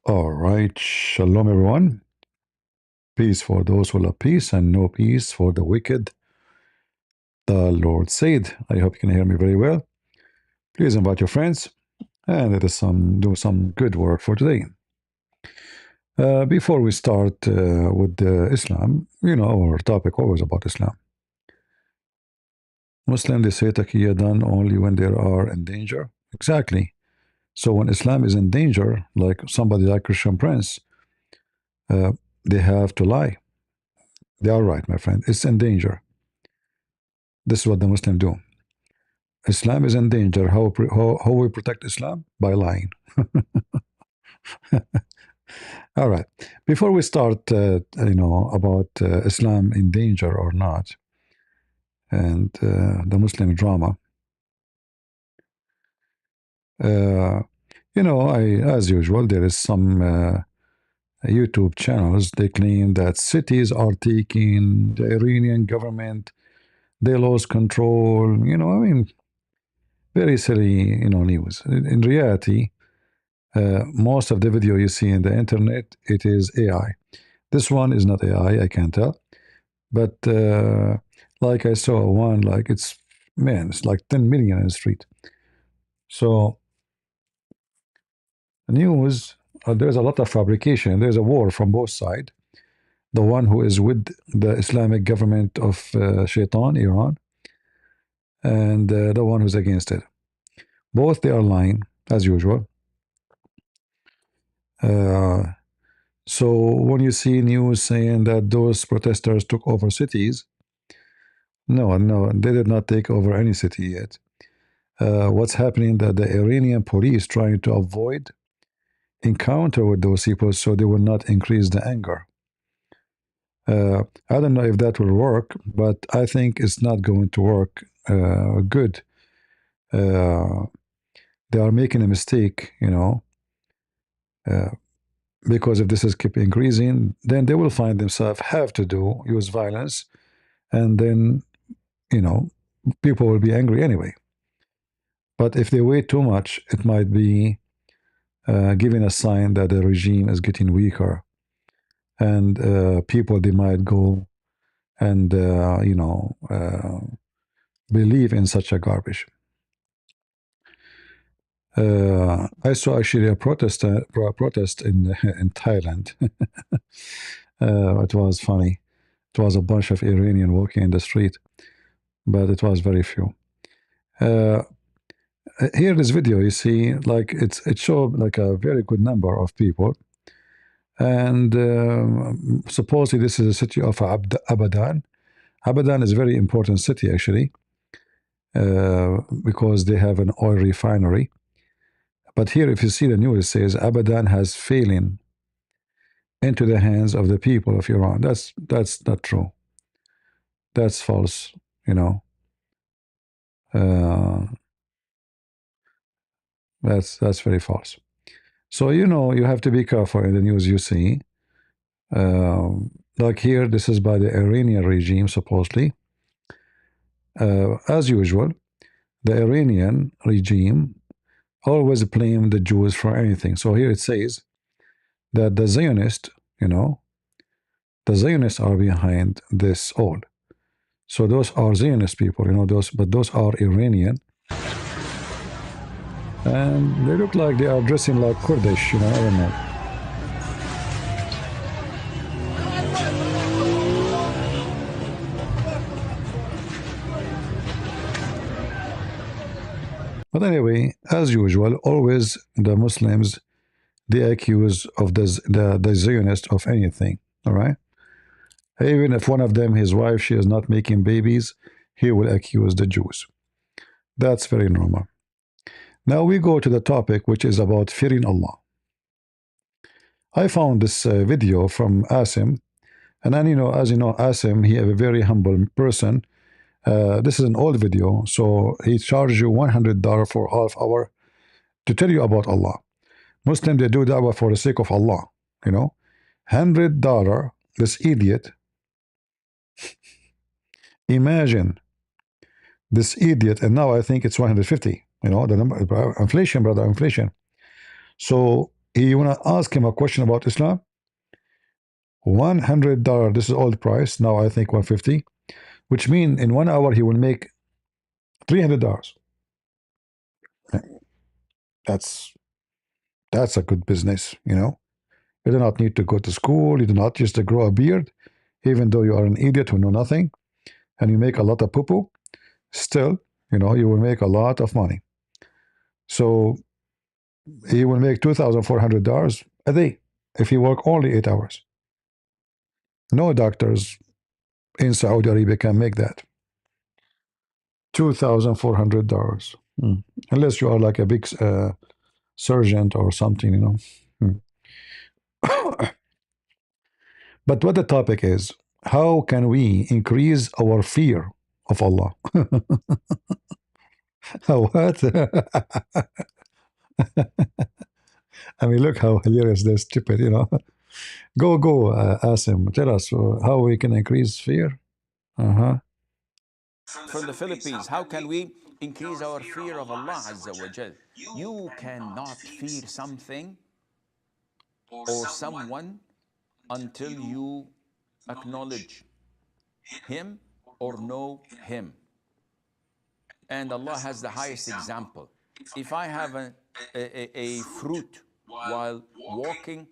All right. Shalom, everyone. Peace for those who love peace and no peace for the wicked. The Lord said. I hope you can hear me very well. Please invite your friends and let us do some good work for today. Before we start with Islam, our topic always about Islam. Muslim, they say taqiyya done only when they are in danger. Exactly. So when Islam is in danger, like somebody like Christian Prince, uh, they have to lie. They are right, my friend. It's in danger. This is what the Muslim do. Islam is in danger. How we protect Islam? By lying. All right. Before we start, about Islam in danger or not, and the Muslim drama, uh, as usual, there is some YouTube channels. They claim that cities are taking the Iranian government. They lost control. Very silly, news. In reality, most of the video you see in the internet, it is AI. This one is not AI, I can't tell. But like I saw one, like it's like 10 million in the street. So news, there's a lot of fabrication. There's a war from both sides. The one who is with the Islamic government of Shaitan, Iran, and the one who's against it. Both they are lying, as usual. Uh, So when you see news saying that those protesters took over cities, no, no, they did not take over any city yet. What's happening that the Iranian police trying to avoid encounter with those people so they will not increase the anger. I don't know if that will work, but I think it's not going to work good. Uh, they are making a mistake, uh, because if this is keep increasing, then they will find themselves have to use violence, and then you know, people will be angry anyway. But if they wait too much, it might be giving a sign that the regime is getting weaker, and people they might go and believe in such a garbage. I saw actually a protest in in Thailand. It was funny. It was a bunch of Iranian walking in the street, but it was very few. Uh, Here, this video, you see, like it showed like a very good number of people, and supposedly this is a city of Abadan. Abadan is a very important city actually, because they have an oil refinery. But here, if you see the news, it says Abadan has fallen into the hands of the people of Iran. That's not true. That's false. You know, uh, that's very false. So you have to be careful in the news you see. Like here, this is by the Iranian regime, supposedly. As usual, the Iranian regime always blame the Jews for anything. So here it says that the Zionists, the Zionists are behind this all. So those are Zionist people, but those are Iranian. And they look like they are dressing like Kurdish, I don't know. But anyway, as usual, always the Muslims, they accuse of the Zionists of anything, all right? Even if one of them, his wife, she is not making babies, he will accuse the Jews. That's very normal. Now we go to the topic, which is about fearing Allah. I found this video from Asim, and then, as you know, Asim, he is a very humble person. This is an old video, so he charged you $100 for half hour to tell you about Allah. Muslim, they do da'wah for the sake of Allah, $100, this idiot. Imagine this idiot, and now I think it's 150. The number, inflation, brother, inflation. So You want to ask him a question about Islam? $100. This is old price. Now I think 150, which means in 1 hour he will make $300. That's that's a good business, you know. You do not need to go to school. You do not just to grow a beard, even though you are an idiot who know nothing, and you make a lot of poo poo. Still, you will make a lot of money. So he will make $2,400 a day if he work only 8 hours. No doctors in Saudi Arabia can make that. $2,400. Unless you are like a big surgeon or something, you know. But what the topic is, how can we increase our fear of Allah? What? I mean, look how hilarious they're stupid, you know. Go, Asim, tell us how we can increase fear. Uh huh. From the Philippines. How can we increase our fear of Allah Azza wa Jal? You cannot fear something or someone until you acknowledge Him or know Him. And Allah has the highest example. If I have a fruit while walking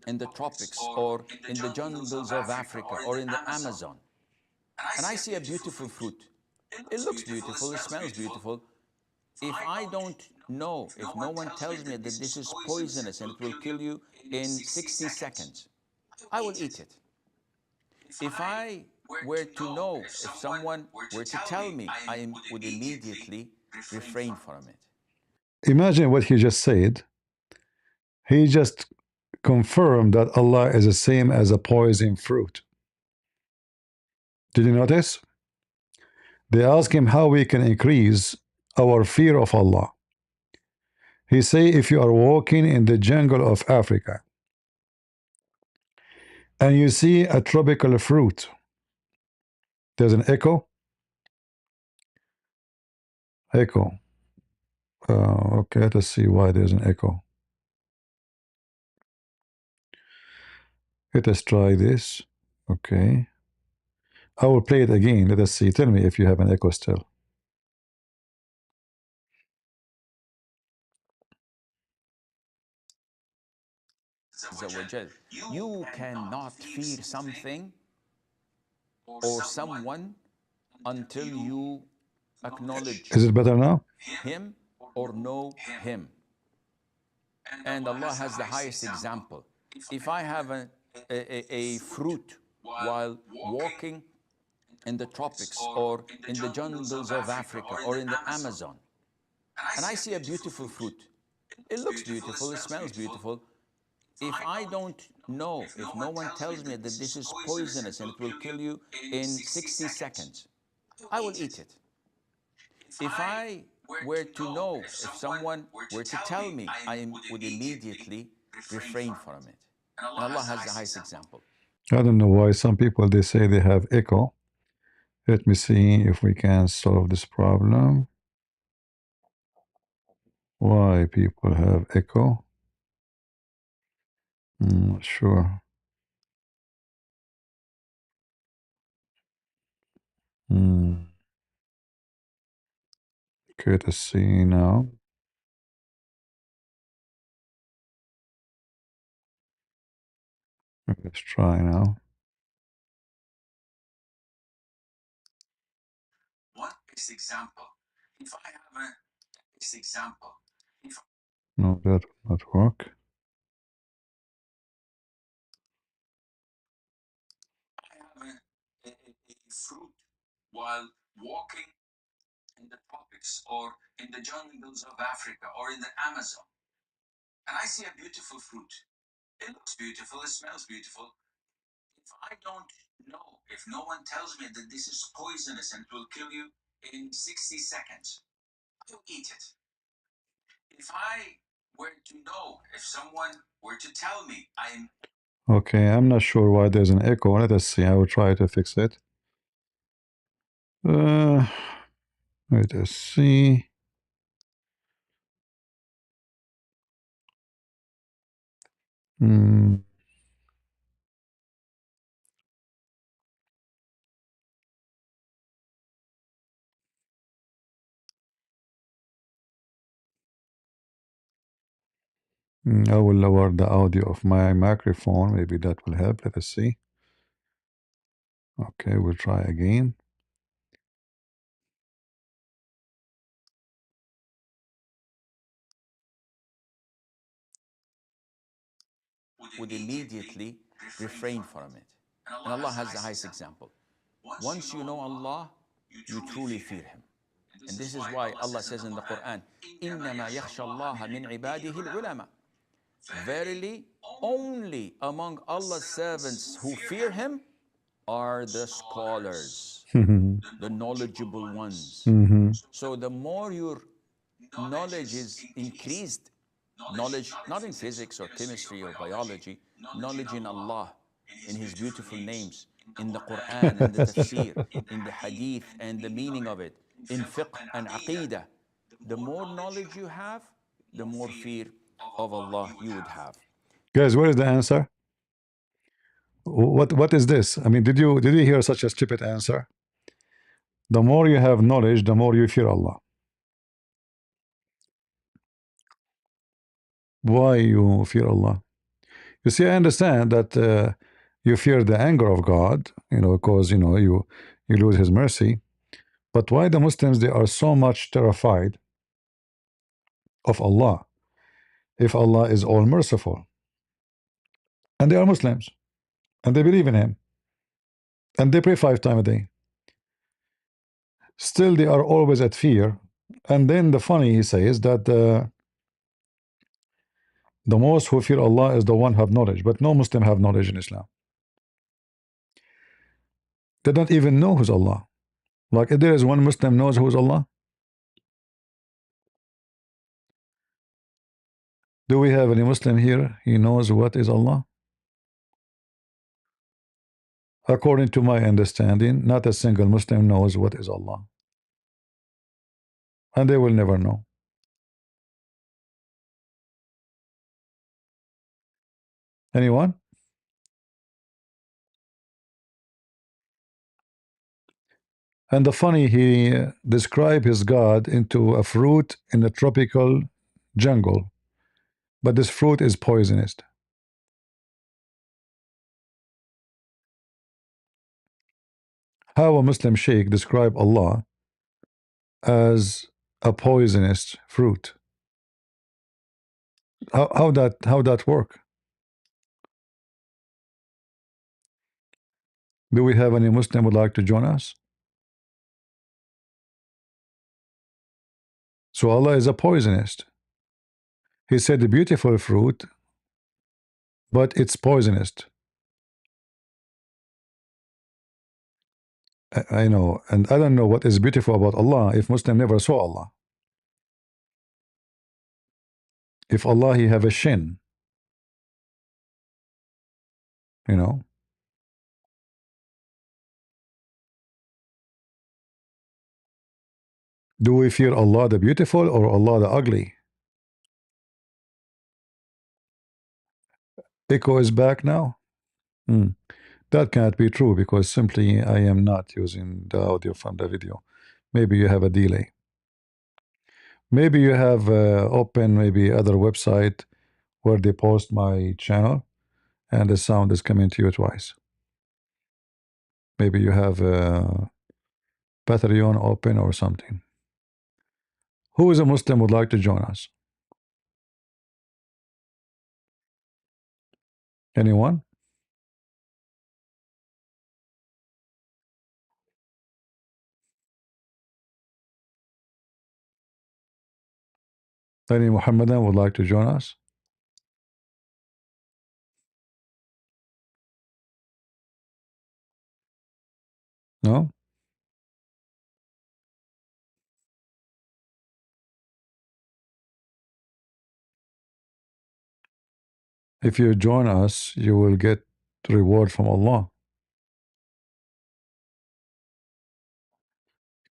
in the tropics or in the jungles of Africa or in the Amazon, and I see a beautiful fruit, it looks beautiful, it smells beautiful. If I don't know, if no one tells me that this is poisonous and it will kill you in 60 seconds, I will eat it. If I were to know, if someone were to tell me, I would immediately refrain from it. Imagine what he just said. He just confirmed that Allah is the same as a poison fruit. Did you notice? They ask him how we can increase our fear of Allah. He say if you are walking in the jungle of Africa and you see a tropical fruit, there's an echo. Echo. Okay, let us see why there's an echo. Let us try this. Okay. I will play it again. Let us see. Tell me if you have an echo still. You cannot fear something or someone until you acknowledge Is it better now? Him or know Him. And Allah has the highest example. If I have a fruit while walking in the tropics or in the jungles of Africa or in the Amazon, and I see a beautiful fruit, it looks beautiful, it smells beautiful. If I don't know, if no one tells me that this is poisonous and it will kill you in 60 seconds, I will eat it. If I were to know, if someone were to tell me, I would immediately refrain from it. And Allah has the highest example. I don't know why some people they say they have echo. Let me see if we can solve this problem. Why people have echo? Not sure. Hmm. Okay, let's see now. Let's try now. No, that will not work. Okay, I'm not sure why there's an echo. Let us see. I will try to fix it. Uh, Let us see. Mm, I will lower the audio of my microphone. Maybe that will help. Let us see. Okay, we'll try again. would immediately refrain from it. And Allah has the highest example. Once you know Allah, you truly fear Him. And this is why Allah says in the Quran, إِنَّمَا يَخْشَى اللَّهَ مِنْ عِبَادِهِ الْعُلَمَاء. Verily, only among Allah's servants who fear Him are the scholars, the knowledgeable ones. So the more your knowledge is increased, knowledge not in physics or chemistry or biology, knowledge in Allah, in His beautiful names, in the Quran and the tafsir, in the hadith and the meaning of it, in fiqh and aqidah. The more knowledge you have, the more fear of Allah you would have. Guys, what is the answer? What is this? I mean, did you hear such a stupid answer? The more you have knowledge, the more you fear Allah. Why you fear Allah? You see, I understand that you fear the anger of God, because you lose His mercy. But why the Muslims they are so much terrified of Allah if Allah is all merciful? And they are Muslims and they believe in Him and they pray 5 times a day. Still, they are always at fear. And then the funny he says that the most who fear Allah is the one who have knowledge, but no Muslim have knowledge in Islam. They don't even know who's Allah. Like if there is one Muslim knows who's Allah, do we have any Muslim here? He knows what is Allah? According to my understanding, not a single Muslim knows what is Allah, and they will never know. Anyone? And the funny, he described his God into a fruit in a tropical jungle, but this fruit is poisonous. How a Muslim sheikh describe Allah as a poisonous fruit? How that work? Do we have any Muslim would like to join us? So Allah is a poisonous. He said a beautiful fruit, but it's poisonous. I know, and I don't know what is beautiful about Allah if Muslim never saw Allah. If Allah he have a shin, you know. Do we fear Allah the beautiful or Allah the ugly? Echo is back now. Hmm. That can't be true because simply I am not using the audio from the video. Maybe you have a delay. Maybe you have open maybe other website where they post my channel and the sound is coming to you twice. Maybe you have Patreon open or something. Who is a Muslim would like to join us? Anyone? Any Muhammadan would like to join us? No? If you join us, you will get reward from Allah.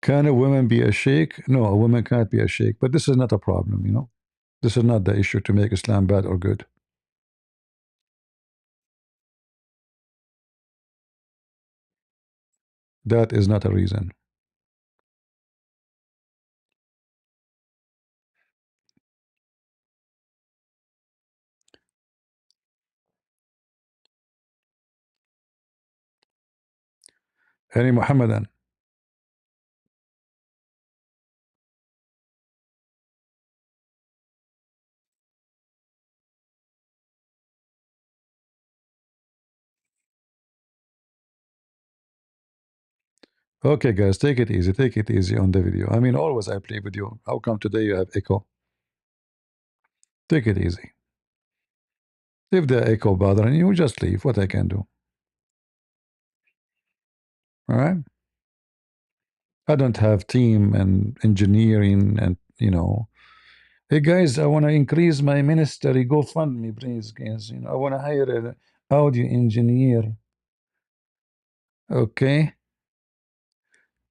Can a woman be a sheikh? No, a woman can't be a sheikh, but this is not a problem. This is not the issue to make Islam bad or good. That is not a reason. Any Muhammadan. Okay, guys, take it easy. Take it easy on the video. I mean, always I play with you. How come today you have echo? Take it easy. If the echo bothering you, just leave. What I can do. All right. I don't have team and engineering and Hey guys, I want to increase my ministry. Go fund me, please, guys. I want to hire an audio engineer. Okay.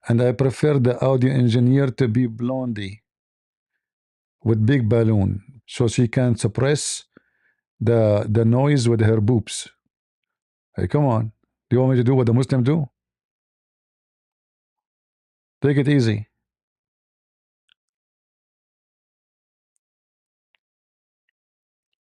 And I prefer the audio engineer to be blondie with big balloon so she can suppress the noise with her boobs. Hey, come on. Do you want me to do what the Muslim do? Take it easy.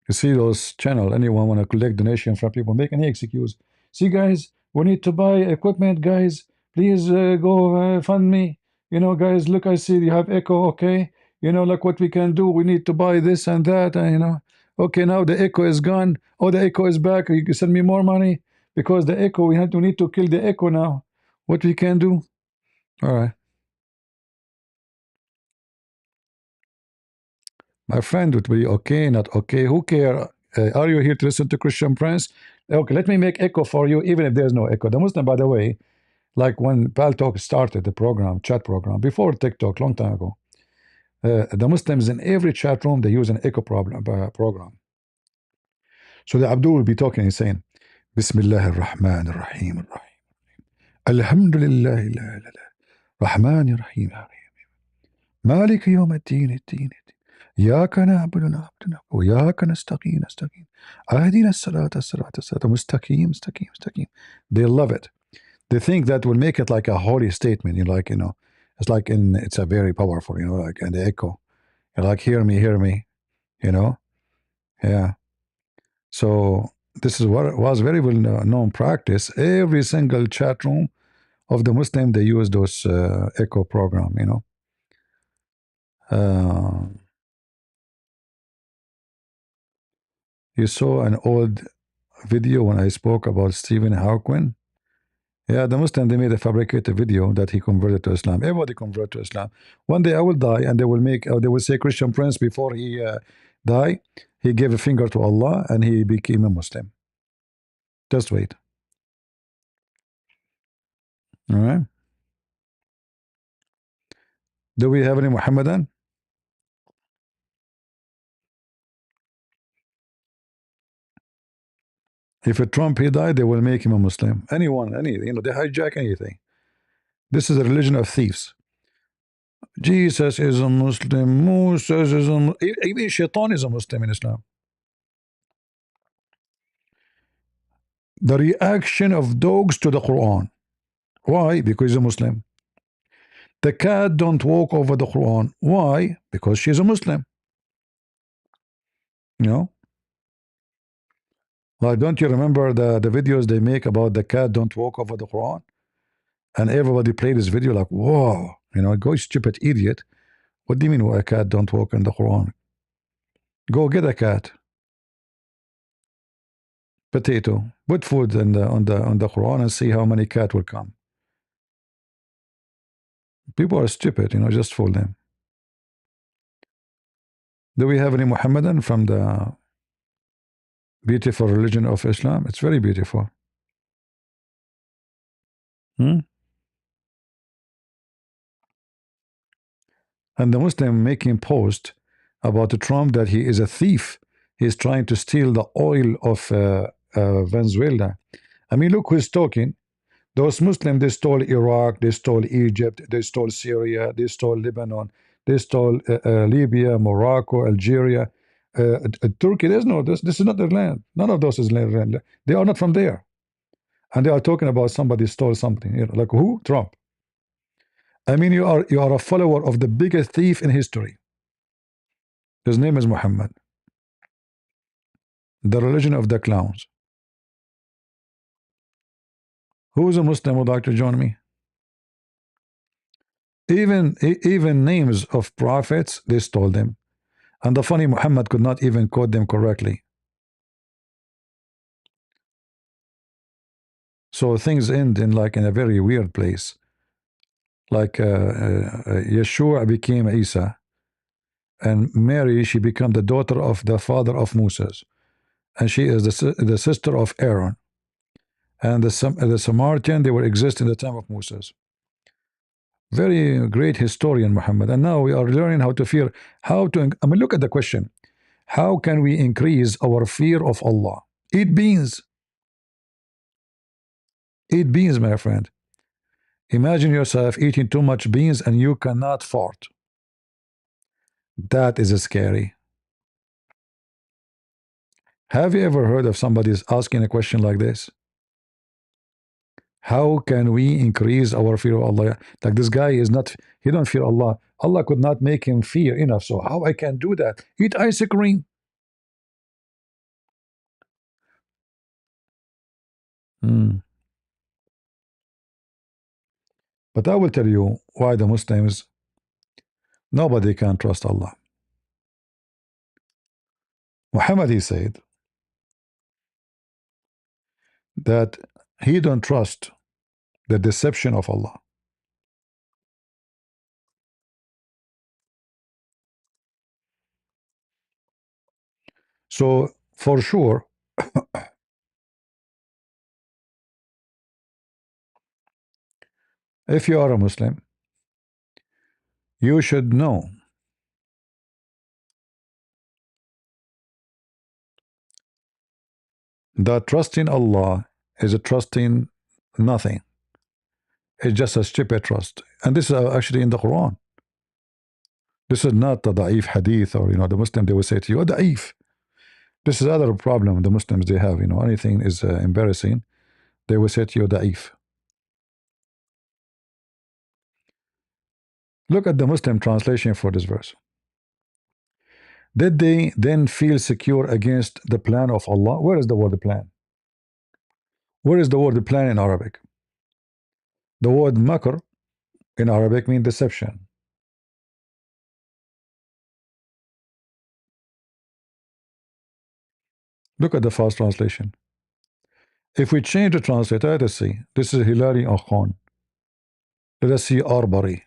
You see those channel, anyone want to collect donation from people, make any excuse. See, guys, we need to buy equipment, guys. Please go fund me. Guys, look, I see you have echo, okay? Like what we can do, we need to buy this and that, and okay, now the echo is gone. Oh, the echo is back. You can send me more money because the echo, we need to kill the echo now. What we can do? All right. My friend would be okay, not okay. Who care? Are you here to listen to Christian Prince? Okay, let me make echo for you, even if there's no echo. The Muslim, by the way, like when Paltalk started the program, chat program, before TikTok, long time ago, the Muslims in every chat room, they use an echo program. So the Abdul will be talking and saying, Bismillah ar-Rahman ar-Rahim ar-Rahim. Alhamdulillah Rahman ar-Rahim Malik yawm ad-din إياك نعبد ونعبد وإياك نستقيم أهدنا الصراط مستقيم. They love it. They think that will make it like a holy statement. It's like it's a very powerful. Like in the echo. You're like hear me. Yeah. So this is what was very well known practice. Every single chat room of the Muslim, they use those echo program. You saw an old video when I spoke about Stephen Hawking. Yeah, the Muslim, they made a fabricated video that he converted to Islam. Everybody convert to Islam. One day I will die, and they will say Christian Prince before he die. He gave a finger to Allah, and he became a Muslim. Just wait. All right. Do we have any Muhammadan? If a Trump he died, they will make him a Muslim. Anyone, they hijack anything. This is a religion of thieves. Jesus is a Muslim. Moses is a Muslim. Even Shaitan is a Muslim in Islam. The reaction of dogs to the Quran. Why? Because he's a Muslim. The cat don't walk over the Quran. Why? Because she's a Muslim. You know? Like, don't you remember the videos they make about the cat don't walk over the Quran? And everybody played this video like, whoa, go stupid idiot. What do you mean a cat don't walk in the Quran? Go get a cat. Potato. Put food on the Quran and see how many cat will come. People are stupid, just fool them. Do we have any Muhammadan from the beautiful religion of Islam? It's very beautiful. And the Muslim making post about Trump that he is a thief. He's trying to steal the oil of Venezuela. I mean, look who's talking. Those Muslims, they stole Iraq, they stole Egypt, they stole Syria, they stole Lebanon, they stole Libya, Morocco, Algeria, Turkey. There's no this. This is not their land. None of those is their land. They are not from there. And they are talking about somebody stole something. Like who? Trump. I mean, you are a follower of the biggest thief in history. His name is Muhammad. The religion of the clowns. Who is a Muslim would like to join me? Even names of prophets, they stole them. And the funny, Muhammad could not even quote them correctly. So things end in a very weird place. Like Yeshua became Isa, and Mary, she became the daughter of the father of Moses, and she is the sister of Aaron. And the Samaritan, they will exist in the time of Moses. Very great historian, Muhammad. And now we are learning how to fear, how to. I mean, look at the question: how can we increase our fear of Allah? Eat beans. Eat beans, my friend. Imagine yourself eating too much beans and you cannot fart. That is scary. Have you ever heard of somebody asking a question like this? How can we increase our fear of Allah? Like this guy is not, he don't fear Allah. Allah could not make him fear enough. So how I can do that? Eat ice cream. Hmm. But I will tell you why the Muslims, nobody can trust Allah. Muhammad, he said that he don't trust the deception of Allah. So for sure, if you are a Muslim, you should know that trusting Allah is a trusting nothing. It's just a stupid trust. And this is actually in the Quran. This is not the da'if hadith, or the Muslim, they will say to you, da'if. This is other problem the Muslims they have. Anything is embarrassing, they will say to you, da'if. Look at the Muslim translation for this verse. Did they then feel secure against the plan of Allah? Where is the word plan? Where is the word plan in Arabic? The word makr in Arabic means deception. Look at the fast translation. If we change the translator, let us see. This is Hilali Akhon. Let us see Arbari.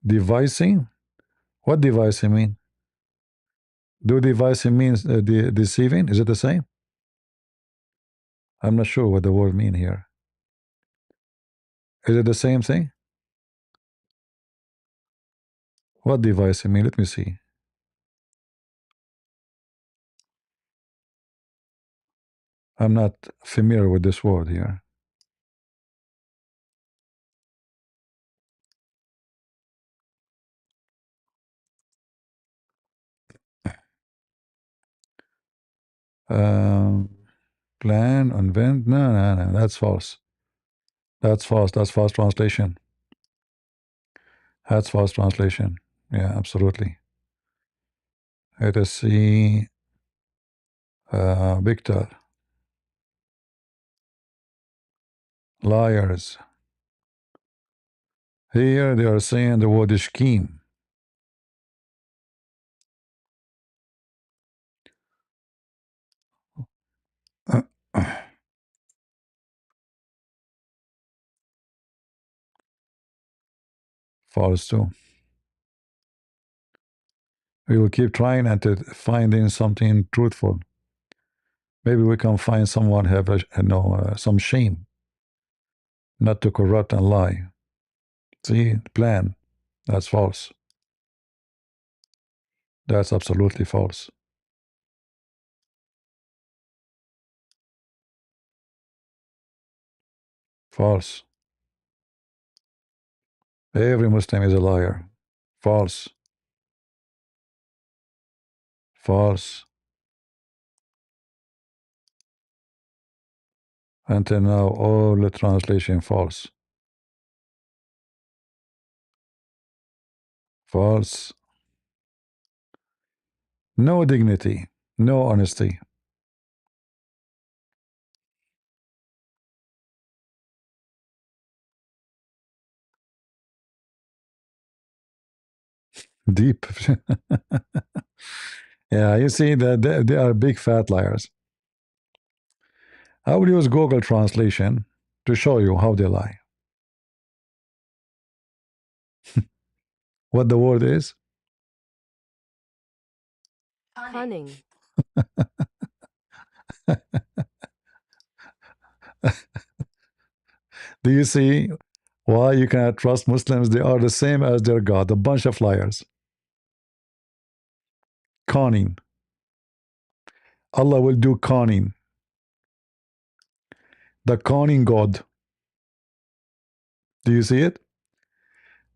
Devising? What devising mean? Do devising means deceiving? Is it the same? I'm not sure what the word mean here. Is it the same thing? What devising mean? Let me see. I'm not familiar with this word here. Um, plan, invent? No, no, no. That's false. That's false. That's false translation. That's false translation. Yeah, absolutely. Let us see. Victor. Liars. Here they are saying the word scheme. False too. We will keep trying until finding something truthful. Maybe we can find someone have some shame, not to corrupt and lie. See, plan. That's false. That's absolutely false. False. Every Muslim is a liar. False. False. Until now, all the translation false. False. No dignity. No honesty. Deep. Yeah, you see that they are big fat liars. I will use Google Translation to show you how they lie. What the word is? Cunning. Do you see why you cannot trust Muslims? They are the same as their God, a bunch of liars. Conning. Allah will do conning. The conning God. Do you see it?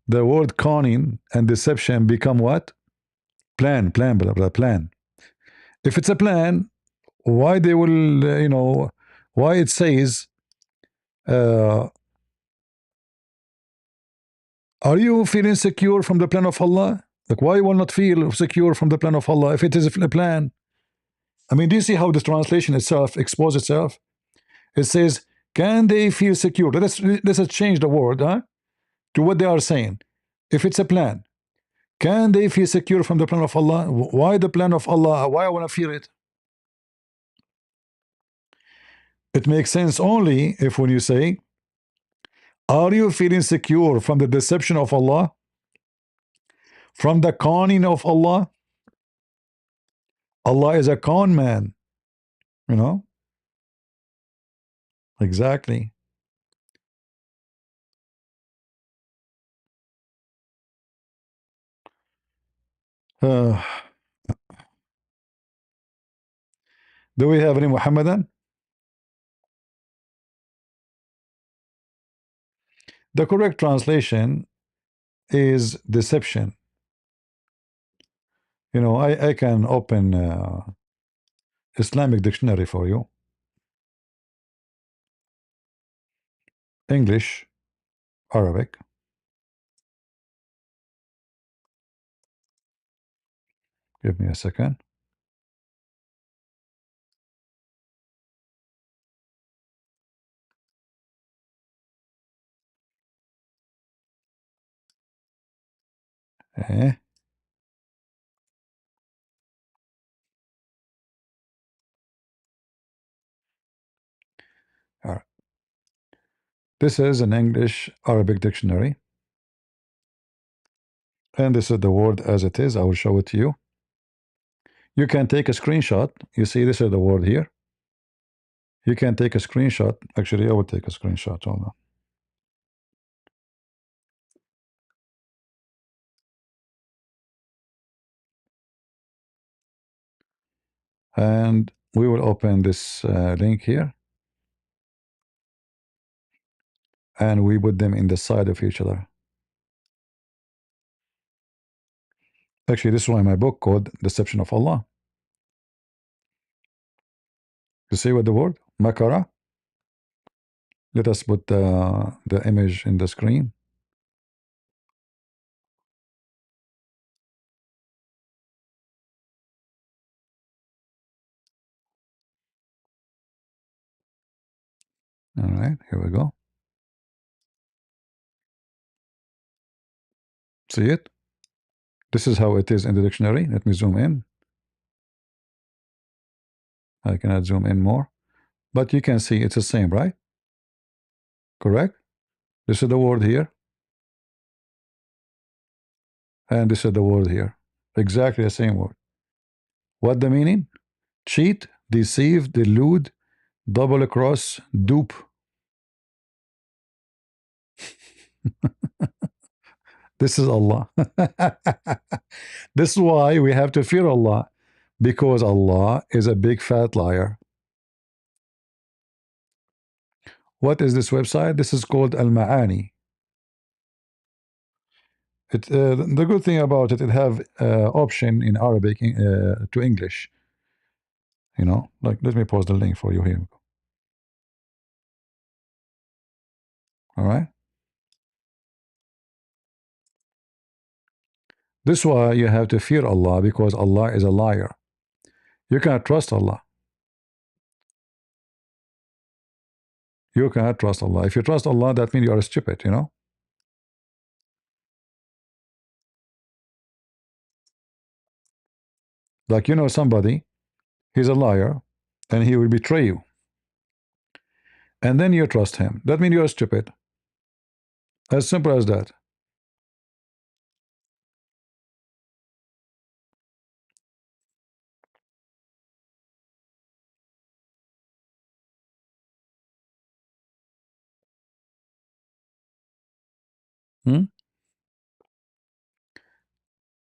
The word conning and deception become what? Plan, plan, blah, blah, plan. If it's a plan, why they will, why it says, uh, are you feeling secure from the plan of Allah? Like, why you will not feel secure from the plan of Allah if it is a plan? I mean, do you see how the translation itself exposes itself? It says, can they feel secure? Let's change the word to what they are saying. If it's a plan, can they feel secure from the plan of Allah? Why the plan of Allah? Why I want to fear it? It makes sense only if when you say, are you feeling secure from the deception of Allah? From the conning of Allah? Allah is a con man, you know? Exactly. Do we have any Muhammadan? The correct translation is deception. You know, I can open Islamic dictionary for you. English, Arabic. Give me a second. Eh? All right. This is an English Arabic dictionary. And this is the word as it is. I will show it to you. You can take a screenshot. You see, this is the word here. You can take a screenshot. Actually, I will take a screenshot. Hold on. And we will open this link here. And we put them in the side of each other. Actually, this is why my book called Deception of Allah. You see what the word? Makara. Let us put the image in the screen. All right, here we go. See it? This is how it is in the dictionary. Let me zoom in. I cannot zoom in more. But you can see it's the same, right? Correct? This is the word here. And this is the word here. Exactly the same word. What the meaning? Cheat, deceive, delude, double cross, dupe. This is Allah. This is why we have to fear Allah. Because Allah is a big fat liar. What is this website? This is called Al Ma'ani. The good thing about it, it have option in Arabic to English. You know, like let me post the link for you here. All right. This is why you have to fear Allah, because Allah is a liar. You cannot trust Allah. You cannot trust Allah. If you trust Allah, that means you are stupid, you know. Like, you know, somebody, he's a liar, and he will betray you. And then you trust him. That means you're stupid. As simple as that. Hmm?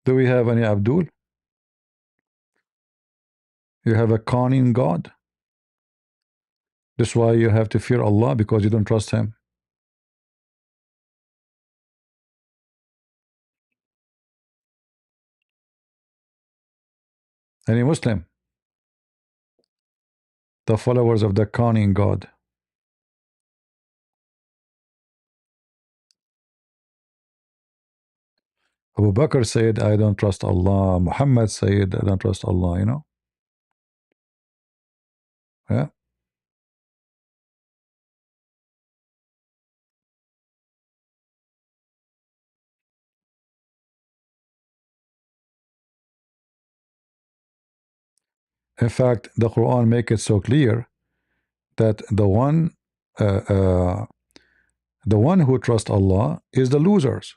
Do we have any Abdul? You have a conning God. That's why you have to fear Allah, because you don't trust him. Any Muslim, the followers of the conning God. Abu Bakr said, I don't trust Allah. Muhammad said, I don't trust Allah, you know. Yeah. In fact, the Quran make it so clear that uh, uh, the one who trusts Allah is the losers.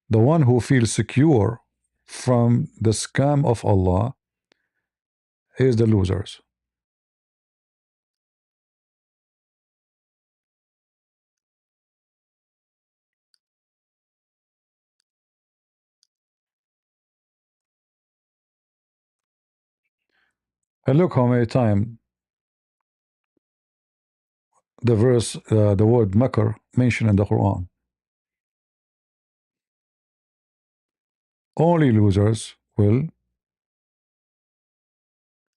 The one who feels secure from the scam of Allah is the losers. And look how many times the word makr mentioned in the Quran. Only losers will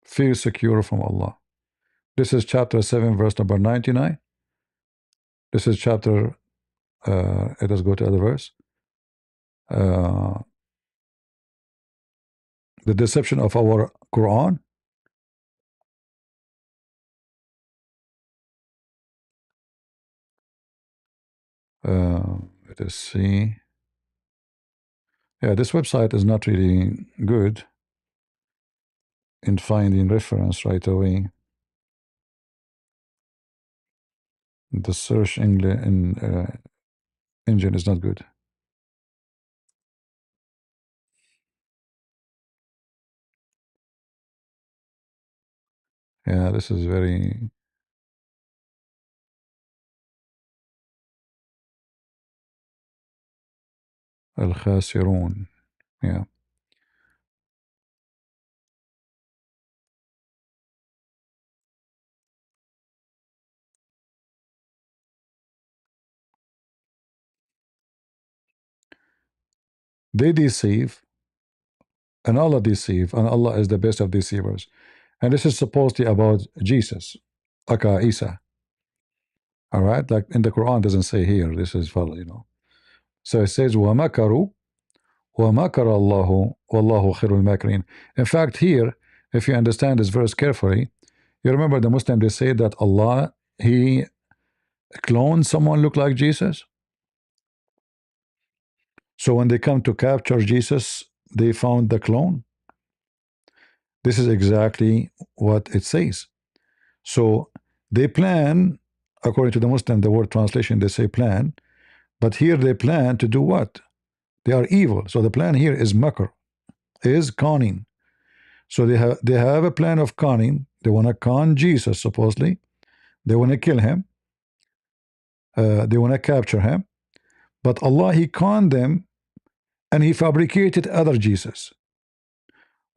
feel secure from Allah. This is chapter 7, verse number 99. This is chapter, let us go to other verse. Uh, the deception of our Quran. Let us see. Yeah, this website is not really good in finding reference right away. The search engine is not good. Yeah, this is very al-khasirun. Yeah. They deceive, and Allah deceive, and Allah is the best of deceivers. And this is supposedly about Jesus, aka Isa. All right, like in the Quran doesn't say here. This is for, you know. So it says وَمَكَرُوا وَمَكَرَ اللَّهُ وَاللَّهُ خَيْرُ الْمَاكِرِينَ. In fact, here, if you understand this verse carefully, you remember the Muslim, they say that Allah, he cloned someone look like Jesus. So when they come to capture Jesus, they found the clone. This is exactly what it says. So they plan, according to the Muslim, the word translation, they say plan, but here they plan to do what? They are evil. So the plan here is makr, is conning. So they have a plan of conning. They want to con Jesus, supposedly. They want to kill him. They want to capture him. But Allah, he conned them, and he fabricated other Jesus,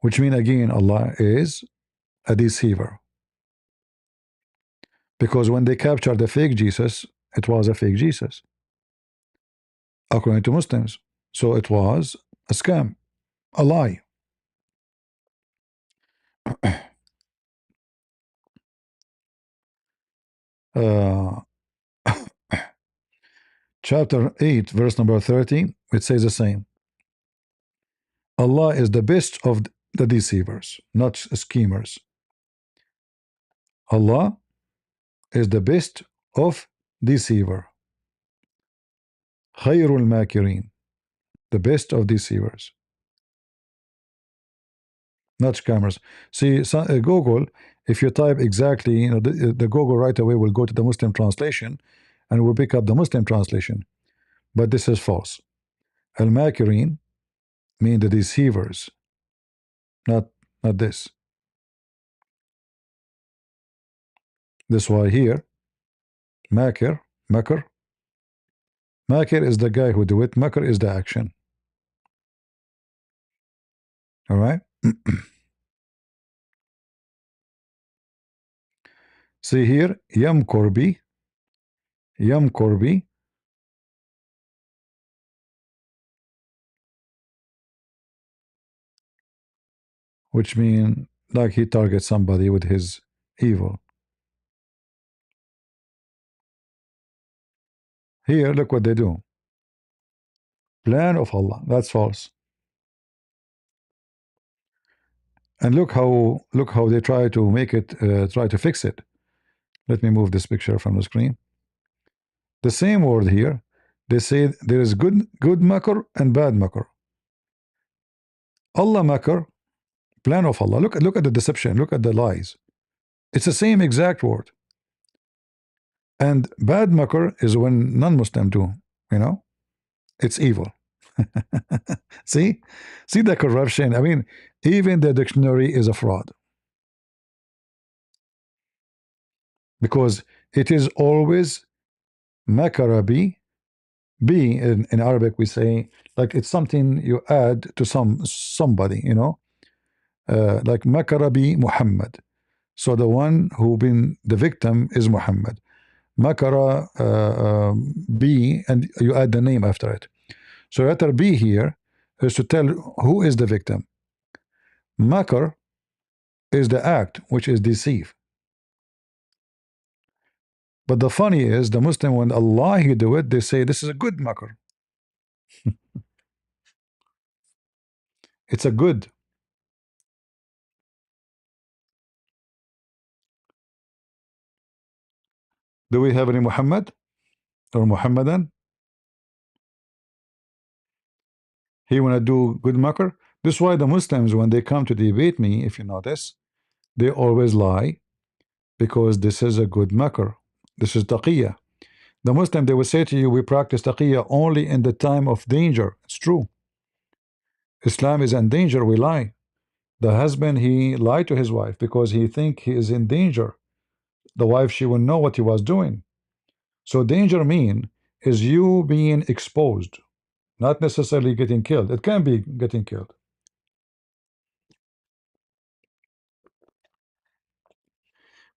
which means again Allah is a deceiver, because when they captured the fake Jesus, it was a fake Jesus. according to Muslims. So it was a scam, a lie. Uh, chapter 8, verse number 30, it says the same. Allah is the best of the deceivers, not schemers. Allah is the best of deceiver. Khayrul makirin, the best of deceivers, not scammers. See, Google, if you type exactly, the Google right away will go to the Muslim translation and will pick up the Muslim translation. But this is false. Al-makirin mean the deceivers, not this. That's why here, makir, makr is the guy who do it. Makr is the action. All right. See here, yam korbi, which mean like he targets somebody with his evil. Here, look what they do. Plan of Allah. That's false. And look how they try to make it, try to fix it. Let me move this picture from the screen. The same word here. They say there is good makr and bad makr. Allah makr, plan of Allah. Look at the deception. Look at the lies. It's the same exact word. And bad makr is when non-Muslim do. It's evil. See the corruption. I mean, even the dictionary is a fraud, because it is always makarabi. B in Arabic we say, like, it's something you add to somebody, like makarabi Muhammad. So the one who been the victim is Muhammad. Makara B, and you add the name after it. So letter B here is to tell who is the victim. Makar is the act, which is deceive. But the funny is, the Muslim, when Allah he do it, they say this is a good makar. It's a good. Do we have any Muhammad or Muhammadan? He wanna do good makar. This is why the Muslims, when they come to debate me, if you notice, they always lie, because this is a good makar. This is taqiyya. The Muslim, they will say to you, we practice taqiyya only in the time of danger. It's true. Islam is in danger, we lie. The husband, he lied to his wife because he think he is in danger. The wife, she will know what he was doing. So danger mean is you being exposed, not necessarily getting killed. It can be getting killed.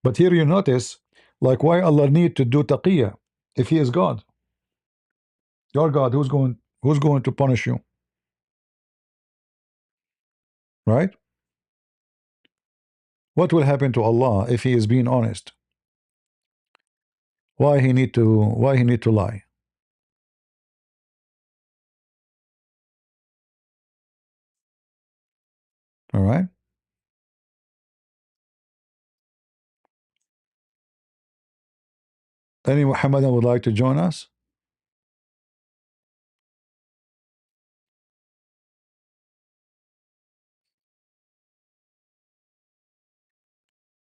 But here you notice, like, why Allah need to do taqiyya if he is God? Your God, who's going to punish you? Right? What will happen to Allah if he is being honest? Why he need to lie? All right. Any Muhammadan would like to join us?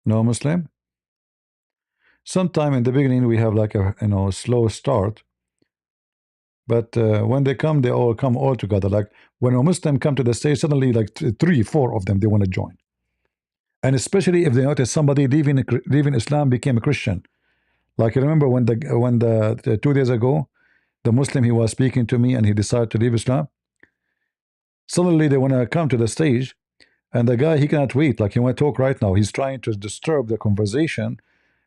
No Muslim? Sometime in the beginning we have like a slow start, but when they come, they all come all together. Like when a Muslim come to the stage, suddenly like 3-4 of them, they want to join. And especially if they notice somebody leaving Islam became a Christian. Like you remember when the 2 days ago, the Muslim, he was speaking to me and he decided to leave Islam. Suddenly they want to come to the stage, and the guy, he cannot wait. Like he want to talk right now. He's trying to disturb the conversation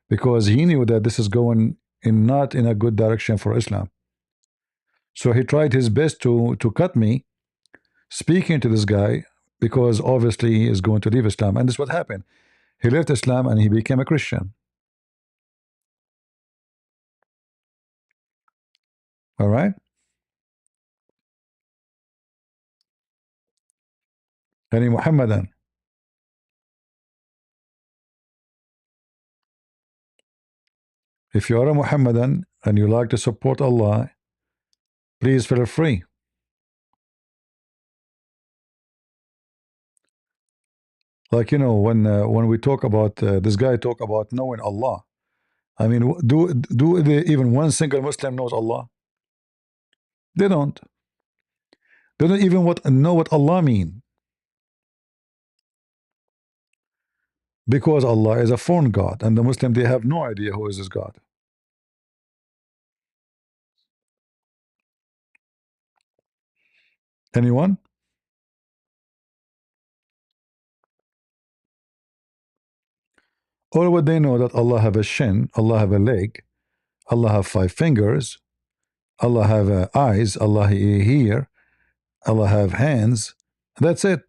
because he knew that this is going not in a good direction for Islam. So he tried his best to cut me speaking to this guy because obviously he is going to leave Islam. And this is what happened. He left Islam and he became a Christian. All right. Yani Muhammadan. If you are a Muhammadan and you like to support Allah, please feel free. Like when we talk about this guy talk about knowing Allah. I mean, even one single Muslim knows Allah? They don't. They don't even know what Allah mean, because Allah is a foreign God, and the Muslim, they have no idea who is this God. Anyone? Or would they know that Allah have a shin, Allah have a leg, Allah have 5 fingers, Allah have eyes, Allah hear, Allah have hands. That's it.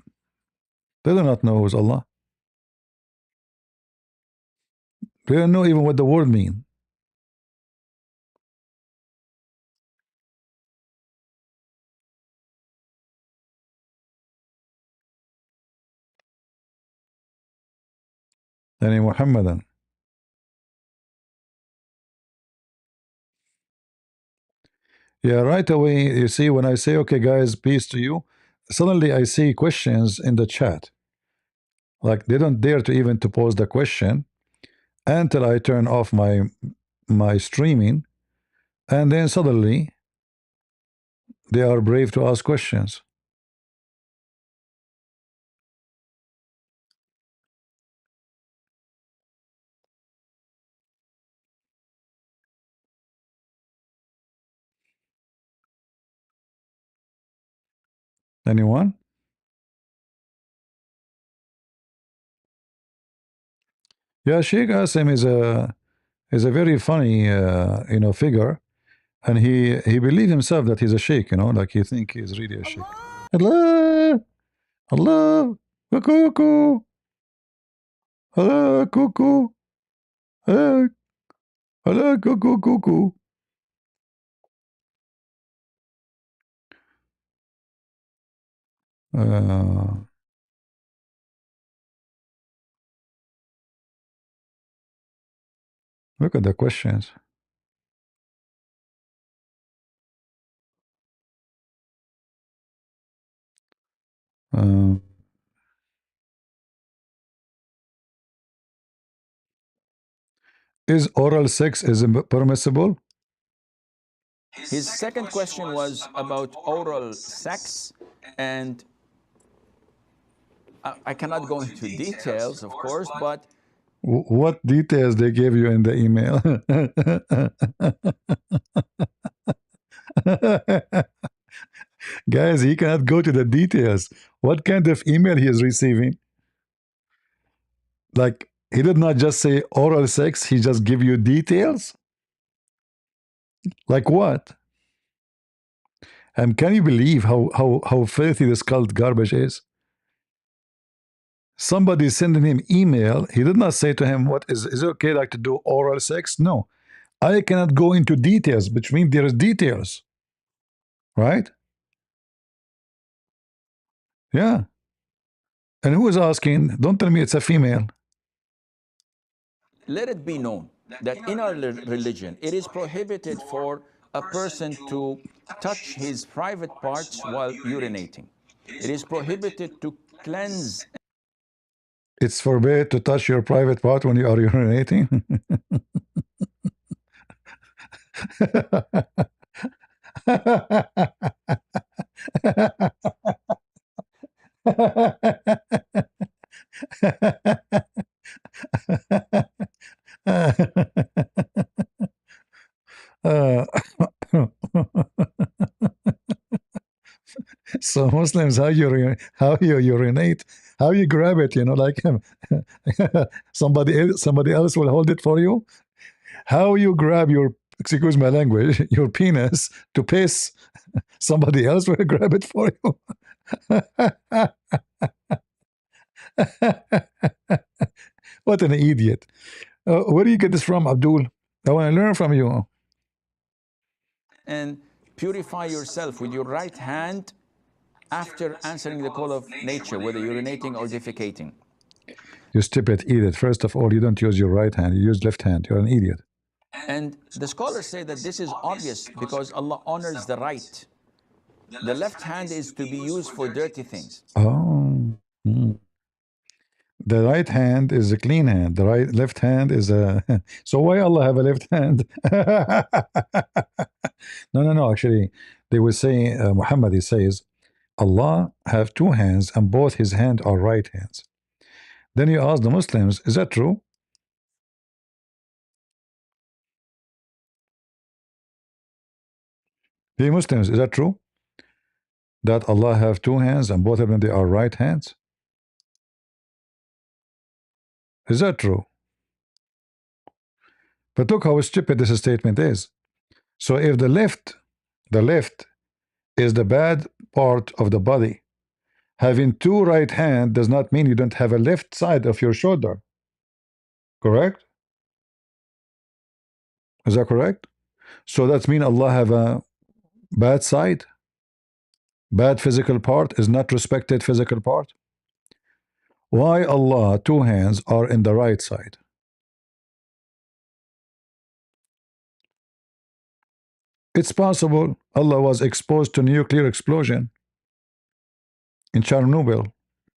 They do not know who's Allah. They don't know even what the word mean. Yani Muhammadan. Yeah, right away, you see, when I say, okay, guys, peace to you, suddenly I see questions in the chat. Like they don't dare to even to pose the question until I turn off my streaming, and then suddenly they are brave to ask questions. Anyone? Yeah, Sheikh Asim is a very funny figure, and he believes himself that he's a sheikh, like he think he's really a sheikh. Allah, Allah, cuckoo, Allah, cuckoo, Allah, cuckoo, cuckoo. Uh, Look at the questions. Uh, is oral sex is permissible? His second question was about oral sex, and I cannot go into details, of course, but What details they gave you in the email? Guys, he cannot go to the details. What kind of email he is receiving? Like, he did not just say oral sex, he just give you details? Like what? And can you believe how filthy this cult garbage is? Somebody sending him email, he did not say to him, what is it okay like to do oral sex? No. I cannot go into details, which means there is details. Right? Yeah. And who is asking? Don't tell me it's a female. let it be known that in our religion, it is prohibited for a person to touch his private parts while urinating. It is prohibited to cleanse. It's forbid to touch your private part when you are urinating. Uh, so Muslims, how you urinate, how you grab it, like somebody else will hold it for you. How you grab your, excuse my language, your penis to piss. Somebody else will grab it for you. What an idiot. Where do you get this from, Abdul? I want to learn from you. And purify yourself with your right hand after answering the call of nature, whether urinating or defecating. You stupid idiot. First of all, you don't use your right hand, you use left hand. You're an idiot. And the scholars say that this is obvious because Allah honors the right. The left hand is to be used for dirty things. Oh. The right hand is a clean hand. The left hand is a. So why Allah have a left hand? No. Actually, they will say Muhammad. He says Allah have two hands and both his hand are right hands. Then you ask the Muslims, is that true? The Muslims, is that true? That Allah have two hands and both of them they are right hands? Is that true? But look how stupid this statement is. So if the left is the bad part of the body, having two right hand does not mean you don't have a left side of your shoulder. Correct? Is that correct? So that means Allah have a bad side? Bad physical part is not respected physical part? Why Allah two hands are in the right side? It's possible Allah was exposed to nuclear explosion in Chernobyl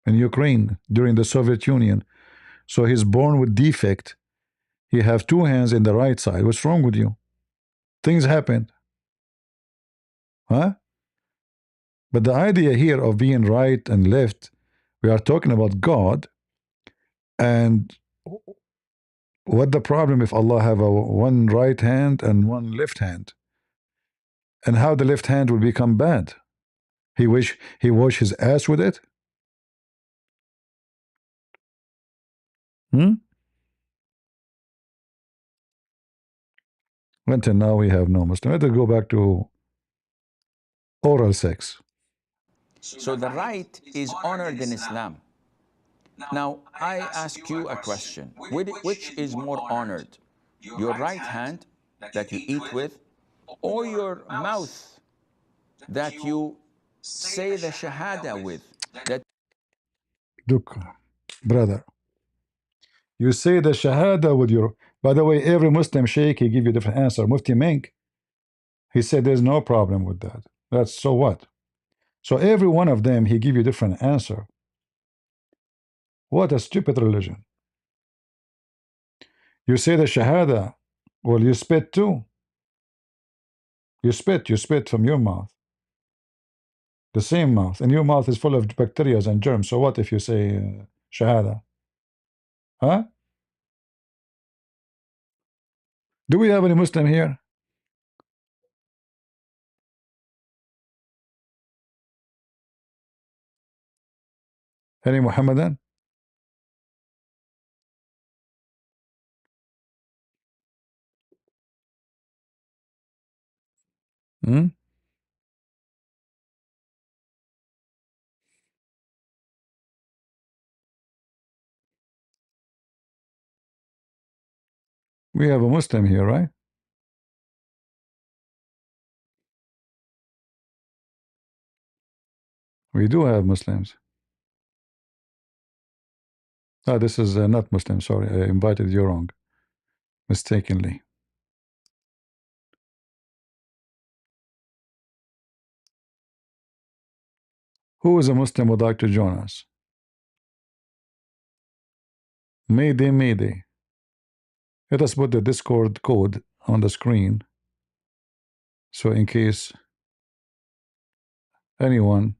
in Ukraine during the Soviet Union. So he's born with defect. He have two hands in the right side. What's wrong with you? Things happen. Huh? But the idea here of being right and left, we are talking about God. And what the problem if Allah have a one right hand and one left hand? And how the left hand will become bad? He wash his ass with it? Until now we have no Muslim. Let us go back to oral sex. So the right is honored in Islam. Now, I ask you a question. Which is more honored? Your right hand that you eat with, or your mouth that you say the Shahada with? Look, brother, you say the Shahada with your. By the way, every Muslim sheikh, he give you a different answer. Mufti Menk, he said there's no problem with that. That's so what? So every one of them, he give you a different answer. What a stupid religion. You say the Shahada, well, you spit too. You spit from your mouth. The same mouth. And your mouth is full of bacteria and germs. So what if you say Shahada? Huh? Do we have any Muslim here? Any Muhammadan? Hmm? We have a Muslim here, right? We do have Muslims. Ah, this is not Muslim. Sorry, I invited you wrong. Mistakenly. Who is a Muslim would like to join us? Mayday, Mayday. Let us put the Discord code on the screen. So in case anyone.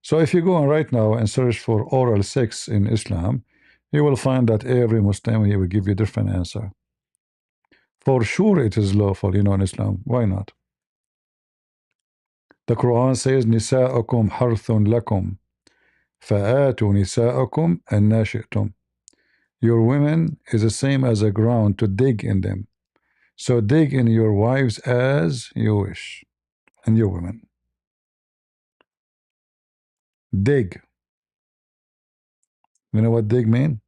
So if you go on right now and search for oral sex in Islam, you will find that every Muslim he will give you a different answer. For sure it is lawful, in Islam. Why not? The Quran says, Nisa'akum harthun lakum, fa'atu nisa'akum anna shi'tum. Your women is the same as a ground to dig in them. So dig in your wives as you wish, and your women. Dig. You know what dig mean?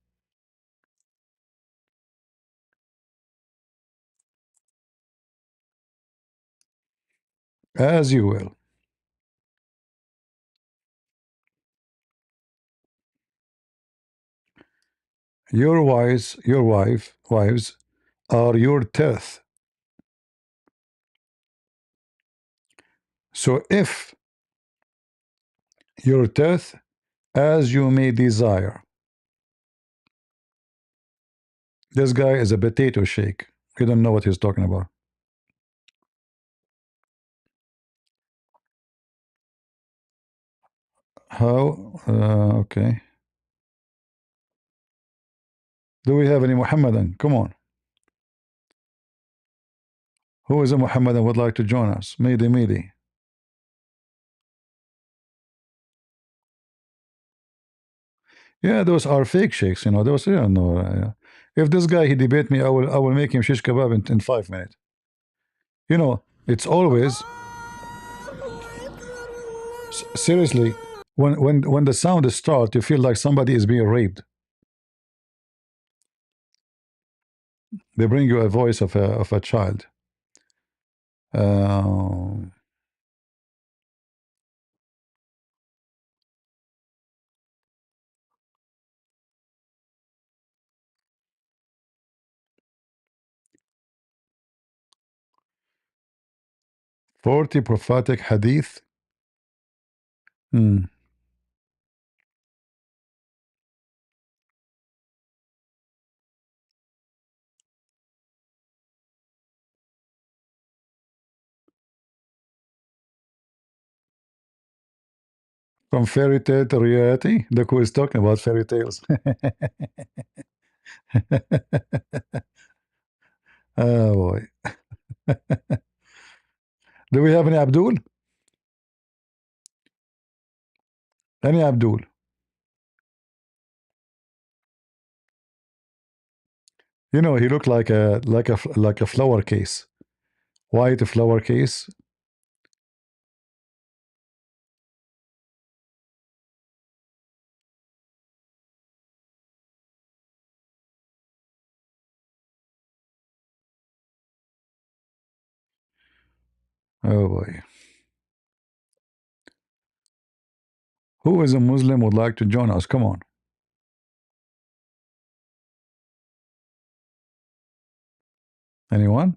As you will. Wives are your teeth. So if your teeth as you may desire. This guy is a potato shake. You don't know what he's talking about. How? Okay. Do we have any Muhammadan? Come on. Who is a Muhammadan would like to join us? Mayday, mayday. Yeah, those are fake sheikhs, you know. Those, you don't know. If this guy he debate me, I will make him shish kebab in 5 minutes. You know, it's always seriously when the sound starts, you feel like somebody is being raped. They bring you a voice of a child. 40 prophetic hadith. Hmm. From fairy tale to reality. Look who is talking about fairy tales. Oh boy. Do we have any Abdul? Any Abdul? You know, he looked like a flower case. White flower case. Oh boy. Who is a Muslim would like to join us? Come on. Anyone?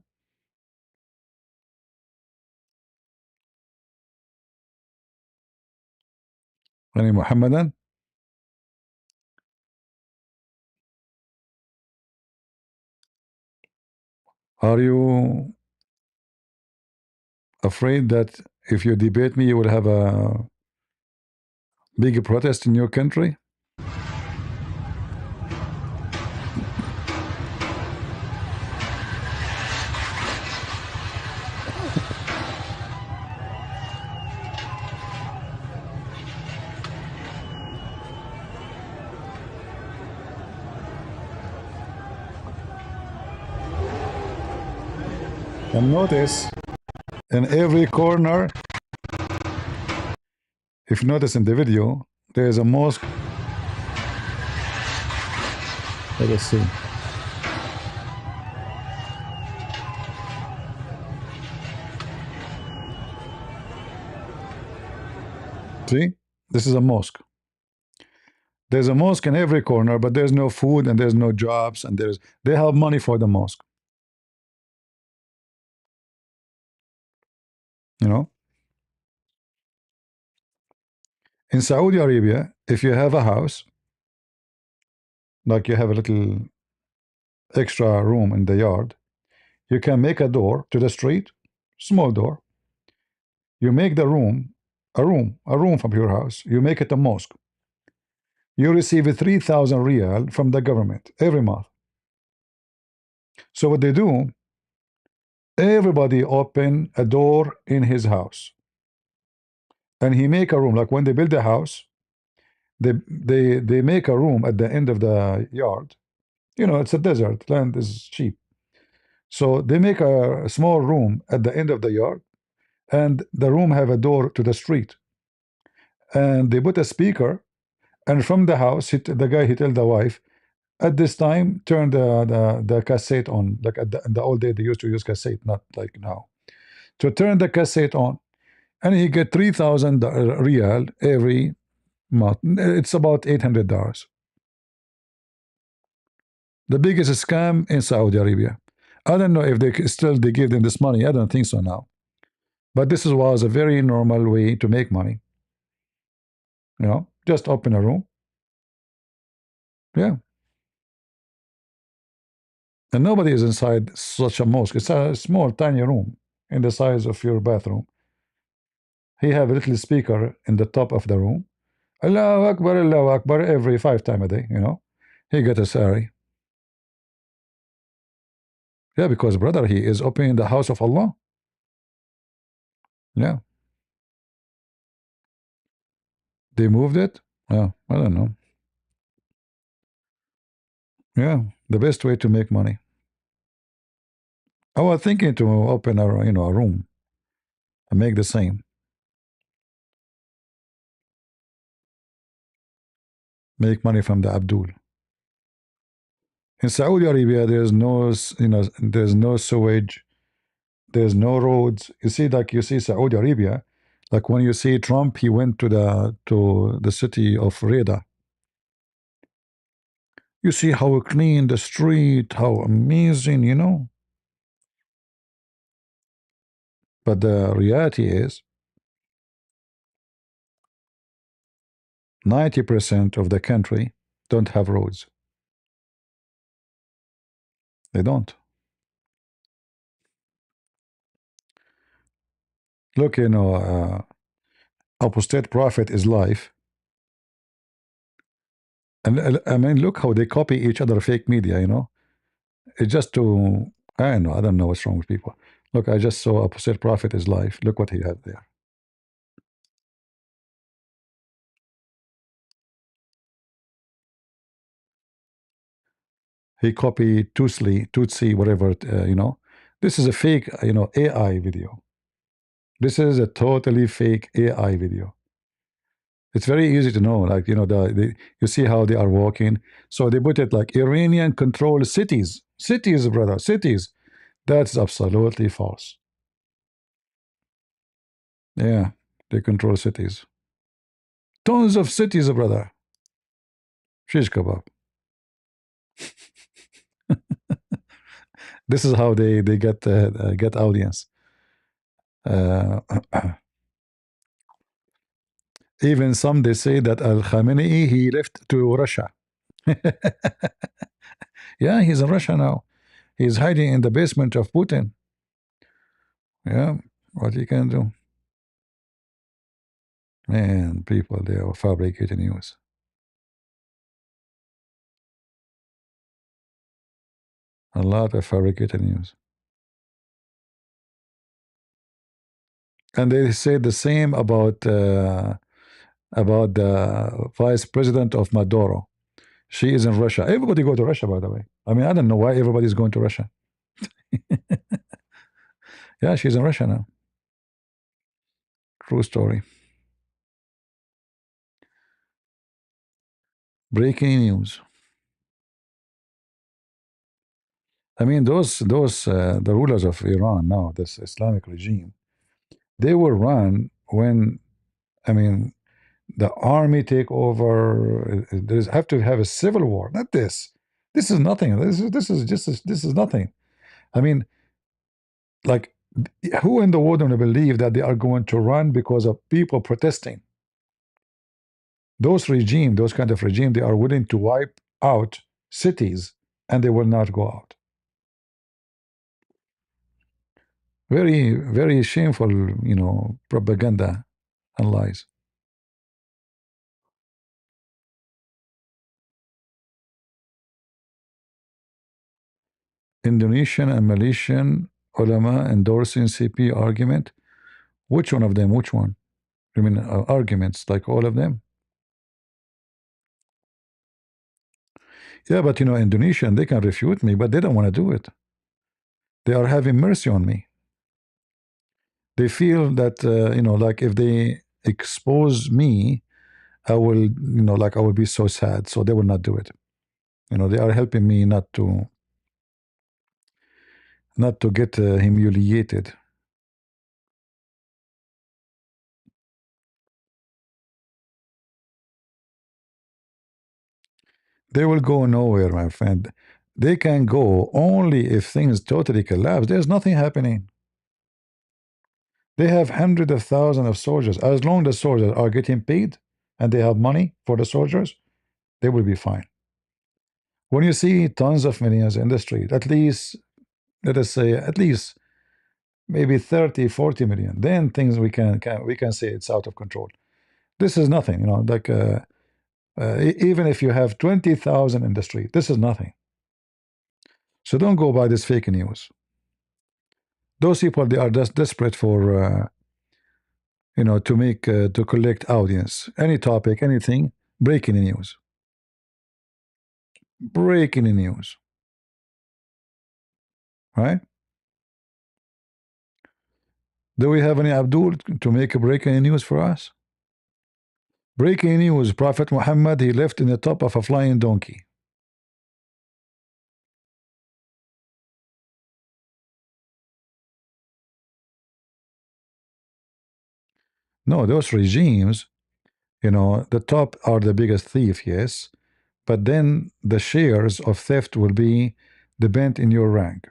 Any Muhammadan? Are you afraid that if you debate me, you will have a big protest in your country? And notice in every corner, if you notice in the video, there is a mosque. Let us see. See, this is a mosque. There's a mosque in every corner, but there's no food and there's no jobs, and they have money for the mosque. You know, in Saudi Arabia, if you have a house, like you have a little extra room in the yard, you can make a door to the street, small door. You make the room a room from your house. You make it a mosque. You receive 3,000 riyal from the government every month. So what they do, everybody open a door in his house, and he make a room. Like when they build a house, they make a room at the end of the yard. You know, it's a desert, land is cheap. So they make a small room at the end of the yard, and the room have a door to the street. and they put a speaker, and from the house, the guy, he tell the wife, at this time, turn the cassette on. Like in the old day, they used to use cassette, not like now. So turn the cassette on, and he get 3,000 real every month. It's about $800. The biggest scam in Saudi Arabia. I don't know if they give them this money. I don't think so now. But this was a very normal way to make money. You know, just open a room. Yeah. And nobody is inside such a mosque. It's a small, tiny room in the size of your bathroom. He have a little speaker in the top of the room. Allahu Akbar, every 5 times a day, you know. He get a salary. Yeah, because brother, he is opening the house of Allah. Yeah. They moved it? Yeah, I don't know. Yeah, the best way to make money. I was thinking to open a a room and make the same. Make money from the Abdul. In Saudi Arabia, there's no there's no sewage, there's no roads. You see, like you see Saudi Arabia, like when you see Trump, he went to the city of Riyadh. You see how clean the street, how amazing, you know. But the reality is 90% of the country don't have roads. They don't. Look, apostate prophet is life. And I mean, look how they copy each other, fake media, you know. It's just to, I don't know what's wrong with people. Look, I just saw apostate prophet is life. Look what he had there. He copied Tutsi, whatever, you know. This is a fake, AI video. This is a totally fake AI video. It's very easy to know, like, you see how they are walking. So they put it like Iranian controlled cities. Cities, brother, cities. That's absolutely false. Yeah, they control cities. Tons of cities, brother. Shish kebab. This is how they get audience. Uh, Even some they say that Al Khamenei he left to Russia. Yeah, he's in Russia now. He's hiding in the basement of Putin. Yeah, what he can do. Man, people, they are fabricating news. A lot of fabricated news. And they say the same about the vice president of Maduro. She is in Russia. Everybody go to Russia, by the way. I mean, I don't know why everybody's going to Russia. Yeah, she's in Russia now. True story. Breaking news. I mean, those the rulers of Iran now, this Islamic regime, they will run when, I mean, the army take over. There's have to have a civil war. Not this. This is nothing. This is nothing. I mean, like, who in the world will believe that they are going to run because of people protesting? Those kind of regime, they are willing to wipe out cities and they will not go out. Very, very shameful, propaganda and lies. Indonesian and Malaysian ulama endorsing CP argument. Which one of them? Which one? I mean, arguments like all of them. Yeah, but Indonesian, they can refute me, but they don't want to do it. They are having mercy on me. They feel that like expose me, I will, like I will be so sad. So they will not do it. They are helping me not to get humiliated. They will go nowhere, my friend. They can go only if things totally collapse. There's nothing happening. They have hundreds of thousands of soldiers. As long as soldiers are getting paid and they have money for the soldiers, they will be fine. When you see tons of millions in the street, at least, let us say, at least maybe 30, 40 million, then things we can say it's out of control. This is nothing, like even if you have 20,000 in the street, this is nothing. So don't go by this fake news. Those people, they are just desperate for to collect audience. Any topic, anything, breaking news. Breaking news. Right? Do we have any Abdul to make a breaking news for us? Breaking news: Prophet Muhammad, he left in the top of a flying donkey. No, those regimes, the top are the biggest thief, yes, but then the shares of theft will be depend in your rank.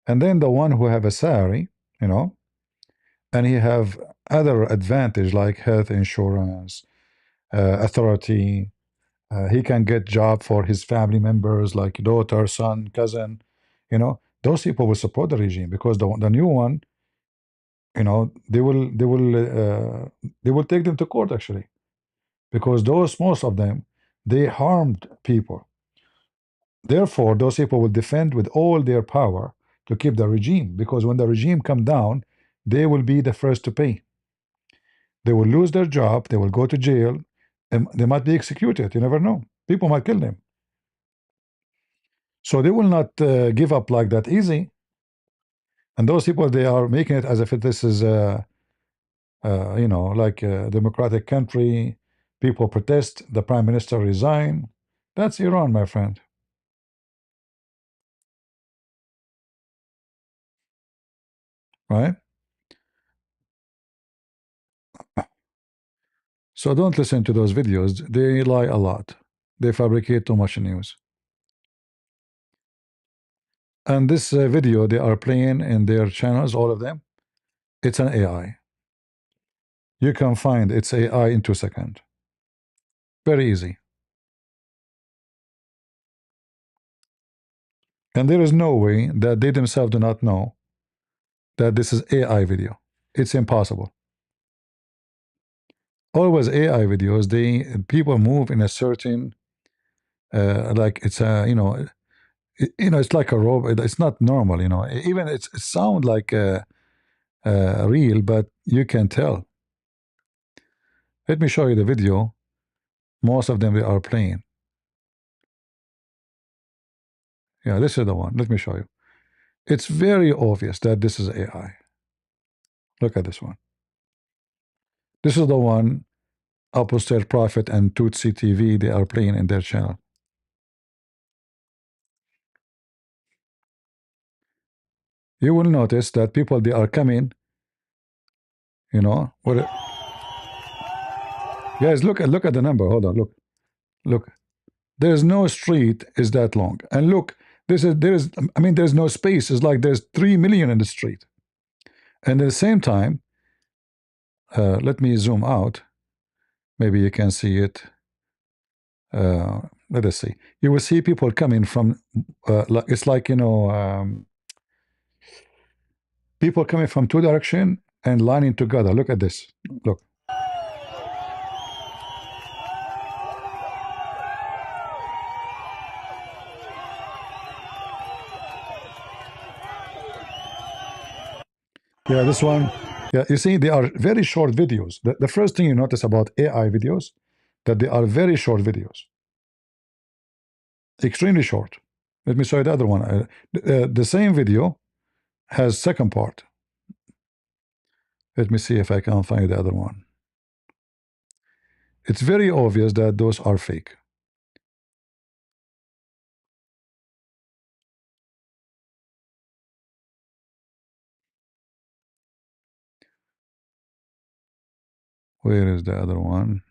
And then the one who have a salary, and he have other advantage like health insurance, authority, he can get job for his family members like daughter, son, cousin, those people will support the regime because the new one, they will take them to court actually, because those, most of them, they harmed people. Therefore those people will defend with all their power to keep the regime, because when the regime come down, they will be the first to pay. They will lose their job, they will go to jail, and they might be executed. You never know, people might kill them. So they will not give up like that easy. And those people, they are making it as if this is like a democratic country. People protest, the prime minister resign. That's Iran, my friend. Right? So don't listen to those videos. They lie a lot. They fabricate too much news. And this video they are playing in their channels, all of them, it's an AI. You can find it's AI in 2 seconds. Very easy. And there is no way that they themselves do not know that this is AI video. It's impossible. Always AI videos, people move in a certain like it's a it's like a robot. It's not normal. Even it sound like real, but you can tell. Let me show you the video. Most of them they are playing. Yeah, this is the one. Let me show you. It's very obvious that this is AI. Look at this one. This is the one Apostate Prophet and Tutsi TV they are playing in their channel. You will notice that people, they are coming, what guys, look at the number. Hold on, look. There's no street is that long, and look, there's no space. It's like there's 3 million in the street, and at the same time, let me zoom out. Maybe you can see it. Let us see. You will see people coming from it's like people coming from 2 directions and lining together. Look at this. Look. Yeah, this one. Yeah, you see, they are very short videos. The first thing you notice about AI videos, that they are very short videos. Extremely short. Let me show you the other one. The same video has second part. Let me see if I can find the other one. It's very obvious that those are fake. Where is the other one?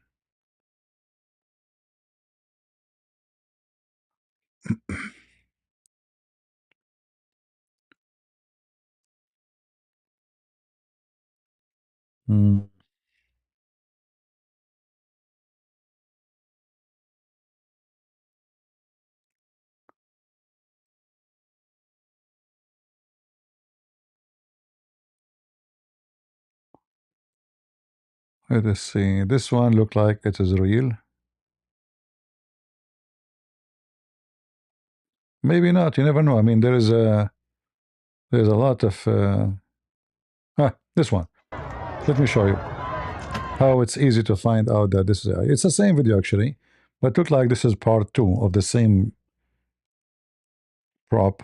Hmm. Let us see. This one look like it is real. Maybe not. You never know. I mean, there's a lot of this one. Let me show you how it's easy to find out that this is AI. It's the same video actually, but look like this is part 2 of the same prop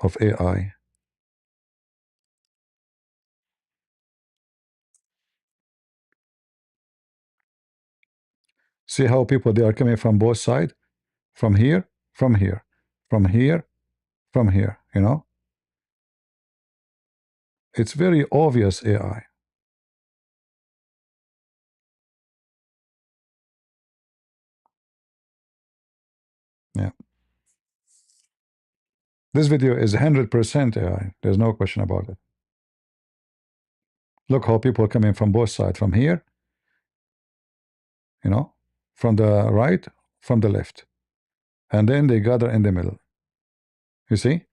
of AI. See how people they are coming from both sides, from here, from here, from here, from here. You know, it's very obvious AI. Yeah, this video is 100% AI. There's no question about it. Look how people are coming from both sides, from here, you know, from the right, from the left, and then they gather in the middle. You see,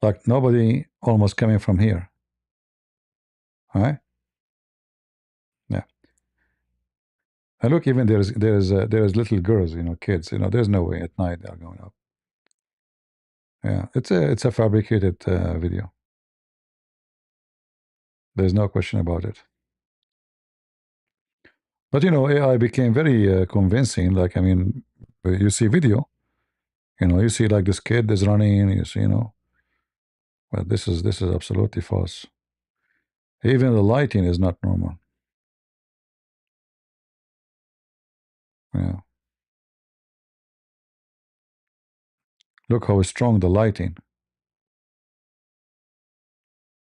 like nobody almost coming from here. All right. Yeah. And look, even there's little girls, you know, kids. You know, there's no way at night they're going up. Yeah, it's a fabricated video. There's no question about it. But you know, AI became very convincing. Like, I mean, you see video, you know, you see like this kid is running, you see, you know, but this is absolutely false. Even the lighting is not normal. Yeah. Look how strong the lighting.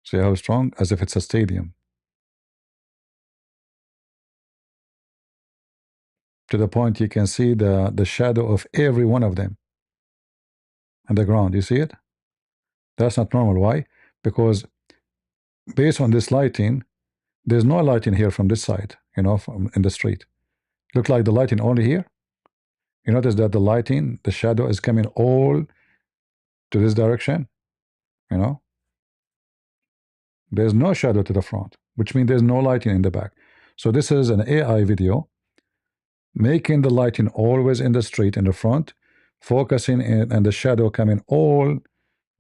See how strong? As if it's a stadium. To the point you can see the shadow of every one of them on the ground. You see it? That's not normal. Why? Because based on this lighting, there's no lighting here from this side, you know, from in the street. Look like the lighting only here. You notice that the lighting, the shadow is coming all to this direction, you know. There's no shadow to the front, which means there's no lighting in the back. So this is an AI video making the lighting always in the street in the front, focusing in, and the shadow coming all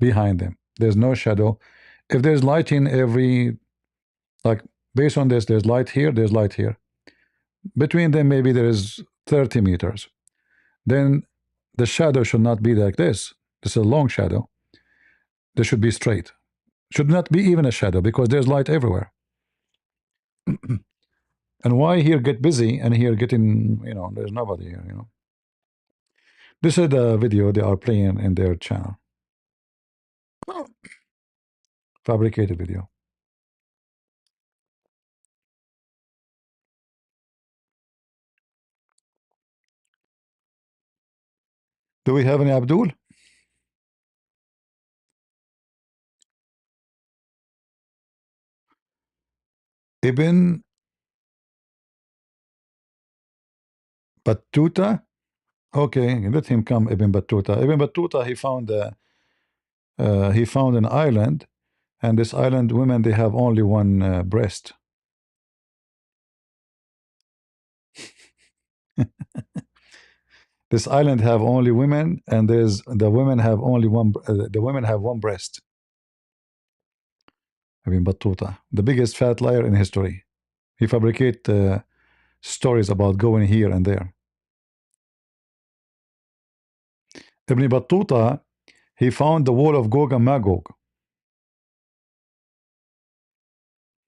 behind them. There's no shadow. If there's lighting every, like, based on this, there's light here, there's light here. Between them, maybe there is 30 meters. Then the shadow should not be like this. This is a long shadow. They should be straight. Should not be even a shadow because there's light everywhere. And why here get busy and here getting, you know, there's nobody here, you know. This is the video they are playing in their channel. Fabricated video. Do we have any Abdul? Ibn Battuta? Okay, let him come, Ibn Battuta. Ibn Battuta, he found an island, and this island women they have only one breast. This island have only women, and there's the women have only one. The women have one breast. Ibn Battuta, the biggest fat liar in history. He fabricate stories about going here and there. Ibn Battuta, he found the wall of Gog and Magog.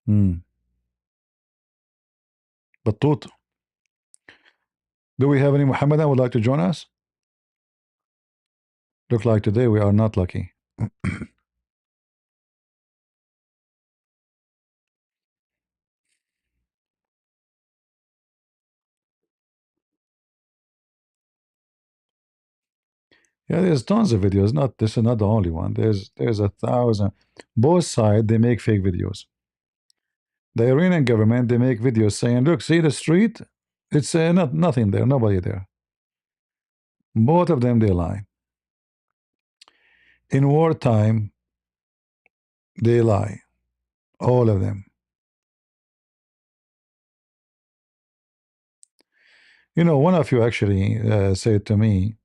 Hmm. Battuta. Do we have any Muhammadan would like to join us? Look like today we are not lucky. Yeah, there's tons of videos. Not this is not the only one. There's a thousand. Both sides they make fake videos. The Iranian government they make videos saying, "Look, see the street? It's not nothing there, nobody there." Both of them they lie. In wartime they lie, all of them. You know, one of you actually said to me,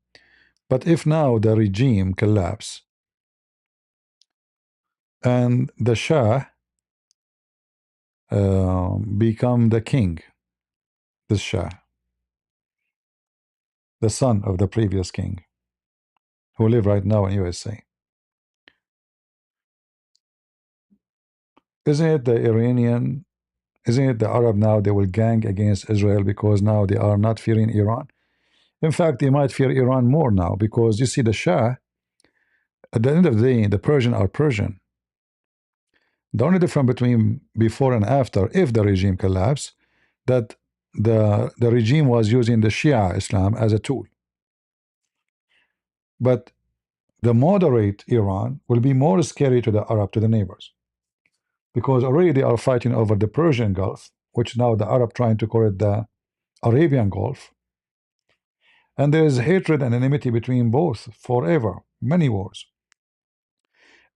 "But if now the regime collapse and the Shah become the king, this Shah, the son of the previous king, who live right now in USA, isn't it the Iranian, isn't it the Arab now they will gang against Israel because now they are not fearing Iran? In fact, they might fear Iran more now because you see the Shah, at the end of the day, the Persian are Persian. The only difference between before and after, if the regime collapse, that the regime was using the Shia Islam as a tool. But the moderate Iran will be more scary to the Arab, to the neighbors, because already they are fighting over the Persian Gulf, which now the Arab trying to call it the Arabian Gulf, and there is hatred and enmity between both forever, many wars.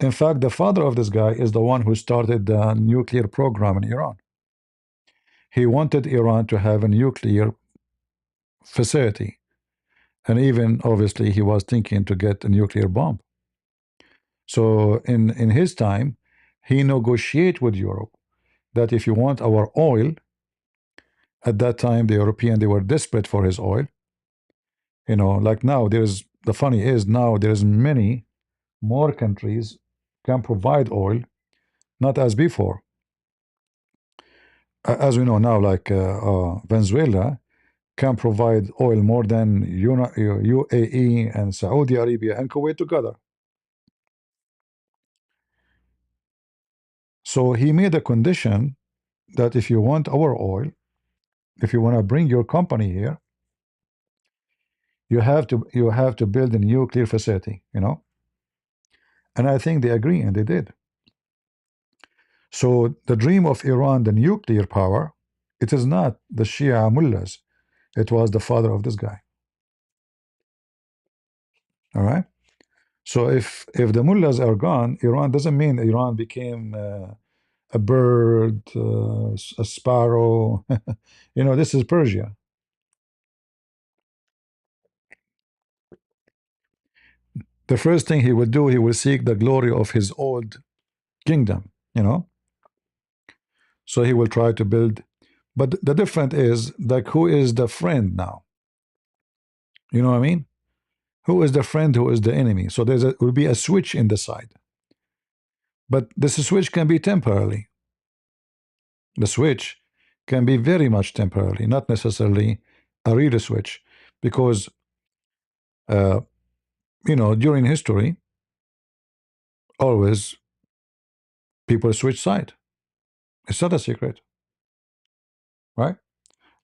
In fact, the father of this guy is the one who started the nuclear program in Iran. He wanted Iran to have a nuclear facility, and even obviously he was thinking to get a nuclear bomb. So in his time, he negotiated with Europe that if you want our oil, at that time the European they were desperate for his oil. You know, like now there's the funny is now there's many more countries can provide oil, not as before. As we know now, like Venezuela can provide oil more than UAE and Saudi Arabia and Kuwait together. So he made a condition that if you want our oil, if you want to bring your company here, you have to build a nuclear facility, you know. And I think they agree, and they did. So the dream of Iran, the nuclear power, it is not the Shia mullahs. It was the father of this guy. All right. So if the mullahs are gone, Iran doesn't mean Iran became a bird, a sparrow. You know, this is Persia. The first thing he will do, he will seek the glory of his old kingdom. You know, so he will try to build. But the difference is like who is the friend now? You know what I mean? Who is the friend? Who is the enemy? So will be a switch in the side. But this switch can be temporarily. The switch can be very much temporarily, not necessarily a real switch, because uh, you know, during history, always people switch side. It's not a secret, right?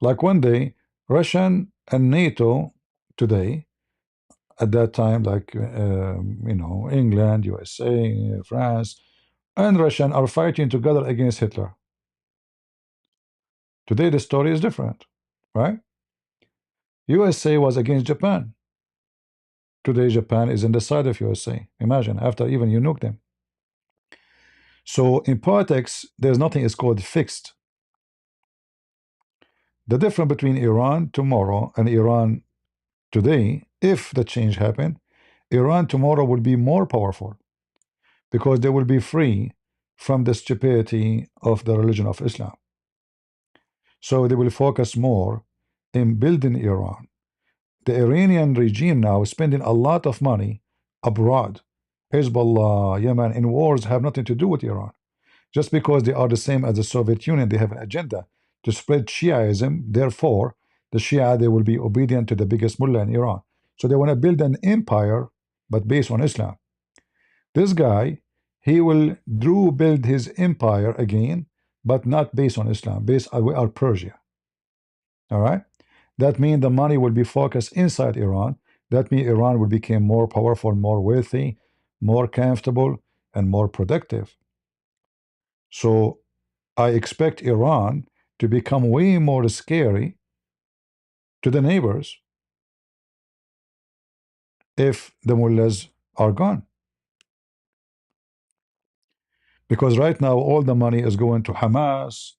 Like one day, Russian and NATO today, at that time, like you know, England, USA, France, and Russian are fighting together against Hitler. Today, the story is different, right? USA was against Japan. Today, Japan is in the side of USA. Imagine, after even you nuke them. So in politics, there's nothing is called fixed. The difference between Iran tomorrow and Iran today, if the change happen, Iran tomorrow will be more powerful because they will be free from the stupidity of the religion of Islam. So they will focus more in building Iran. The Iranian regime now is spending a lot of money abroad. Hezbollah, Yemen, in wars have nothing to do with Iran. Just because they are the same as the Soviet Union, they have an agenda to spread Shiaism. Therefore, the Shia, they will be obedient to the biggest mullah in Iran. So they want to build an empire, but based on Islam. This guy, he will build his empire again, but not based on Islam, based on Persia. All right? That means the money will be focused inside Iran. That means Iran will become more powerful, more wealthy, more comfortable, and more productive. So I expect Iran to become way more scary to the neighbors if the mullahs are gone. Because right now all the money is going to Hamas,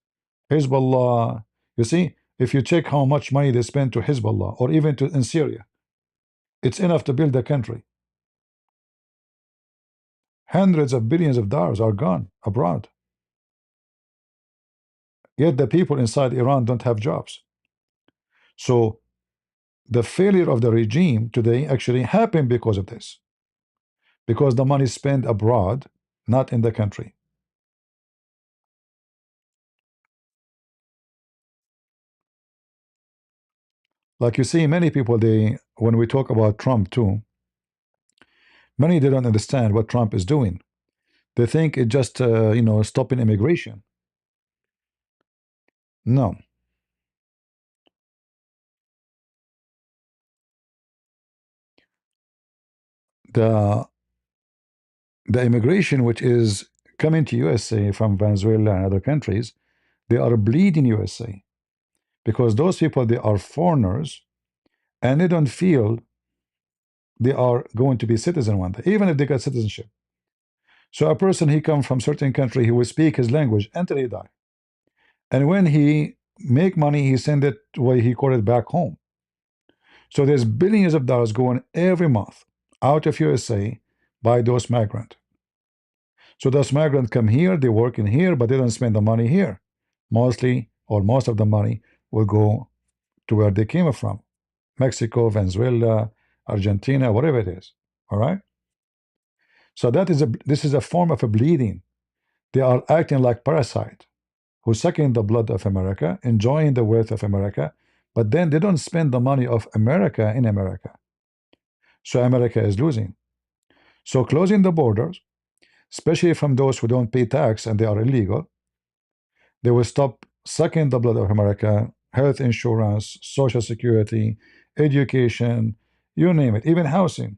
Hezbollah. You see, if you check how much money they spend to Hezbollah or even to in Syria, it's enough to build a country. Hundreds of billions of dollars are gone abroad. Yet the people inside Iran don't have jobs. So the failure of the regime today actually happened because of this. Because the money is spent abroad, not in the country. Like you see, many people, when we talk about Trump too, many they don't understand what Trump is doing. They think it just stopping immigration. No, the immigration which is coming to USA from Venezuela and other countries, they are bleeding USA because those people, they are foreigners and they don't feel they are going to be citizen one day, even if they got citizenship. So a person, he come from certain country, he will speak his language until he die, and when he make money, he send it where he call it back home. So there's billions of dollars going every month out of USA by those migrants. So those migrants come here, they work in here, but they don't spend the money here. Mostly, or most of the money will go to where they came from. Mexico, Venezuela, Argentina, whatever it is. All right? So this is a form of a bleeding. They are acting like parasite who sucking the blood of America, enjoying the wealth of America, but then they don't spend the money of America in America. So America is losing. So closing the borders, especially from those who don't pay tax and they are illegal, they will stop sucking the blood of America, health insurance, social security, education, you name it, even housing.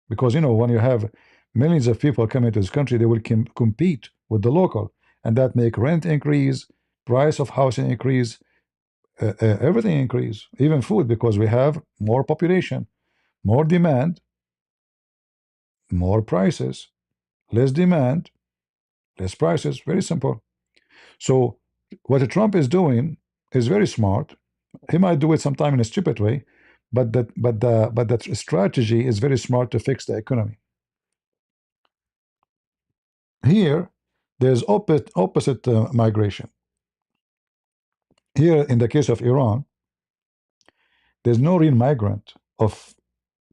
Because, when you have millions of people coming to this country, they will compete with the local, and that make rent increase, price of housing increase, everything increase, even food, because we have more population, more demand, more prices, less demand, less prices. Very simple. So what Trump is doing is very smart. He might do it sometime in a stupid way, but that strategy is very smart to fix the economy. Here, there's opposite migration. Here, in the case of Iran, there's no real migrant of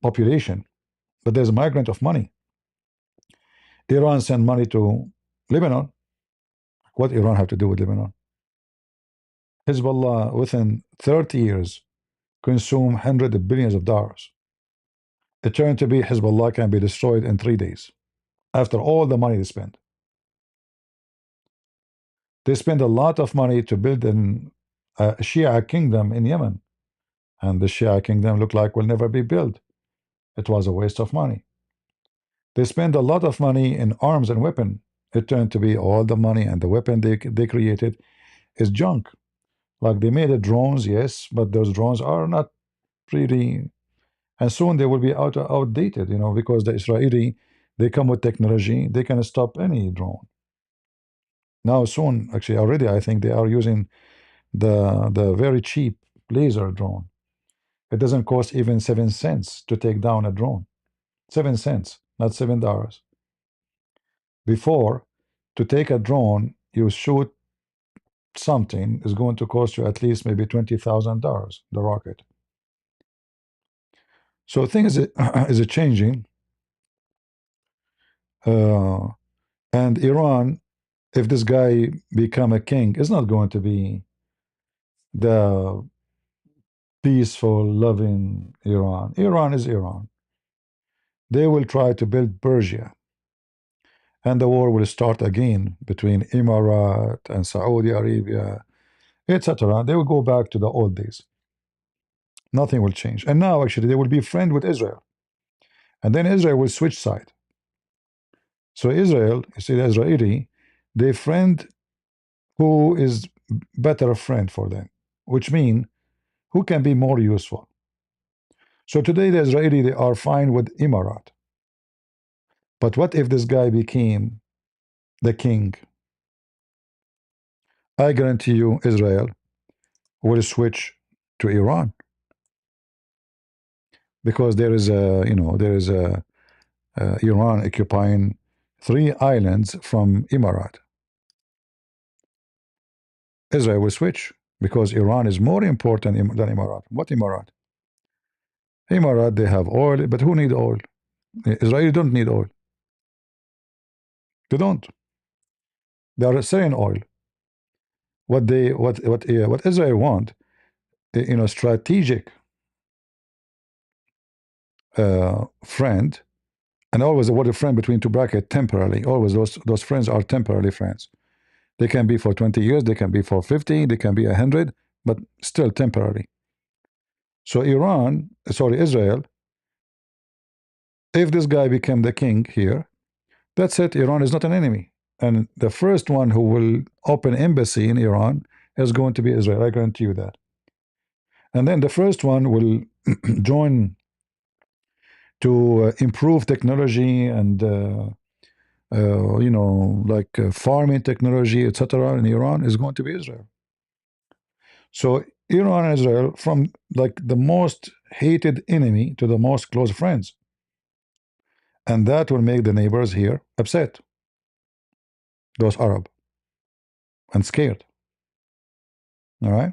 population, but there's a migrant of money. Iran send money to Lebanon. What Iran have to do with Lebanon? Hezbollah, within 30 years, consume hundreds of billions of dollars. It turned to be Hezbollah can be destroyed in 3 days after all the money they spend. They spend a lot of money to build a Shia kingdom in Yemen, and the Shia kingdom looked like will never be built. It was a waste of money. They spend a lot of money in arms and weapon. It turned to be all the money and the weapon they created is junk. Like they made drones, yes, but those drones are not really, and soon they will be outdated, because the Israeli, they come with technology, they can stop any drone. Now soon, actually already, I think they are using the very cheap laser drone. It doesn't cost even 7 cents to take down a drone. 7 cents, not $7. Before, to take a drone, you shoot something is going to cost you at least maybe $20,000, the rocket. So things is changing. And Iran, if this guy become a king, is not going to be the peaceful, loving Iran. Iran is Iran. They will try to build Persia, and the war will start again between Emirat and Saudi Arabia, etc. They will go back to the old days. Nothing will change. And now, actually, they will be friend with Israel, and then Israel will switch side. So Israel, you see, the Israeli, they friend who is better friend for them, which mean who can be more useful. So today, the Israeli, they are fine with Emirat. But what if this guy became the king? I guarantee you, Israel will switch to Iran, because there is a, there is a Iran occupying 3 islands from Emirat. Israel will switch because Iran is more important than Emirat. What Emirat? Emirat, they have oil, but who need oil? Israel don't need oil. They don't. They are selling oil. What Israel want, strategic friend, and always the word of friend between two brackets, temporarily. Always those friends are temporarily friends. They can be for 20 years, they can be for 50, they can be 100, but still temporary. So Israel, if this guy became the king here, that's it. Iran is not an enemy. And the first one who will open embassy in Iran is going to be Israel. I guarantee you that. And then the first one will join to improve technology and like farming technology, etc. in Iran is going to be Israel. So Iran and Israel, from like the most hated enemy to the most close friends, and that will make the neighbors here upset, those Arab, and scared. All right.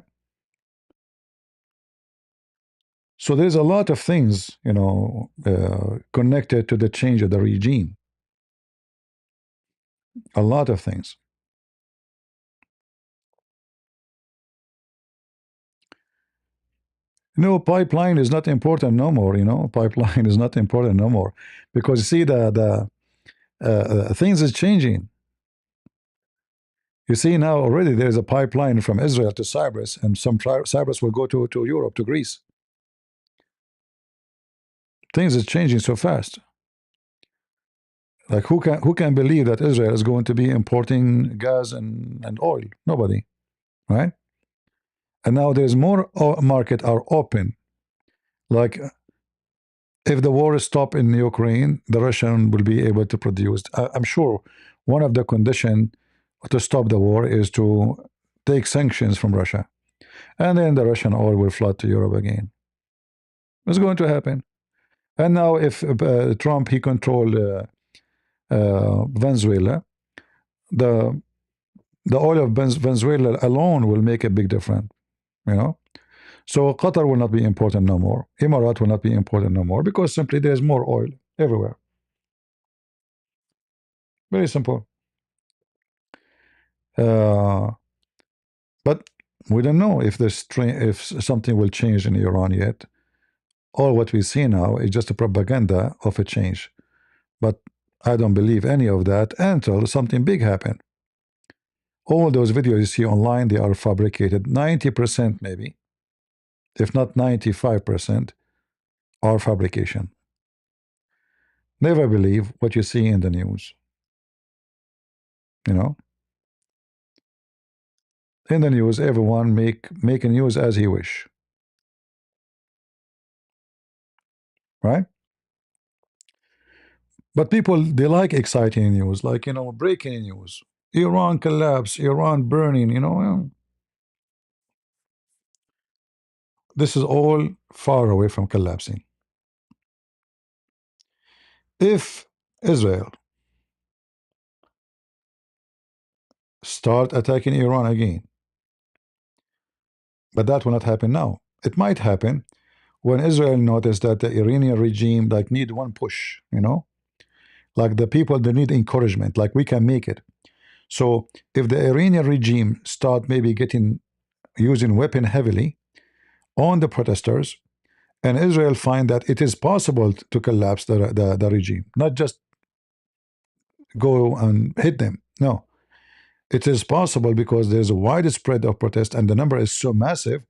So there's a lot of things, connected to the change of the regime. A lot of things. No, pipeline is not important no more. Pipeline is not important no more, because you see the things is changing. You see now already there is a pipeline from Israel to Cyprus, and some Cyprus will go to Europe, to Greece. Things is changing so fast. Like who can believe that Israel is going to be importing gas and oil? Nobody, right? And now there's more market are open. Like if the war is stopped in Ukraine, the Russian will be able to produce. I'm sure one of the conditions to stop the war is to take sanctions from Russia, and then the Russian oil will flood to Europe again. It's going to happen. And now if Trump, he controlled Venezuela, the oil of Venezuela alone will make a big difference, So Qatar will not be important no more. Emirat will not be important no more, because simply there's more oil everywhere. Very simple. But we don't know if if something will change in Iran yet. All what we see now is just a propaganda of a change. But I don't believe any of that until something big happen. All those videos you see online, they are fabricated. 90% maybe, if not 95%, are fabrication. Never believe what you see in the news. In the news, everyone make a news as he wish. Right? But people, they like exciting news, like, breaking news. Iran collapse, Iran burning, This is all far away from collapsing. If Israel start attacking Iran again, but that will not happen now. It might happen when Israel notice that the Iranian regime like need one push, like the people, they need encouragement, like we can make it. So if the Iranian regime start maybe using weapon heavily, on the protesters, and Israel find that it is possible to collapse the regime, not just go and hit them. No, it is possible because there's a widespread of protest and the number is so massive,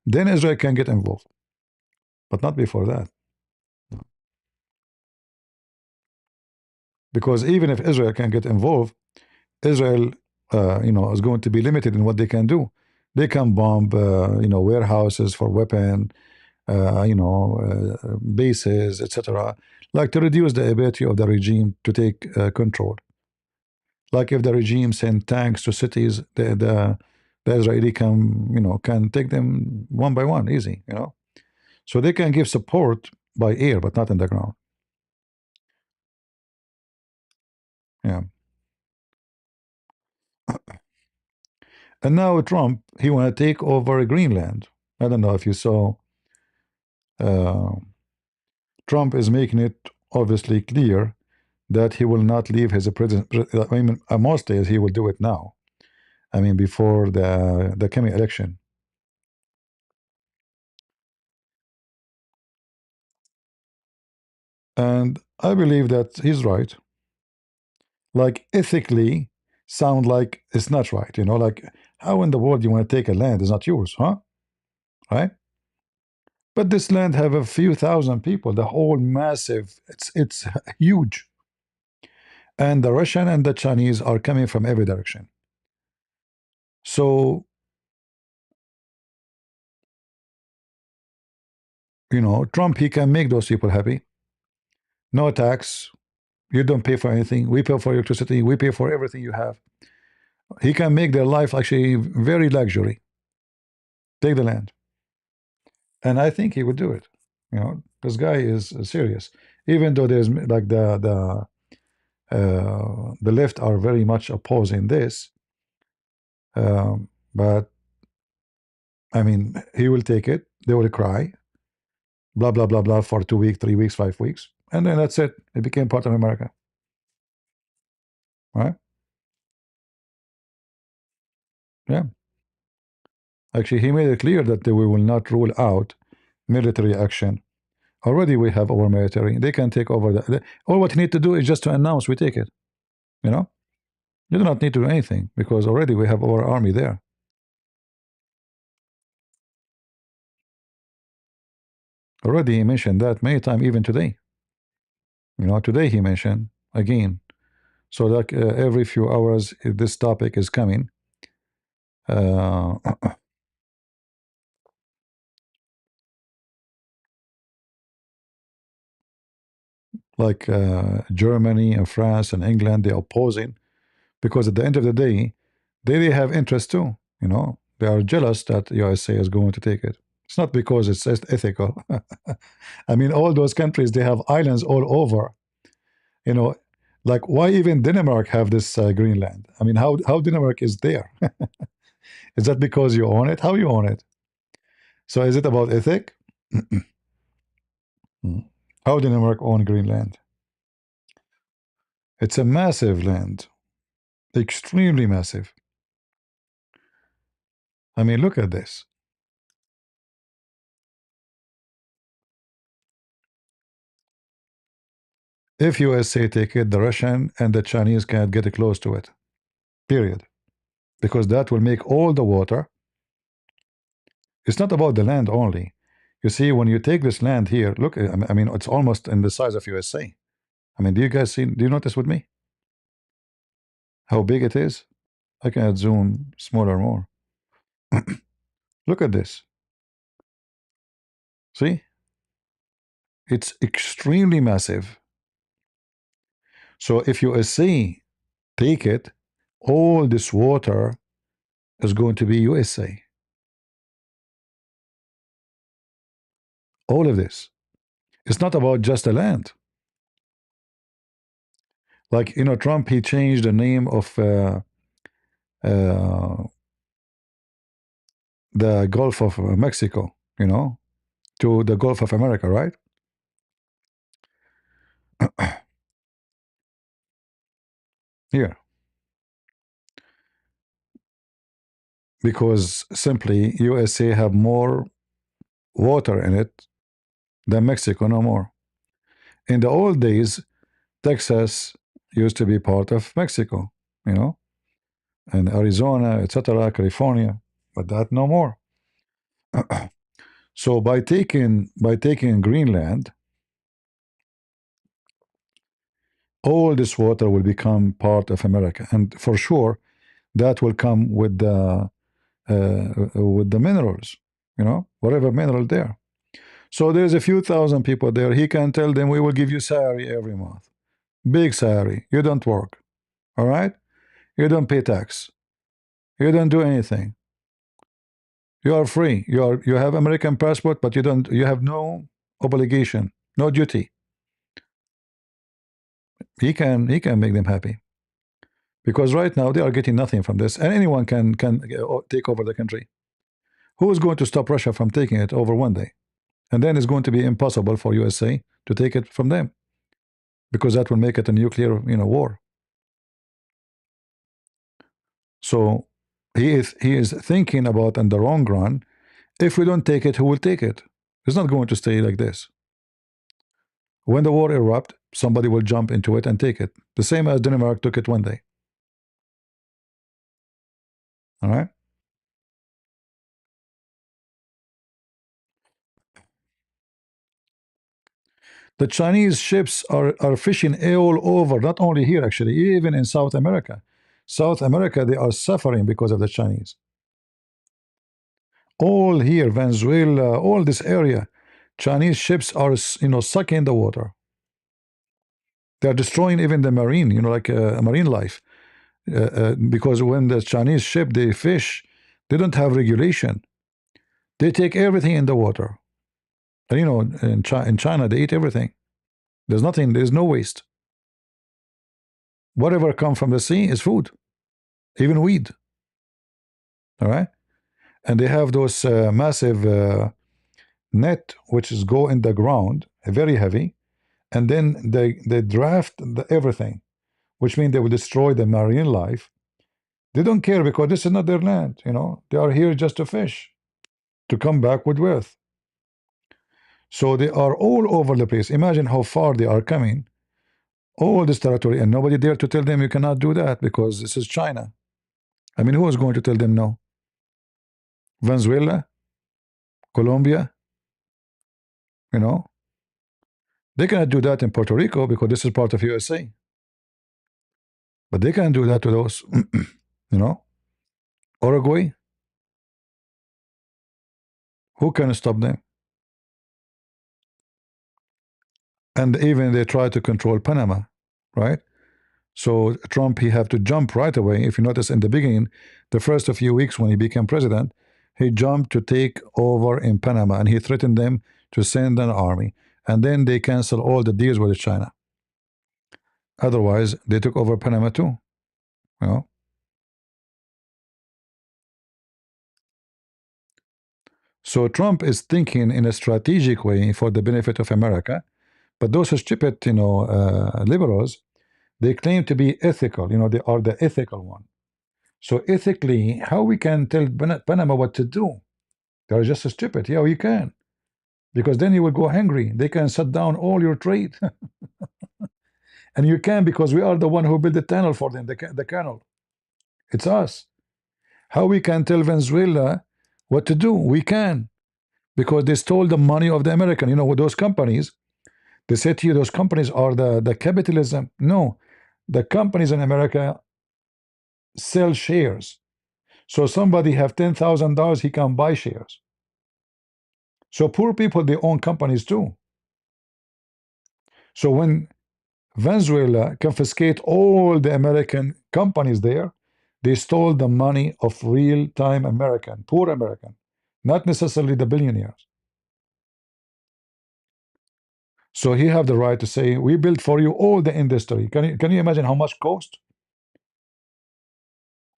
then Israel can get involved, but not before that. Because even if Israel can get involved, Israel, is going to be limited in what they can do. They can bomb, warehouses for weapon, bases, etc., like to reduce the ability of the regime to take control. Like if the regime send tanks to cities, the Israeli can take them one by one, easy, So they can give support by air, but not in the ground. Yeah. And now Trump, he want to take over Greenland. I don't know if you saw. Uh, Trump is making it obviously clear that he will not leave his president. I mean, mostly he will do it now. I mean, before the coming election. And I believe that he's right. Like ethically, sound like it's not right. Like how in the world you want to take a land is not yours, huh? Right? But this land have a few thousand people. The whole massive. It's huge. And the Russian and the Chinese are coming from every direction. So Trump, he can make those people happy. No tax. You don't pay for anything. We pay for electricity. We pay for everything you have. He can make their life actually very luxury. Take the land. And I think he would do it. This guy is serious. Even though there's like the left are very much opposing this. But I mean, he will take it. They will cry. Blah, blah, blah, blah for 2 weeks, 3 weeks, 5 weeks. And then that's it. It became part of America. Right? Yeah. Actually, he made it clear that we will not rule out military action. Already we have our military. They can take over. All what you need to do is just to announce we take it. You do not need to do anything because already we have our army there. Already he mentioned that many times, even today. Today he mentioned again. So like every few hours, this topic is coming. Uh, like Germany and France and England, they're opposing because at the end of the day, they have interest too. They are jealous that USA is going to take it. It's not because it's ethical. I mean, all those countries, they have islands all over. Like why even Denmark have this Greenland? I mean, how Denmark is there? Is that because you own it? How you own it? So is it about ethic? How Denmark own Greenland? It's a massive land, extremely massive. I mean, look at this. If USA take it, the Russian and the Chinese can't get close to it. Period. Because that will make all the water. It's not about the land only. You see, when you take this land here, look, I mean, it's almost in the size of USA. I mean, do you guys see, do you notice with me? How big it is? I can zoom smaller more. Look at this. See? It's extremely massive. So if USA take it, all this water is going to be USA. All of this. It's not about just the land. Like, Trump, he changed the name of the Gulf of Mexico, to the Gulf of America, right? Here. Because simply USA have more water in it than Mexico, no more. In the old days, Texas used to be part of Mexico, you know, and Arizona, etc., California, but that no more. So by taking Greenland, all this water will become part of America, and for sure, that will come with the minerals, whatever mineral there. So there's a few thousand people there. He can tell them, we will give you salary every month, big salary. You don't work, all right? You don't pay tax. You don't do anything. You are free. You have American passport, but you have no obligation, no duty. He can make them happy, because right now they are getting nothing from this, and anyone can take over the country. Who is going to stop Russia from taking it over one day? And then it's going to be impossible for USA to take it from them, because that will make it a nuclear war. So he is thinking about, in the long run, if we don't take it, who will take it? It's not going to stay like this. When the war erupts, somebody will jump into it and take it, the same as Denmark took it one day. All right. The Chinese ships are fishing all over, not only here, actually, even in South America. South America, they are suffering because of the Chinese. All here, Venezuela, all this area, Chinese ships are, sucking the water. They're destroying even the marine, like marine life. Because when the Chinese ship, they fish, they don't have regulation. They take everything in the water. And in China, they eat everything. There's nothing, there's no waste. Whatever comes from the sea is food, even weed. All right. And they have those massive net, which is go in the ground, very heavy, and then they draft everything, which means they will destroy the marine life. They don't care, because this is not their land. They are here just to fish, to come back with wealth. So they are all over the place. Imagine how far they are coming, all this territory, and nobody dare to tell them you cannot do that, because this is China. I mean, who is going to tell them no? Venezuela, Colombia, they cannot do that in Puerto Rico, because this is part of USA. But they can do that to those, Uruguay. Who can stop them? And even they try to control Panama, right? So Trump, he have to jump right away. If you notice in the beginning, the first few weeks when he became president, he jumped to take over in Panama, and he threatened them to send an army. And then they cancel all the deals with China. Otherwise, they took over Panama too. So Trump is thinking in a strategic way for the benefit of America. But those stupid, liberals, they claim to be ethical. They are the ethical one. So ethically, how we can tell Panama what to do? They're just stupid. Yeah, you can, because then you will go hungry. They can shut down all your trade, and you can, because we are the one who built the tunnel for them. The canal, it's us. How we can tell Venezuela what to do? We can, because they stole the money of the American. With those companies. They say to you, those companies are the capitalism. No, the companies in America sell shares. So somebody have $10,000, he can buy shares. So poor people, they own companies too. So when Venezuela confiscate all the American companies there, they stole the money of real-time American, poor American, not necessarily the billionaires. So he have the right to say, we built for you all the industry. Can you imagine how much cost?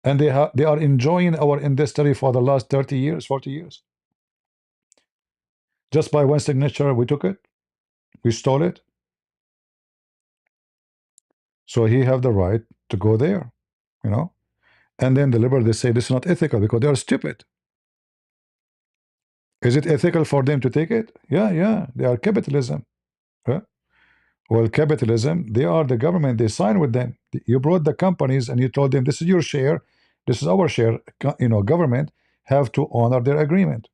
And they are enjoying our industry for the last 30 years, 40 years. Just by one signature, we took it, we stole it. So he have the right to go there, And then the liberals, they say this is not ethical because they are stupid. Is it ethical for them to take it? Yeah, yeah. They are capitalism. Huh? Well, capitalism, they are the government. They sign with them. You brought the companies and you told them this is your share, this is our share. Government have to honor their agreement.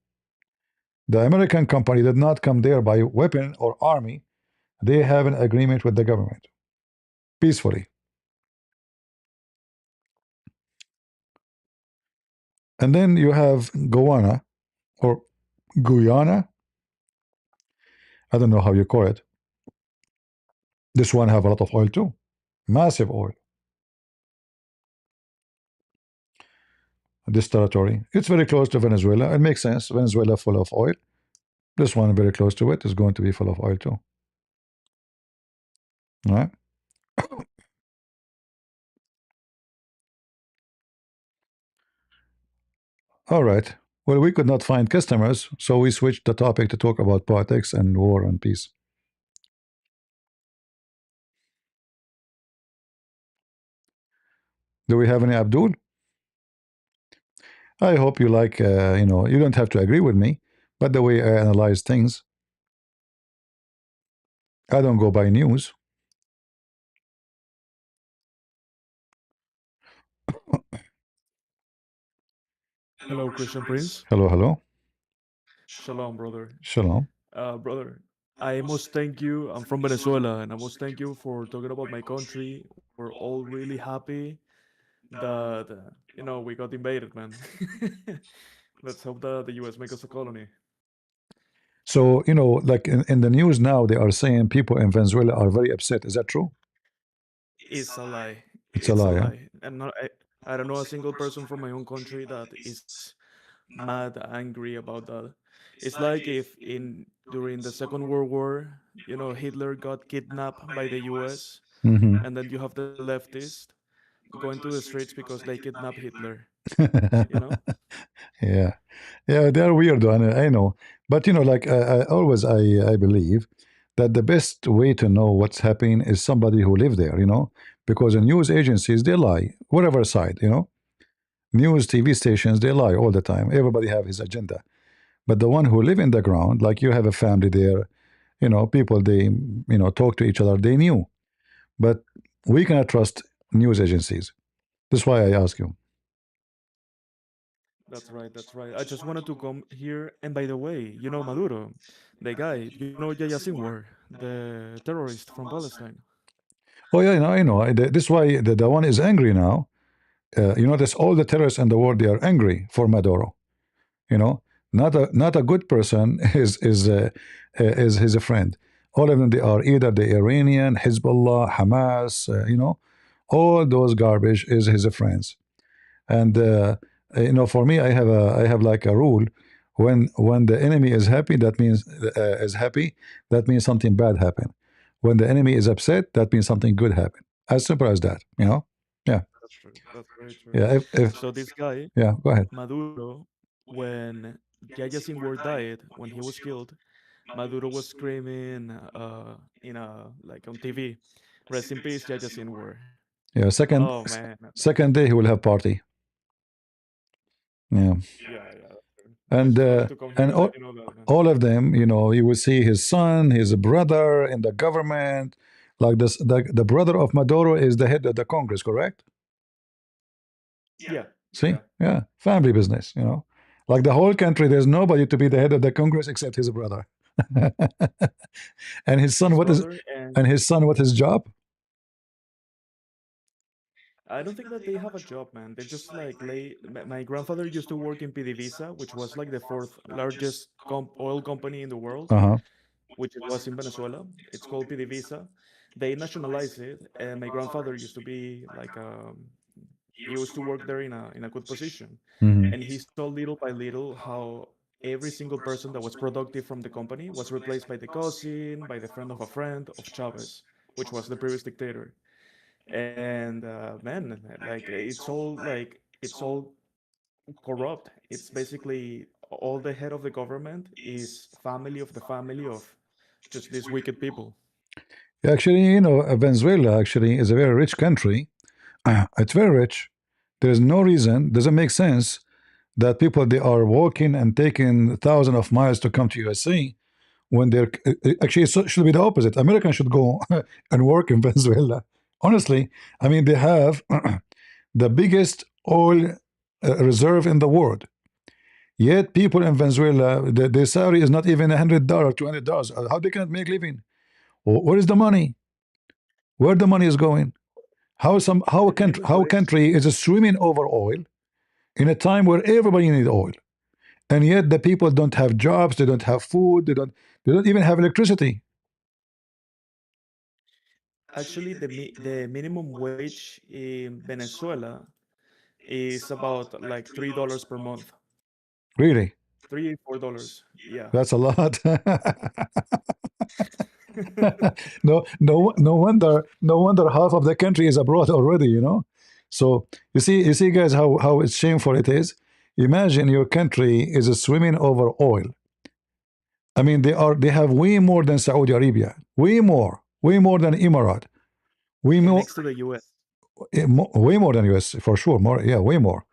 The American company did not come there by weapon or army. They have an agreement with the government peacefully. And then you have Guyana or Guyana. I don't know how you call it. This one have a lot of oil too, massive oil. This territory, it's very close to Venezuela. It makes sense. Venezuela full of oil. This one very close to it is going to be full of oil too. All right. All right. Well, we could not find customers, so we switched the topic to talk about politics and war and peace. Do we have any Abdul? I hope you like, you don't have to agree with me, but the way I analyze things, I don't go by news. Hello, Christian Prince. Hello, hello. Shalom, brother. Shalom. Brother, I must thank you. I'm from Venezuela, and I must thank you for talking about my country. We're all really happy that we got invaded, man. Let's hope that the U.S. make us a colony. So, like in the news now, they are saying people in Venezuela are very upset. Is that true? It's a lie. It's a lie, huh? And I don't know a single person from my own country that is mad, angry about that. It's like if during the Second World War, Hitler got kidnapped by the U.S. Mm-hmm. and then you have the leftists going to the streets because they kidnapped Hitler. Yeah, yeah, they are weird. I know, but like I always, I believe that the best way to know what's happening is somebody who live there. Because the news agencies they lie, whatever side. News TV stations they lie all the time. Everybody have his agenda, but the one who live in the ground, like you have a family there, people they talk to each other. They knew, but we cannot trust news agencies. That's why I ask you. That's right. That's right. I just wanted to come here. And by the way, Maduro, the guy, Yahya Sinwar, the terrorist from Palestine. Oh yeah, I know. This is why the one is angry now. You notice all the terrorists in the world they are angry for Maduro. Not a good person is his friend. All of them they are either the Iranian, Hezbollah, Hamas. All those garbage is his friends. And for me, I have like a rule. When the enemy is happy, that means is happy. That means something bad happened. When the enemy is upset, that means something good happened. As simple as that. Yeah. That's true. That's very true. Yeah. If So this guy, yeah, go ahead. Maduro, when Yahya Sinwar died, when he was killed, Maduro was screaming like on TV, "Rest in peace, Yahya Sinwar." Yeah. Second Oh man. second day he will have party. Yeah. Yeah, yeah. I And just wanted to come here and and let you know that, man. all of them, you will see his son, his brother in the government. Like this, the brother of Maduro is the head of the Congress, correct? Yeah, See, yeah. yeah, family business. Like the whole country, there's nobody to be the head of the Congress except his brother. And his son, His what is? brother And his son, what his job? I don't think that they have a job, man. They just like my grandfather used to work in PDVSA, which was like the fourth largest oil company in the world, Uh-huh. which it was in Venezuela. It's called PDVSA. They nationalized it, and my grandfather used to be like he used to work there in a good position, Mhm. and he saw little by little how every single person that was productive from the company was replaced by the cousin, by the friend of a friend of Chavez, which was the previous dictator. And man, like it's all corrupt. It's basically all the head of the government is family of the family of just these wicked people. Actually, Venezuela actually is a very rich country. It's very rich. There is no reason, doesn't make sense that people they are walking and taking thousands of miles to come to USA when they're actually it should be the opposite. Americans should go and work in Venezuela. Honestly, I mean they have the biggest oil reserve in the world. Yet people in Venezuela, their salary is not even $100, $200. How they can make living? Where is the money? Where the money is going? The minimum How a wage. country is swimming over oil in a time where everybody needs oil, and yet the people don't have jobs, they don't have food, they don't even have electricity. Actually, the minimum wage in Venezuela is about like $3 per month. Really, $3, $4. Yeah. that's a lot. No wonder half of the country is abroad already. So you see, guys, how it's shameful it is. Imagine your country is swimming over oil. I mean, they have way more than Saudi Arabia, way more than Emirat, way And more, next to the US. way more than US for sure. More, yeah, way more.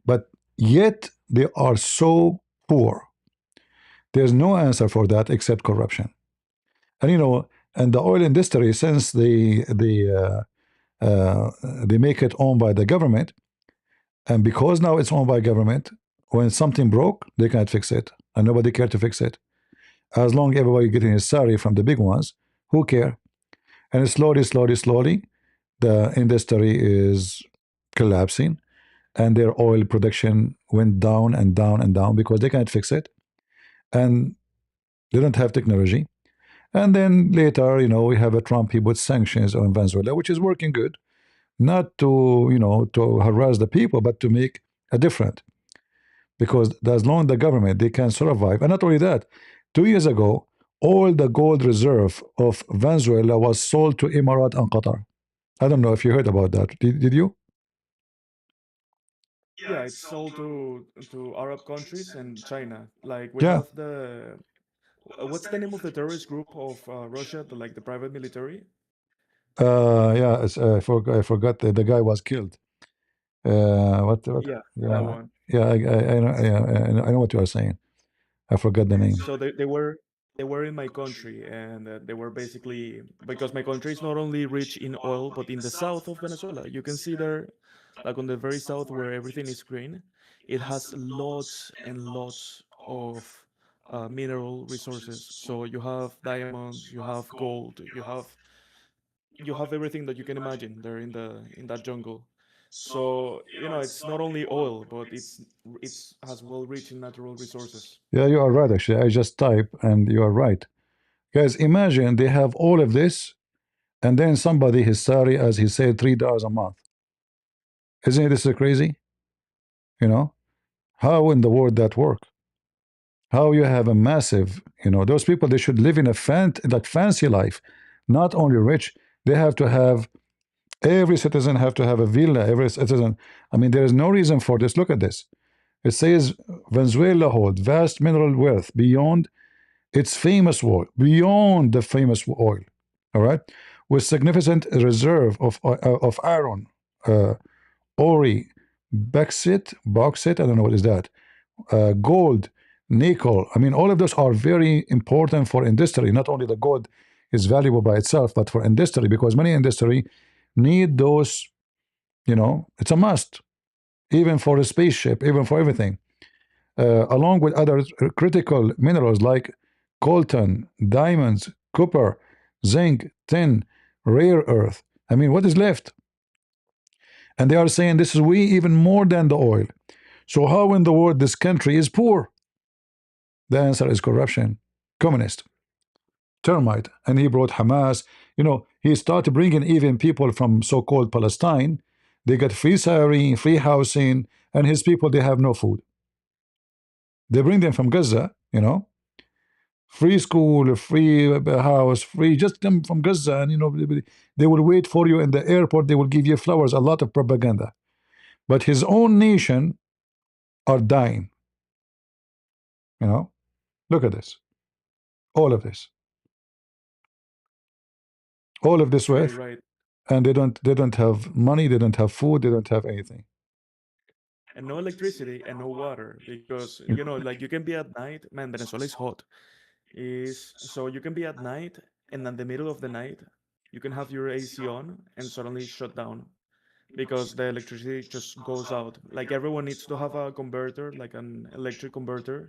But yet they are so poor. There's no answer for that except corruption. And the oil industry, since they make it owned by the government, and because now it's owned by government, when something broke, they can't fix it, and nobody care to fix it. As long as everybody getting his salary from the big ones, who care? And slowly, the industry is collapsing, and their oil production went down and down and down because they can't fix it, and they don't have technology. And then later, we have a Trump. He put sanctions on Venezuela, which is working good, not to harass the people, but to make a difference. Because as long as the government they can survive, and not only that, 2 years ago, all the gold reserve of Venezuela was sold to Emirat and Qatar. I don't know if you heard about that. Did you? Yeah, it's sold to Arab countries and China. Like we Yeah. have what's the name of the terrorist group of Russia, like the private military? Yeah. I forgot the guy was killed. What? Yeah, that Yeah. one. Yeah. I know. Yeah. I know what you are saying. I forgot the name. So they were in my country, and they were basically, because my country is not only rich in oil, but in the south of Venezuela, you can see there, like on the very south where everything is green, it has lots and lots of mineral resources. So you have diamonds, you have gold, you have everything that you can imagine there in that jungle. So it's not only oil, but it's as well rich in natural resources. Yeah, you are right. Actually, I just type, and you are right, guys. Imagine they have all of this, and then somebody his salary, as he said, $3 a month. Isn't this crazy? You know how in the world that work? How you have a massive, those people they should live in that fancy life, not only rich. They have to have every citizen have to have a villa. Every citizen. I mean, there is no reason for this. Look at this. It says Venezuela hold vast mineral wealth beyond its famous oil, beyond the famous oil. All right, with significant reserve of iron, uh, ore, bauxite. I don't know what is that. Gold, nickel. I mean, all of those are very important for industry. Not only the gold is valuable by itself, but for industry, because many industry need those. It's a must, even for a spaceship, even for everything. Along with other critical minerals like coltan, diamonds, copper, zinc, tin, rare earth. I mean, what is left? And they are saying this is way even more than the oil. So how in the world this country is poor? The answer is corruption, communist, termite. And he brought Hamas. He started bringing even people from so-called Palestine. They get free salary, free housing, and his people, they have no food. They bring them from Gaza. Free school, free house, free, just come from Gaza, and they will wait for you in the airport. They will give you flowers, a lot of propaganda. But his own nation are dying. Look at this, all of this, all of this Right, wealth, right. and they don't have money, they don't have food, they don't have anything. and no electricity and no water because like you can be at night. Man, Venezuela is hot. Is so you can be at night and in the middle of the night you can have your AC on and suddenly shut down because the electricity just goes out. Like everyone needs to have a converter, like an electric converter,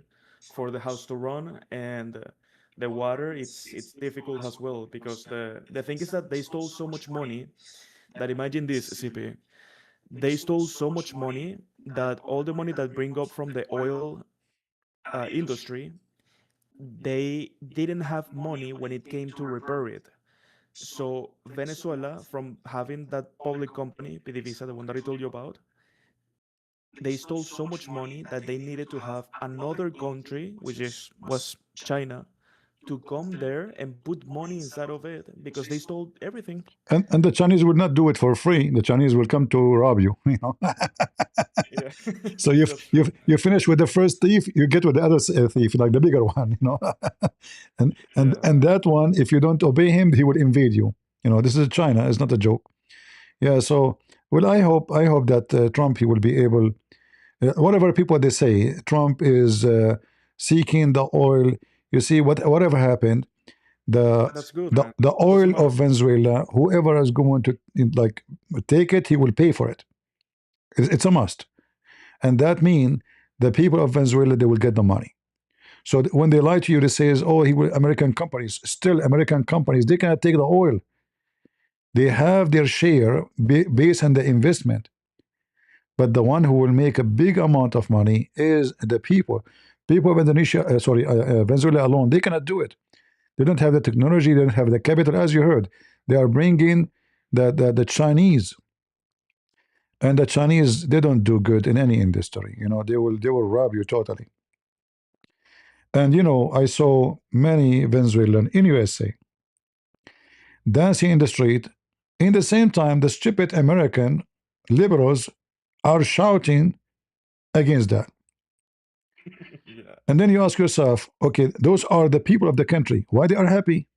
for the house to run, and the water it's difficult as well because the thing is that they stole so much money that imagine this, CP. They stole so much money that all the money that bring up from the oil industry, they didn't have money when it came to repair it. So Venezuela, from having that public company, PDVSA, the one that I told you about, they stole so much money that they needed to have another country, which was China, to come there and put money inside of it because they stole everything. And the Chinese will not do it for free. The Chinese will come to rob you. You know. Yeah, So you that's you true. you finish with the first thief, you get with the other thief, like the bigger one. You know. And Yeah. that one, if you don't obey him, he will invade you. You know. This is China. It's not a joke. Yeah. So well, I hope that Trump he will be able. Whatever people they say, Trump is seeking the oil. You see, whatever happened, the That's good, the man. the It doesn't oil of matter. Venezuela, whoever is going to like take it, he will pay for it. It's a must, and that means the people of Venezuela they will get the money. So when they lie to you, they say, "Oh, he will." American companies, still American companies, they cannot take the oil. They have their share based on the investment, but the one who will make a big amount of money is the people. People of Indonesia, Venezuela alone, they cannot do it. They don't have the technology. They don't have the capital. As you heard, they are bringing the Chinese, and the Chinese they don't do good in any industry. You know, they will rob you totally. And you know, I saw many Venezuelan in USA dancing in the street. In the same time, the stupid American liberals are shouting against that. Yeah. And then you ask yourself, okay, those are the people of the country. Why they are happy?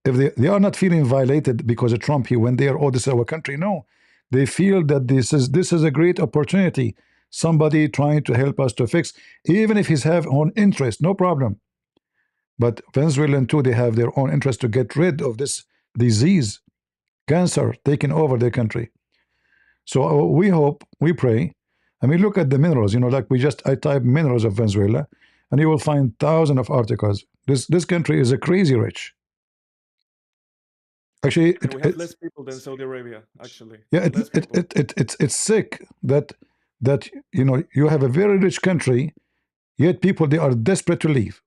If they are not feeling violated because of Trump here when they are, oh, this is our country. No. They feel that this is a great opportunity. Somebody trying to help us to fix, even if he's have own interest, no problem. But Venezuelan too, they have their own interest to get rid of this disease, cancer taking over their country. So we hope, we pray. I mean, look at the minerals. You know, like I type minerals of Venezuela, and you will find thousands of articles. This country is a crazy rich. Actually, And we have less people than Saudi Arabia, actually. yeah, Less people. it's sick that you know you have a very rich country, yet people they are desperate to leave.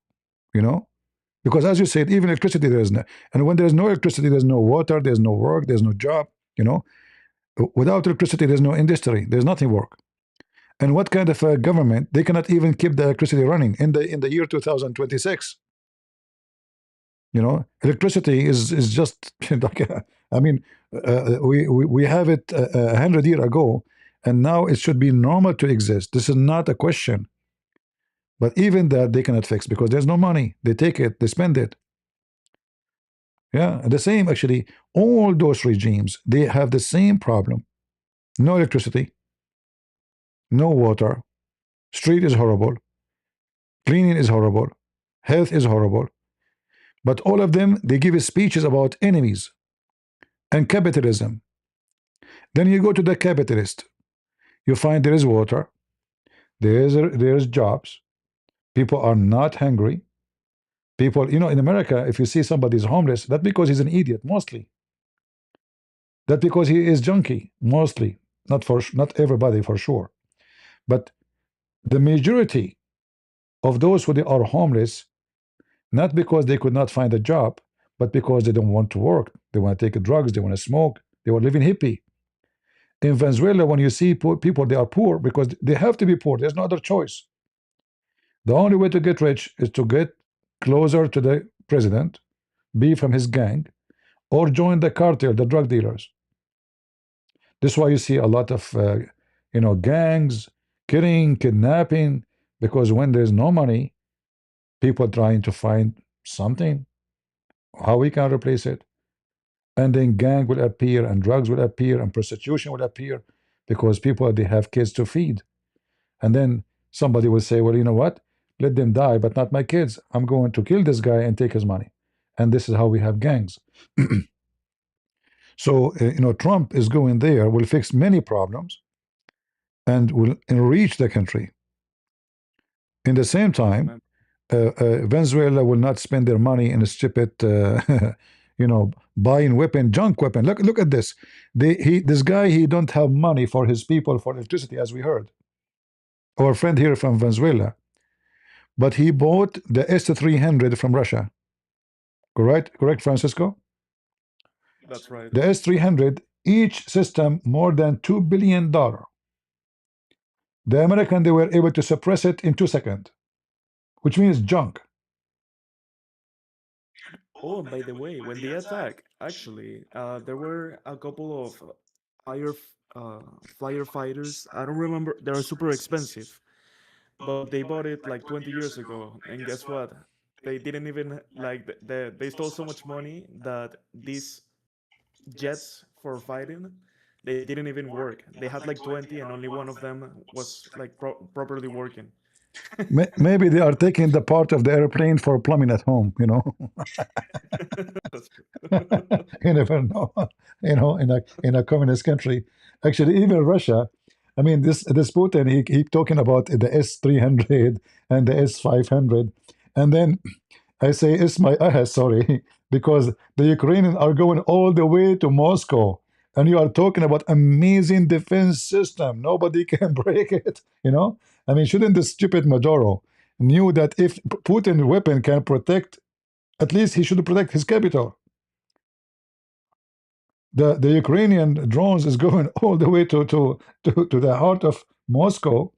You know, because as you said, even electricity there is no, and when there is no electricity, there's no water, there's no work, there's no job. You know, without electricity, there's no industry, there's nothing work. And what kind of a government they cannot even keep the electricity running in the year 2026? You know, electricity is just like I mean, we have it 100 years ago, and now it should be normal to exist. This is not a question. But even that they cannot fix because there's no money. They take it, they spend it. Yeah, and the same actually. All those regimes they have the same problem. No electricity, no water. Street is horrible. Cleaning is horrible. Health is horrible. But all of them they give speeches about enemies and capitalism. Then you go to the capitalist. You find there is water, there's jobs. People are not hungry. People, you know, in America, if you see somebody is homeless, that's because he's an idiot, mostly. That because he is junkie, mostly. Not everybody for sure. But the majority of those who they are homeless, not because they could not find a job, but because they don't want to work. They want to take drugs, they want to smoke, they want to live in hippie. In Venezuela, when you see poor people, they are poor because they have to be poor. There's no other choice. The only way to get rich is to get closer to the president, be from his gang, or join the cartel, the drug dealers. This is why you see a lot of, gangs, killing, kidnapping, because when there's no money, people trying to find something, how we can replace it. And then gang will appear, and drugs will appear, and prostitution will appear, because people, they have kids to feed. And then somebody will say, well, you know what? Let them die, but not my kids. I'm going to kill this guy and take his money. And this is how we have gangs. So, Trump is going there, will fix many problems, and will enrich the country. In the same time, Venezuela will not spend their money in a stupid, buying junk weapon. Look at this. This guy, he don't have money for his people for electricity, as we heard. Our friend here from Venezuela, but he bought the S-300 from Russia. Correct, Francisco? That's right. The S-300, each system more than $2 billion. The American, they were able to suppress it in 2 seconds, which means junk. Oh, and by the way, when they attack, actually, there were a couple of fire firefighters. I don't remember. They are super expensive, but they bought it like 20 years ago. And guess what? They didn't even like they stole so much money that these jets for fighting, they didn't even work. They had like 20, and only one of them was like properly working. Maybe they are taking the part of the airplane for plumbing at home. That's true. You never know. In a communist country, actually, even Russia. I mean, this Putin, he keep talking about the S-300 and the S-500, and then I say it's my sorry, because the Ukrainians are going all the way to Moscow, and you are talking about amazing defense system. Nobody can break it. I mean, shouldn't the stupid Maduro knew that if Putin weapon can protect, at least he should protect his capital. The Ukrainian drones is going all the way to the heart of Moscow,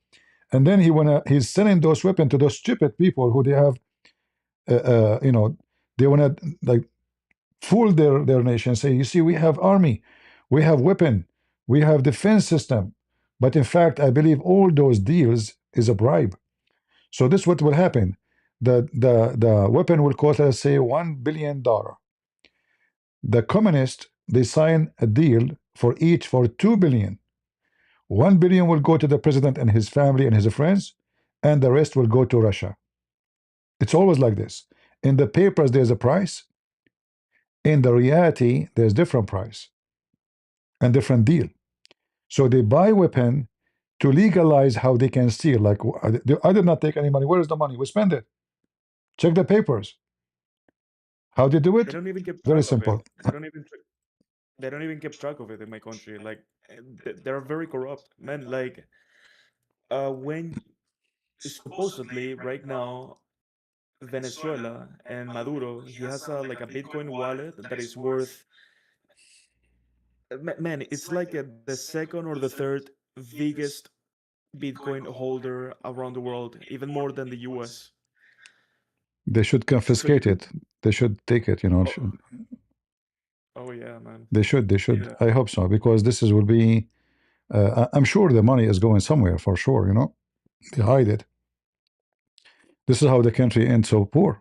and then he's sending those weapons to those stupid people who they have, they want to like fool their nation. Say, you see, we have army, we have weapon, we have defense system, but in fact, I believe all those deals is a bribe. So this what will happen. The weapon will cost, let's say, $1 billion. The communists, they sign a deal for each for 2 billion. 1 billion will go to the president and his family and his friends, and the rest will go to Russia. It's always like this. In the papers, there's a price. In the reality, there's different price and different deal. So they buy weapon to legalize how they can steal. Like, I did not take any money. Where is the money? We spend it. Check the papers. How they do it? They don't even keep Very track of simple. it. They don't even keep track of it in my country. Like, they're very corrupt, man. Like, when supposedly right now Venezuela and Maduro, he has like a Bitcoin wallet that is worth, man, it's like the second or the third biggest Bitcoin holder around the world, even more than the US. They should So you confiscate could, it. They should take it. oh yeah, man. They should. Yeah. I hope so, because this will be. I'm sure the money is going somewhere for sure. They hide it. This is how the country ends so poor.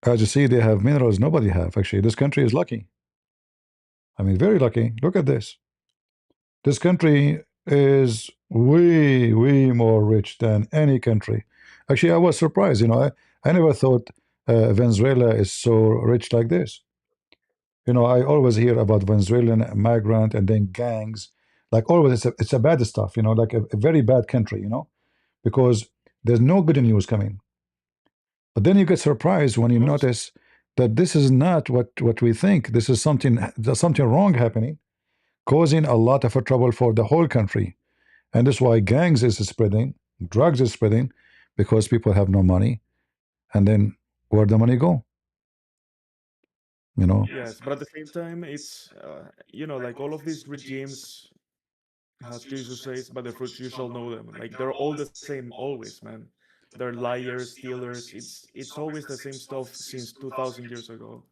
As you see, they have minerals nobody have. Actually, this country is lucky. I mean, very lucky. Look at this. This country is way more rich than any country. Actually, I was surprised. I never thought Venezuela is so rich like this. I always hear about Venezuelan migrant and then gangs. Like always, it's a bad stuff. Like a very bad country. Because there's no good news coming. But then you get surprised when you notice that this is not what we think. This is there's something wrong happening, causing a lot of trouble for the whole country. And that's why gangs is spreading, drugs is spreading, because people have no money. And then where the money go? Yes, but at the same time, it's like all of these regimes, as Jesus says, by the fruits you shall know them. Like they're all the same, always, man. They're liars, stealers. It's always the same stuff since 2,000 years ago.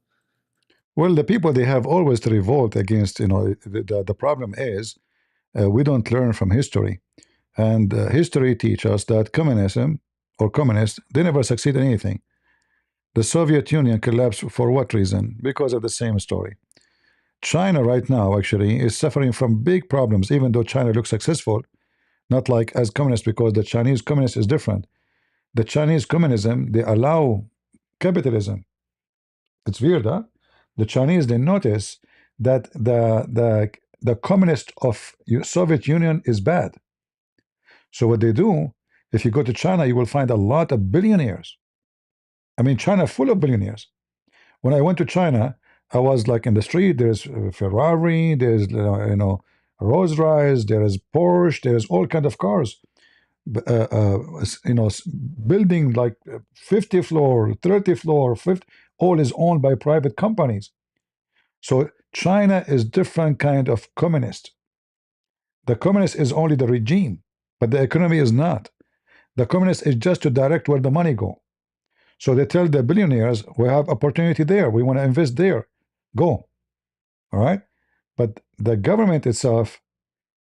Well, the people, they have always to revolt against. The problem is we don't learn from history, and history teaches us that communism or communists, they never succeed in anything. The Soviet Union collapsed for what reason? Because of the same story. China right now actually is suffering from big problems. Even though China looks successful, not like as communists, because the Chinese communist is different. The Chinese communism, they allow capitalism. It's weird, huh? The Chinese, they notice that the communist of Soviet Union is bad. So what they do, if you go to China, you will find a lot of billionaires. I mean, China full of billionaires. When I went to China, I was like in the street. There's Ferrari, there's Rolls Royce, there is Porsche, there's all kind of cars. Building like 50 floor, 30 floor, 50, all is owned by private companies. So China is different kind of communist. The communist is only the regime, but the economy is not. The communist is just to direct where the money go. So they tell the billionaires, we have opportunity there, we want to invest there, go. All right. But the government itself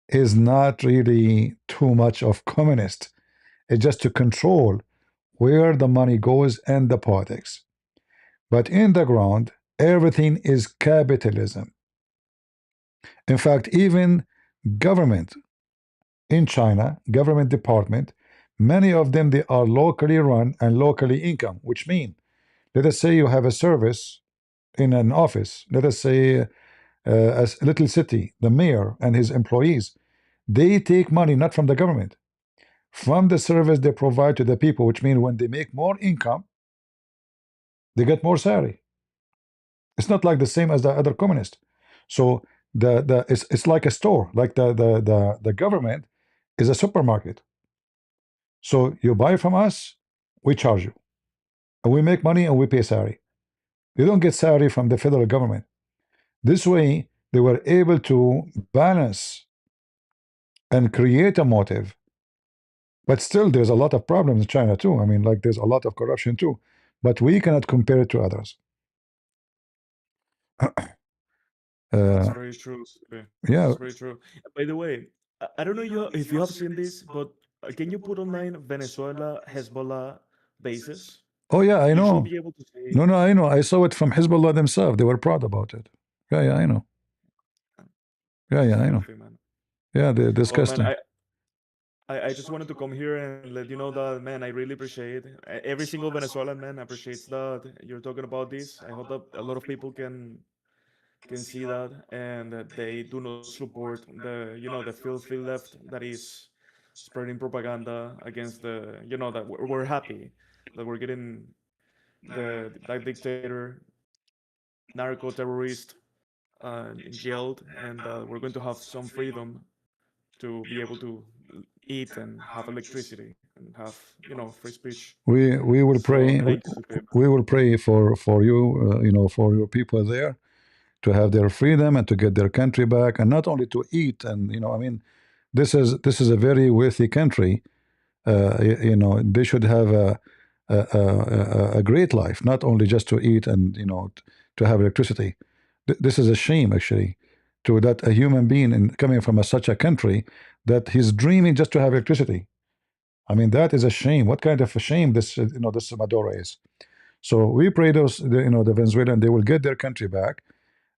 is not really too much of communist. It's just to control where the money goes and the politics. But in the ground, everything is capitalism. In fact, even government in China, government department, many of them, they are locally run and locally income, which mean, let us say you have a service in an office, let us say a little city, the mayor and his employees, they take money not from the government, from the service they provide to the people, which means when they make more income, they get more salary. It's not like the same as the other communist. So it's like a store, like the government is a supermarket. So you buy from us, we charge you, and we make money and we pay salary. You don't get salary from the federal government. This way, they were able to balance and create a motive. But still, there's a lot of problems in China too. I mean, like there's a lot of corruption too. But we cannot compare it to others. That's very true. Yeah. That's very true. By the way, I don't know if you have seen this, but can you put online Venezuela Hezbollah bases? Oh yeah, I You know. should be able to see. No, I know. I saw it from Hezbollah themselves. They were proud about it. Yeah, I know. Yeah, I know. Filthy, man. Yeah, they're Oh, disgusting. man, I just wanted to come here and let you know that, man, I really appreciate every single Venezuelan man appreciates that you're talking about this. I hope that a lot of people can see that and that they do not support the filthy left that is spreading propaganda against that we're happy that we're getting that dictator, narco terrorist jailed, and we're going to have some freedom to be able to eat and have electricity and have free speech. We will So pray. thank you, Supreme. We will pray for you. For your people there, to have their freedom and to get their country back, and not only to eat. And I mean, this is a very wealthy country. They should have a great life, not only just to eat and to have electricity. This is a shame, actually, to that a human being coming from such a country that he's dreaming just to have electricity. I mean, that is a shame. What kind of a shame this this Maduro is. So we pray the Venezuelan, they will get their country back,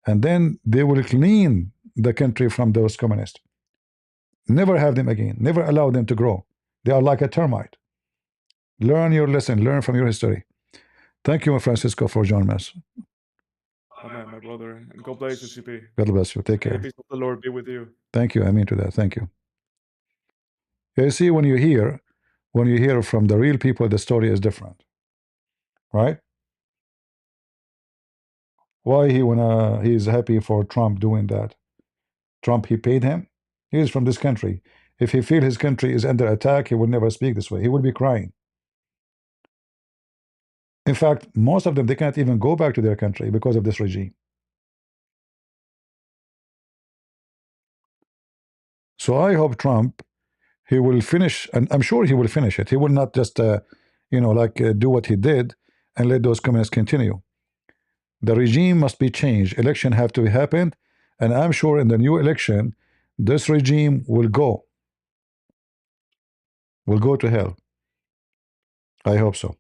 and then they will clean the country from those communists. Never have them again. Never allow them to grow. They are like a termite. Learn your lesson. Learn from your history. Thank you, Francisco, for joining us. Amen, my brother. And God bless you, CP. God bless you. Take May the care. peace of the Lord be with you. Thank you. I mean to that. Thank you. You see, when you hear from the real people, the story is different, right? Why he's happy for Trump doing that? Trump, he paid him. He is from this country. If he feel his country is under attack, he would never speak this way. He would be crying. In fact, most of them, they can't even go back to their country because of this regime. So I hope Trump, he will finish, and I'm sure he will finish it. He will not just, do what he did and let those communists continue. The regime must be changed. Election have to happen, and I'm sure in the new election, this regime will go to hell. I hope so.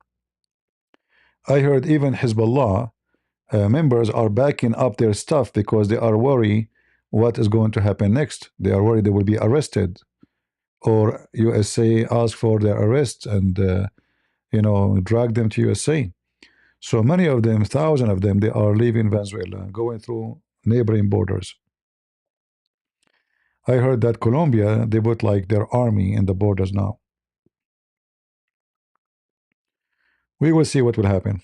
I heard even Hezbollah members are backing up their stuff because they are worried what is going to happen next. They are worried they will be arrested or USA ask for their arrest and drag them to USA. So many of them, thousands of them, they are leaving Venezuela, going through neighboring borders. I heard that Colombia, they put like their army in the borders now. We will see what will happen.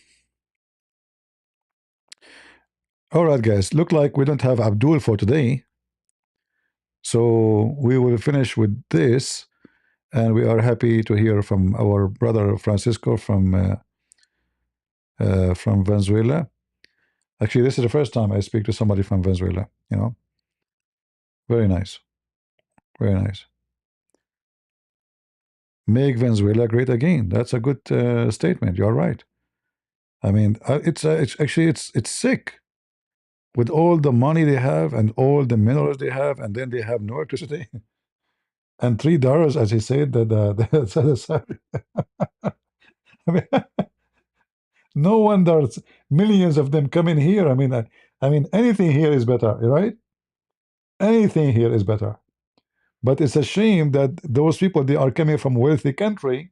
All right, guys, look like we don't have Abdul for today. So we will finish with this, and we are happy to hear from our brother Francisco from Venezuela. Actually, this is the first time I speak to somebody from Venezuela. Very nice, very nice. Make Venezuela great again. That's a good statement. You're right. I mean, it's actually it's sick with all the money they have and all the minerals they have, and then they have no electricity. And $3, as he said, that I mean, no wonder millions of them coming here. I mean, anything here is better, right? Anything here is better. But it's a shame that those people, they are coming from wealthy country,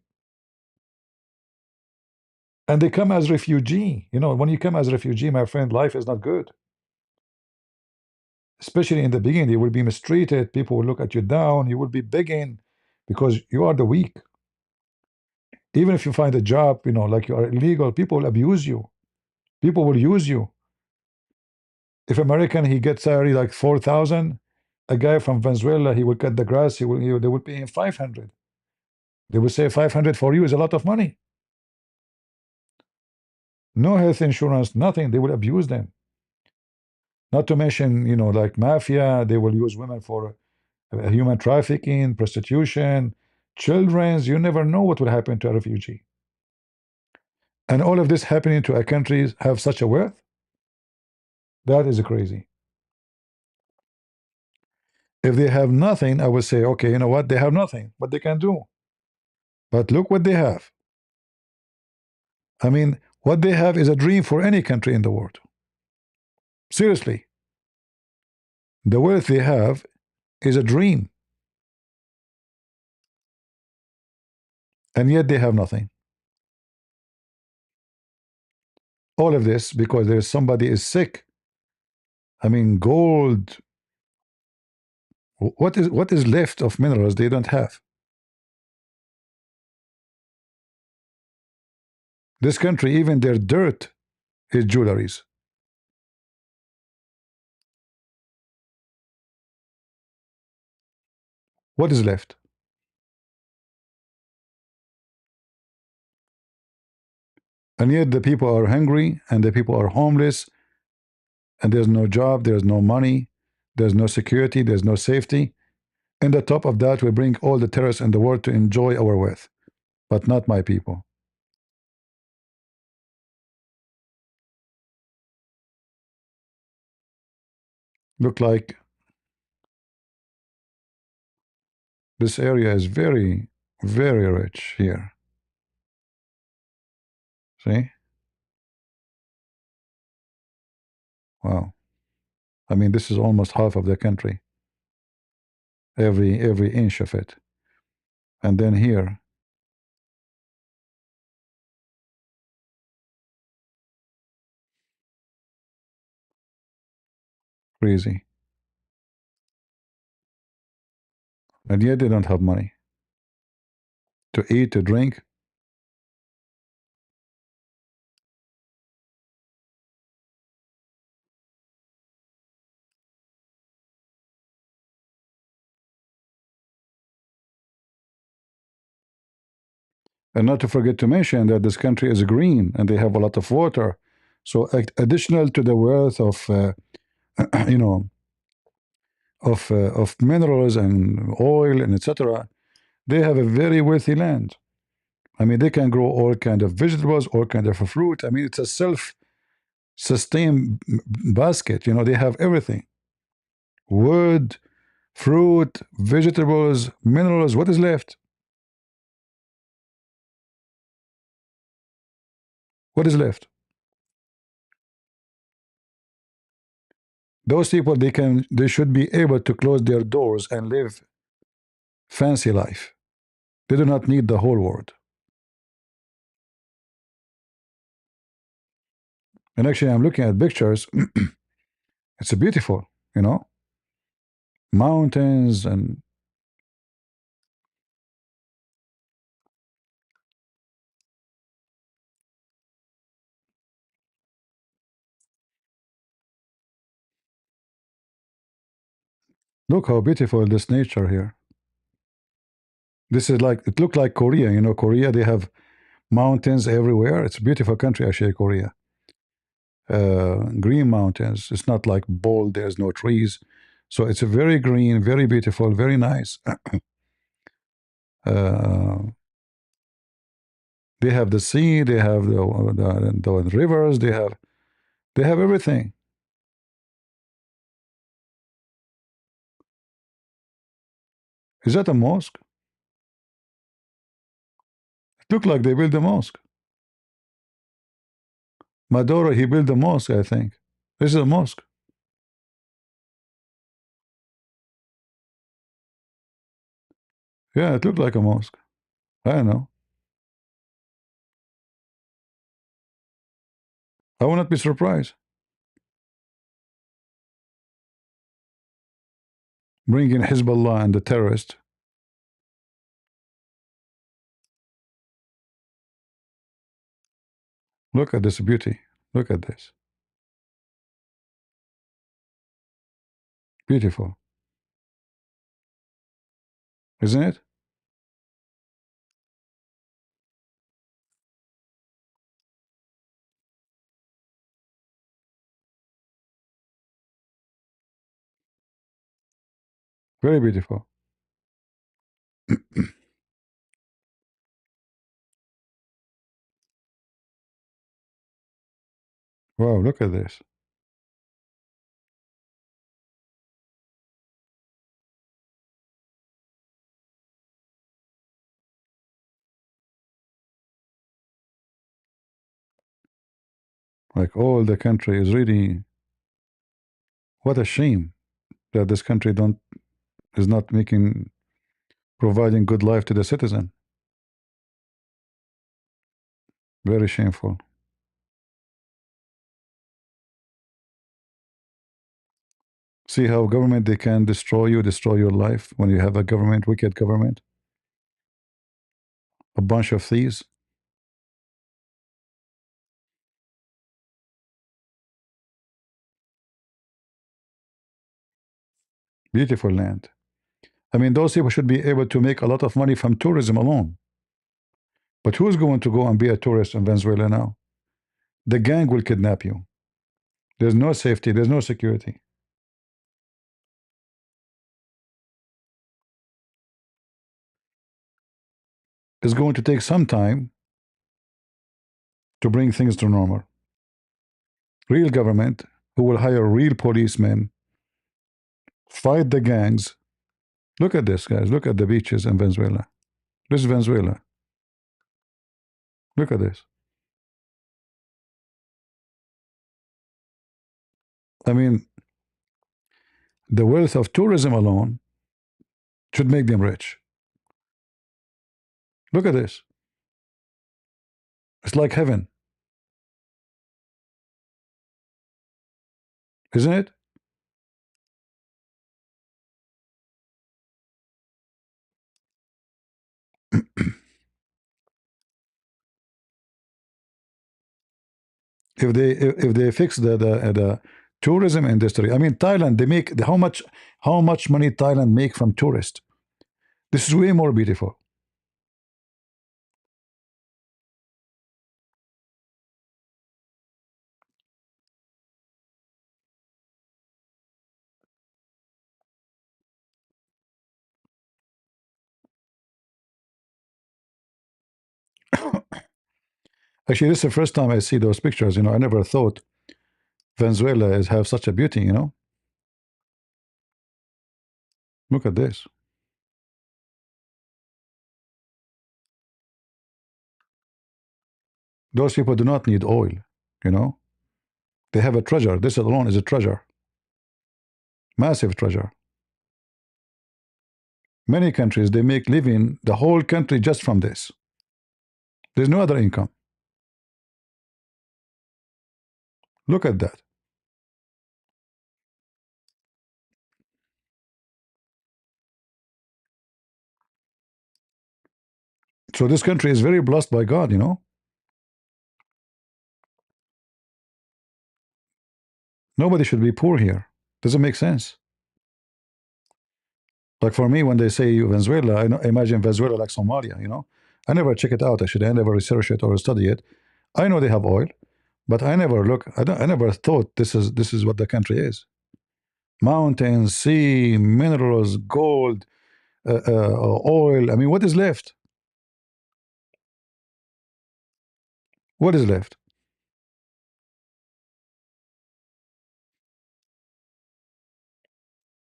and they come as refugee. When you come as refugee, my friend, life is not good. Especially in the beginning, you will be mistreated. People will look at you down. You will be begging because you are the weak. Even if you find a job, like you are illegal, people will abuse you. People will use you. If American, he gets salary like 4,000, a guy from Venezuela, he will cut the grass. They will pay him 500. They will say 500 for you is a lot of money. No health insurance, nothing. They will abuse them. Not to mention, like mafia, they will use women for human trafficking, prostitution, children's. You never know what will happen to a refugee. And all of this happening to a country have such a wealth? That is crazy. If they have nothing, I would say, okay, you know what? They have nothing, but they can do. But look what they have. I mean, what they have is a dream for any country in the world. Seriously. The wealth they have is a dream. And yet they have nothing. All of this because there's somebody is sick. I mean, gold. What is left of minerals they don't have? This country, even their dirt is jewelries. What is left? And yet the people are hungry and the people are homeless, and there's no job, there's no money, there's no security, there's no safety. And on top of that, we bring all the terrorists in the world to enjoy our wealth, but not my people. Look like this area is very, very rich here. See? Wow. I mean, this is almost half of the country. Every inch of it. And then here, crazy. And yet they don't have money to eat, to drink. And not to forget to mention that this country is green and they have a lot of water. So additional to the wealth of, you know, of minerals and oil and etc., they have a very wealthy land. I mean, they can grow all kind of vegetables, all kind of fruit. I mean, it's a self-sustained basket. They have everything: wood, fruit, vegetables, minerals. What is left? What is left? Those people, they should be able to close their doors and live fancy life. They do not need the whole world. And actually, I'm looking at pictures. It's beautiful, you know, mountains and look how beautiful this nature here. This is like, it looked like Korea. You know, Korea, they have mountains everywhere. It's a beautiful country, actually, Korea. Green mountains. It's not like bold, there's no trees. So it's a very green, very beautiful, very nice. They have the sea, they have the rivers, they have everything. Is that a mosque? It looked like they built a mosque. Maduro, he built a mosque, I think. This is a mosque. Yeah, it looked like a mosque. I don't know. I will not be surprised. Bring in Hezbollah and the terrorists. Look at this beauty. Look at this. Beautiful. Isn't it? Very beautiful. Wow, look at this. Like all the country is really, what a shame that this country don't is not making providing good life to the citizen. Very shameful. See how government they can destroy you, destroy your life when you have a government, wicked government, a bunch of thieves. Beautiful land. I mean, those people should be able to make a lot of money from tourism alone. But who's going to go and be a tourist in Venezuela now? The gang will kidnap you. There's no safety, there's no security. It's going to take some time to bring things to normal. Real government who will hire real policemen, fight the gangs. Look at this, guys. Look at the beaches in Venezuela. This is Venezuela. Look at this. I mean, the wealth of tourism alone should make them rich. Look at this. It's like heaven, isn't it? If they fix the tourism industry, I mean Thailand, they make how much money Thailand make from tourists. This is way more beautiful. Actually, this is the first time I see those pictures. You know, I never thought Venezuela is have such a beauty. You know, look at this. Those people do not need oil. You know, they have a treasure. This alone is a treasure, massive treasure. Many countries, they make living the whole country just from this. There's no other income. Look at that. So this country is very blessed by God, you know. Nobody should be poor here. Doesn't make sense. Like for me, when they say Venezuela, I imagine Venezuela like Somalia, you know. I never check it out, actually. I never research it or study it. I know they have oil, but I never look. I never thought this is what the country is. Mountains, sea, minerals, gold, oil. I mean, what is left? What is left?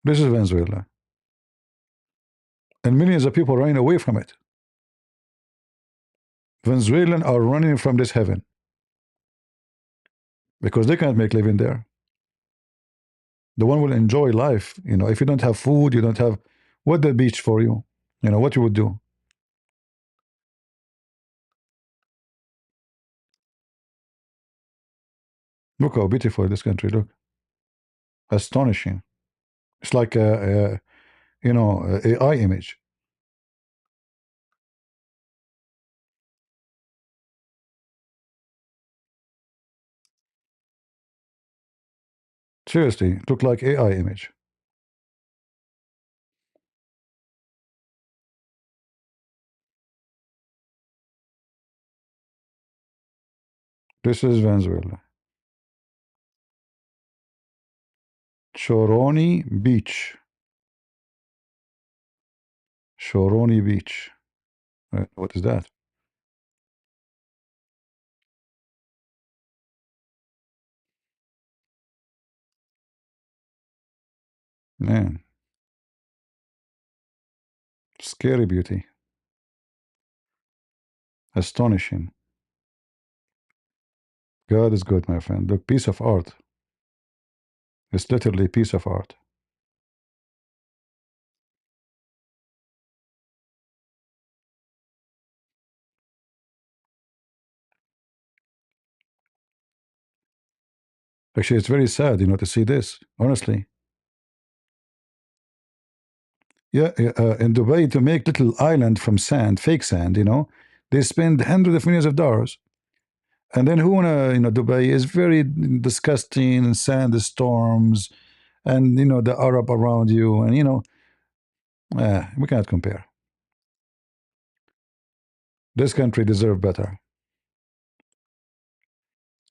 This is Venezuela. And millions of people running away from it. Venezuelans are running from this heaven because they can't make living there. The one will enjoy life. You know, if you don't have food, you don't have what the beach for you. You know what you would do. Look how beautiful this country. Look, astonishing. It's like a you know AI image. Seriously, look like AI image. This is Venezuela. Choroni Beach. Choroni Beach. What is that? Man, scary beauty. Astonishing. God is good, my friend. Look, piece of art. It's literally a piece of art. Actually, it's very sad, you know, to see this, honestly. Yeah, in Dubai, to make little island from sand, fake sand, you know, they spend hundreds of millions of dollars. And then who wanna, you know, Dubai is very disgusting, sandstorms, and you know the Arab around you, and you know, we cannot compare. This country deserve better.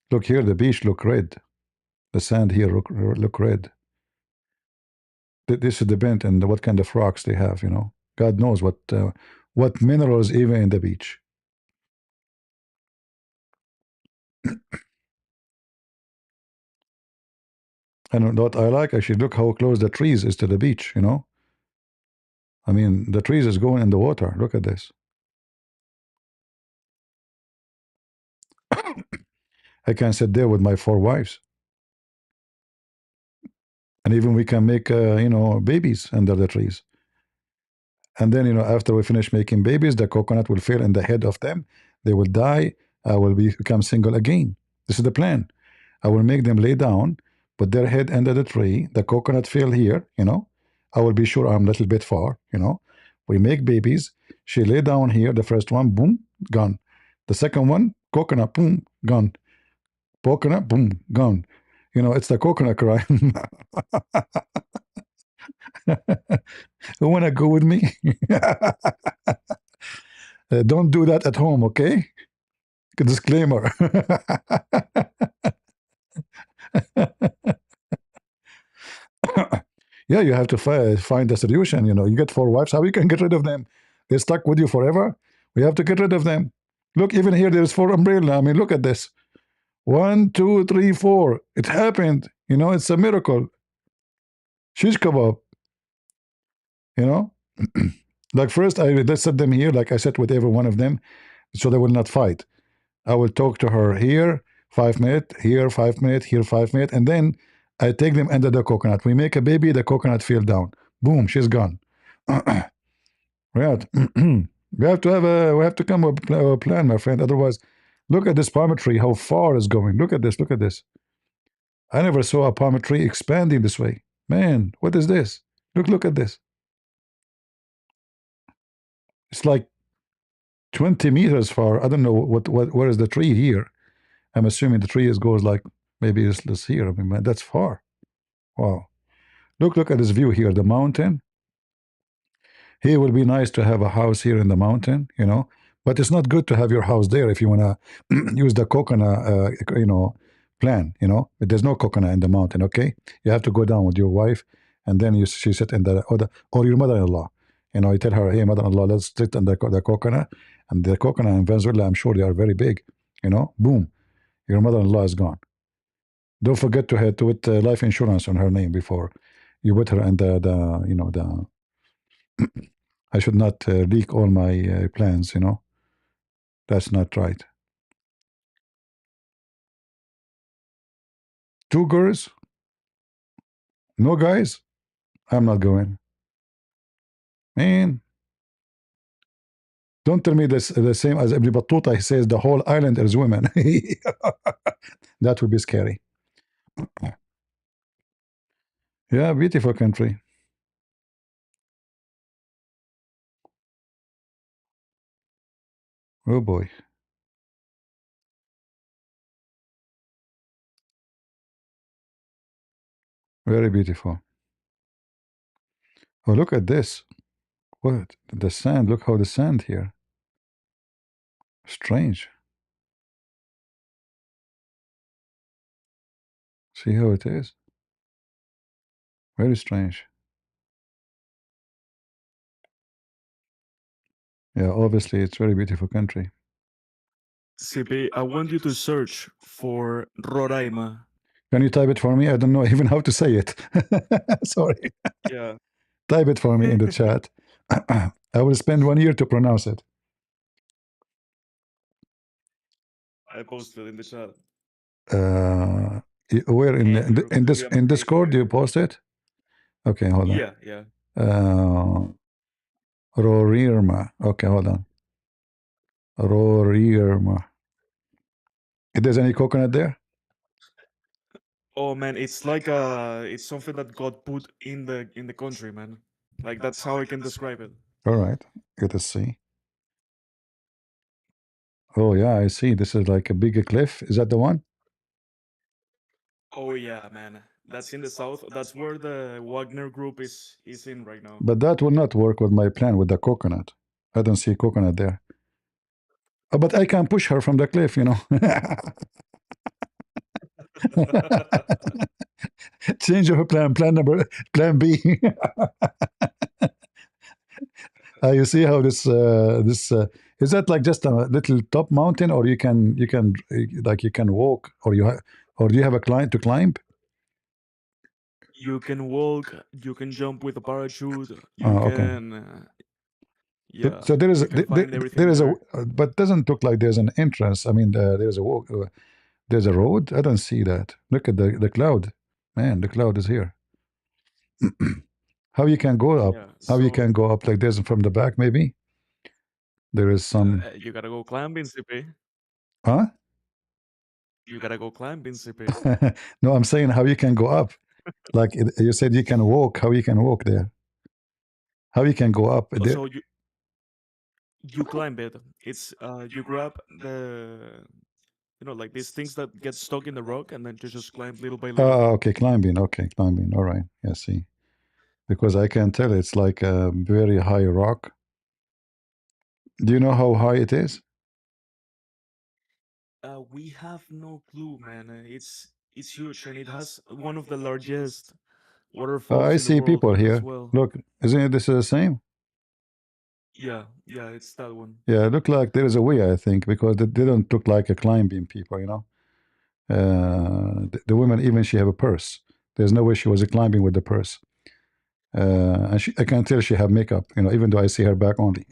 Look here, the beach look red. The sand here look red. This is depend on what kind of rocks they have, you know. God knows what minerals even in the beach. And what I like, actually, look how close the trees is to the beach, you know. I mean, the trees is going in the water. Look at this. I can sit there with my 4 wives, and even we can make, you know, babies under the trees. And then, you know, after we finish making babies, the coconut will fall in the head of them. They will die. I will become single again. This is the plan. I will make them lay down, put their head under the tree. The coconut fell here, you know. I will be sure I'm a little bit far, you know. We make babies. She lay down here. The first one, boom, gone. The second one, coconut, boom, gone. Coconut, boom, gone. You know, it's the coconut cry. You want to go with me? Don't do that at home, okay? Disclaimer. Yeah, you have to find a solution. You know, you get 4 wives. How you can get rid of them? They're stuck with you forever. We have to get rid of them. Look, even here, there's 4 umbrella. I mean, look at this. 1, 2, 3, 4. It happened. You know, it's a miracle. Shish kebab. You know, like first, let's set them here. Like I said, with every one of them, so they will not fight. I will talk to her here, 5 minutes, here 5 minutes, here 5 minutes, and then I take them under the coconut. We make a baby, the coconut fell down. Boom, she's gone. Right. We have to come up with a plan, my friend. Otherwise, look at this palm tree, how far it's going. Look at this, look at this. I never saw a palm tree expanding this way. Man, what is this? Look at this. It's like 20 meters far. I don't know where is the tree here. I'm assuming the tree goes like maybe it's here. I mean, man, that's far. Wow. Look at this view here, the mountain. Here would be nice to have a house here in the mountain, you know, but it's not good to have your house there if you want to use the coconut, plan, you know. But there's no coconut in the mountain, okay? You have to go down with your wife, and then she sit in or your mother-in-law. You know, you tell her, hey, mother-in-law, let's sit on the coconut. And the coconut in Venezuela, I'm sure they are very big, you know. Boom, your mother-in-law is gone. Don't forget to put life insurance on her name before you put her in the. I should not leak all my plans, you know. That's not right. 2 girls? No guys? I'm not going. Man, don't tell me this the same as Ibn Battuta. He says the whole island is women. That would be scary. Yeah, beautiful country. Oh boy. Very beautiful. Oh, look at this. What? The sand. Look how the sand here. Strange. See how it is? Very strange. Yeah, obviously it's very beautiful country. CP, I want you to search for Roraima. Can you type it for me? I don't know even how to say it. Sorry. Yeah. Type it for me in the chat. I will spend 1 year to pronounce it. I posted in the chat. Where in Andrew, in this we have a in page Discord? Do you here. post it? Okay, hold on. Yeah. Rorirma. Okay, hold on. Rorirma. If there's any coconut there? Oh man, it's like it's something that God put in the country, man. Like that's how I can describe it. All right. Good to see. Oh yeah, I see. This is like a big cliff. Is that the one? Oh yeah, man. That's in the south. That's where the Wagner group is in right now. But that will not work with my plan with the coconut. I don't see coconut there. Oh, but I can push her from the cliff, you know. Change of plan. Plan B. You see how this is that like just a little top mountain, or you can walk, or or do you have a climb to climb? You can walk, you can jump with a parachute, you Oh, okay. can yeah, So there is you can find there everything is there. but doesn't look like there's an entrance. I mean, there's a walk. There's a road. I don't see that. Look at the cloud. Man, the cloud is here. How you can go up? Yeah. How you So can go up like this from the back? Maybe there is some. you gotta go climbing, CP. Huh? You gotta go climbing, CP. No, I'm saying how you can go up. Like you said, you can walk. How you can walk there? How you can go up there? So you climb it. It's you grab the like these things that get stuck in the rock, and then you just climb little by little. Okay, climbing. Okay, climbing. All right. Yeah, see, because I can tell it's like a very high rock. Do you know how high it is? We have no clue, man. It's huge, and it has one of the largest waterfalls I in the see world people as here. well. Look, isn't it this is the same? Yeah, it's that one. Yeah, look like there is a way, I think, because they don't look like a climbing people, you know. The woman, even she have a purse. There's no way she was climbing with the purse. And I can tell she have makeup, you know, even though I see her back only.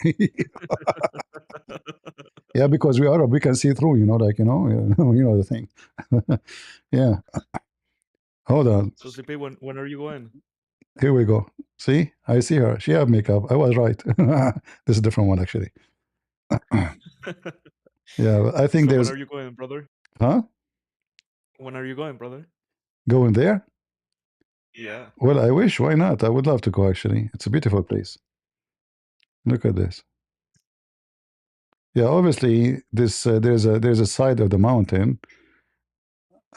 Yeah, because we Arab, we can see through, you know, like you know the thing. Yeah. Hold on. So CP, when are you going? Here we go. See, I see her. She have makeup. I was right. This is a different one actually. Yeah, I think So when there's. are you going, brother? Huh? When are you going, brother? Going there? Yeah. Well, I wish. Why not? I would love to go. Actually, it's a beautiful place. Look at this. Yeah, obviously, this there's a side of the mountain.